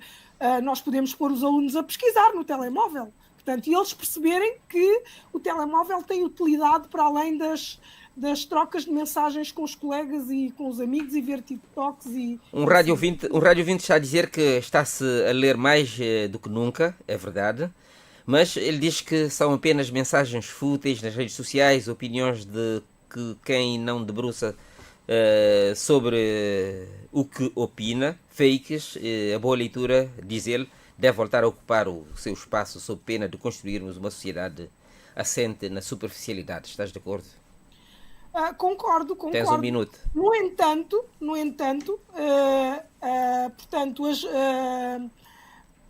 nós podemos pôr os alunos a pesquisar no telemóvel. Portanto, e eles perceberem que o telemóvel tem utilidade para além das trocas de mensagens com os colegas e com os amigos e ver TikToks e... Um rádio ouvinte está a dizer que está-se a ler mais do que nunca, é verdade. Mas ele diz que são apenas mensagens fúteis nas redes sociais, opiniões de quem não debruça sobre o que opina, fakes. A boa leitura, diz ele, deve voltar a ocupar o seu espaço sob pena de construirmos uma sociedade assente na superficialidade. Estás de acordo? Concordo. Tens um minuto. No entanto, portanto,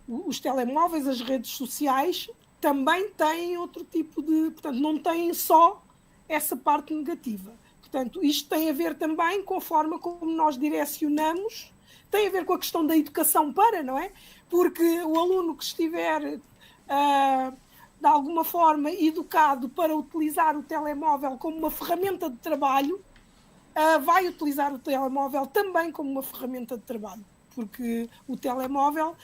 os telemóveis, as redes sociais, também têm outro tipo de... Portanto, não têm só essa parte negativa. Portanto, isto tem a ver também com a forma como nós direcionamos, tem a ver com a questão da educação não é? Porque o aluno que estiver, de alguma forma, educado para utilizar o telemóvel como uma ferramenta de trabalho, vai utilizar o telemóvel também como uma ferramenta de trabalho. Porque o telemóvel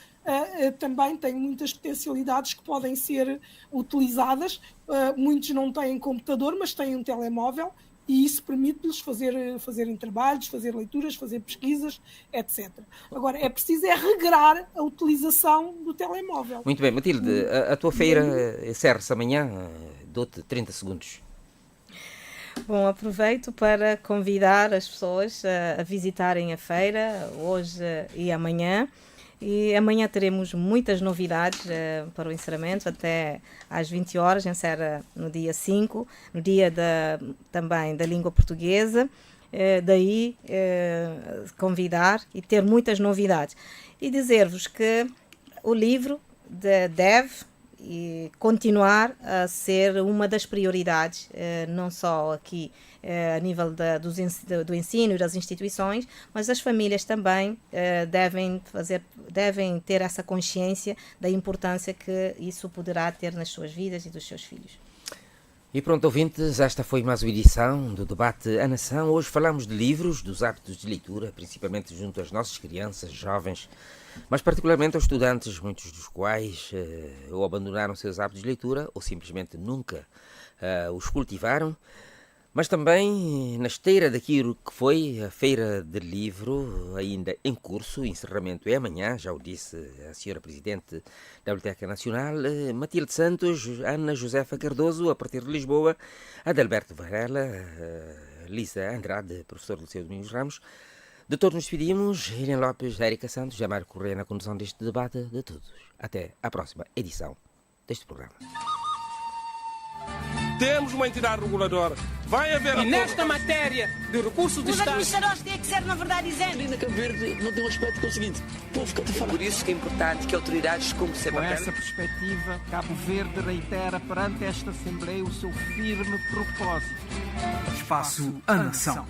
também tem muitas potencialidades que podem ser utilizadas. Muitos não têm computador, mas têm um telemóvel e isso permite-lhes fazerem trabalhos, fazer leituras, fazer pesquisas, etc. Agora, é preciso regrar a utilização do telemóvel. Muito bem, Matilde, a tua feira encerra-se amanhã. Dou-te 30 segundos. Bom, aproveito para convidar as pessoas a visitarem a feira hoje e amanhã. E amanhã teremos muitas novidades para o encerramento, até às 20 horas, encerra no dia 5, no dia também da língua portuguesa. Daí convidar e ter muitas novidades. E dizer-vos que o livro deve continuar a ser uma das prioridades, não só aqui do ensino e das instituições, mas as famílias também devem ter essa consciência da importância que isso poderá ter nas suas vidas e dos seus filhos. E pronto, ouvintes, esta foi mais uma edição do Debate à Nação. Hoje falamos de livros, dos hábitos de leitura, principalmente junto às nossas crianças, jovens, mas particularmente aos estudantes, muitos dos quais ou abandonaram seus hábitos de leitura ou simplesmente nunca os cultivaram. Mas também na esteira daquilo que foi a Feira de Livro, ainda em curso, o encerramento é amanhã, já o disse a senhora Presidente da Biblioteca Nacional, Matilde Santos, Ana Josefa Cardoso, a partir de Lisboa, Adalberto Varela, Lisa Andrade, professor do Liceu Domingos Ramos. De todos nos despedimos, Irene Lopes, Érica Santos, Jamário Correia na condução deste debate de todos. Até à próxima edição deste programa. Temos uma entidade reguladora. Vai haver... E nesta matéria de recursos de Os Estado... administradores têm que ser, na verdade, isentos. Ali na Cabo Verde não tem um aspecto que é o seguinte: o povo fica a falar. Por isso que é importante que autoridades como Com Sebatel... essa perspectiva, Cabo Verde reitera perante esta Assembleia o seu firme propósito. Espaço à Nação.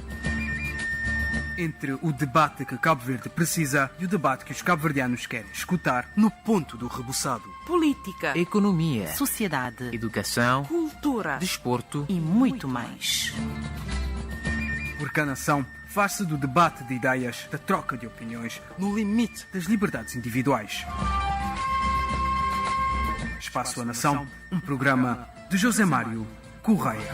Entre o debate que Cabo Verde precisa e o debate que os cabo-verdianos querem escutar no ponto do rebuçado. Política, Economia, sociedade, educação, cultura, desporto e muito mais. Porque a nação faz-se do debate de ideias, da troca de opiniões, no limite das liberdades individuais. Espaço à Nação, um programa de José Mário Correia.